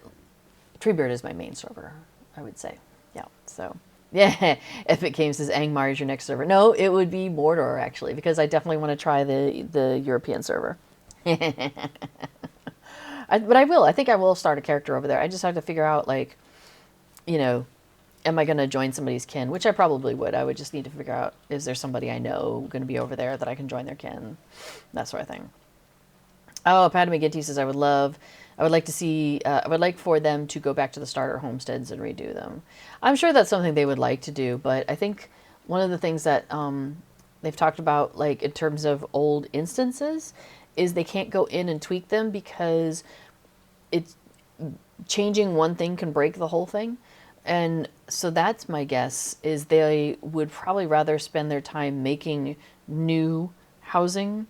Treebeard is my main server, I would say. Yeah, so, yeah. Epic Games says Angmar is your next server. No, it would be Mordor, actually, because I definitely want to try the European server. But I will. I think I will start a character over there. I just have to figure out, like, am I going to join somebody's kin? Which I probably would. I would just need to figure out, is there somebody I know going to be over there that I can join their kin? That sort of thing. Oh, Padme McGinty says, I would like to see, I would like for them to go back to the starter homesteads and redo them. I'm sure that's something they would like to do, but I think one of the things that they've talked about, like, in terms of old instances, is they can't go in and tweak them because it's changing one thing can break the whole thing. And so that's my guess, is they would probably rather spend their time making new housing,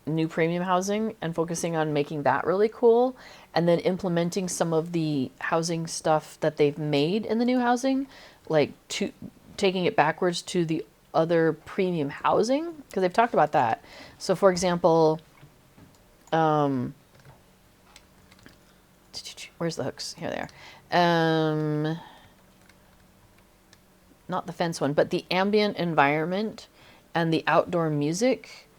new premium housing, and focusing on making that really cool, and then implementing some of the housing stuff that they've made in the new housing, like taking it backwards to the other premium housing, because they've talked about that. So, for example, where's the hooks? Here they are. Not the fence one, but the ambient environment and the outdoor music.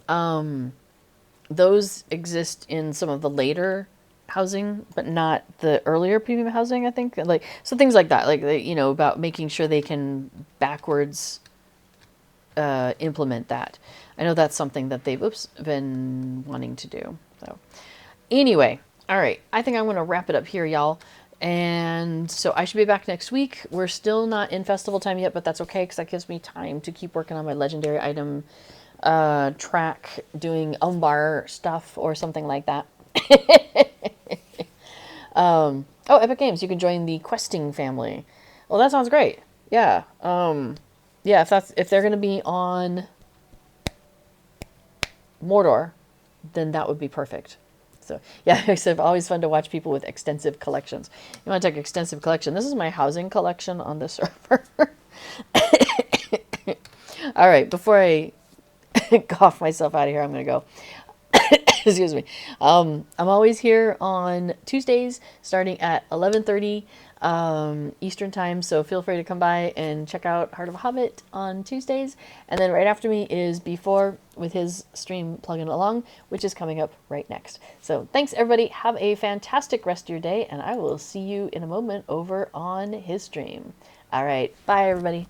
Those exist in some of the later housing, but not the earlier premium housing, I think. Like, so things like that, like, you know, about making sure they can backwards implement that. I know that's something that they've been wanting to do. So anyway, all right, I think I'm going to wrap it up here, y'all. And so I should be back next week. We're still not in festival time yet, but that's okay because that gives me time to keep working on my legendary item track, doing Umbar stuff or something like that. Oh, Epic Games, you can join the questing family. Well, that sounds great. Yeah. Yeah, if they're gonna be on Mordor, then that would be perfect. So yeah, it's always fun to watch people with extensive collections. You want to take extensive collection? This is my housing collection on the server. All right, before I cough myself out of here, I'm gonna go. Excuse me. I'm always here on Tuesdays, starting at 11:30 Eastern time. So feel free to come by and check out Heart of a Hobbit on Tuesdays. And then right after me is Before with his stream Plugging Along, which is coming up right next. So thanks everybody. Have a fantastic rest of your day, and I will see you in a moment over on his stream. All right. Bye everybody.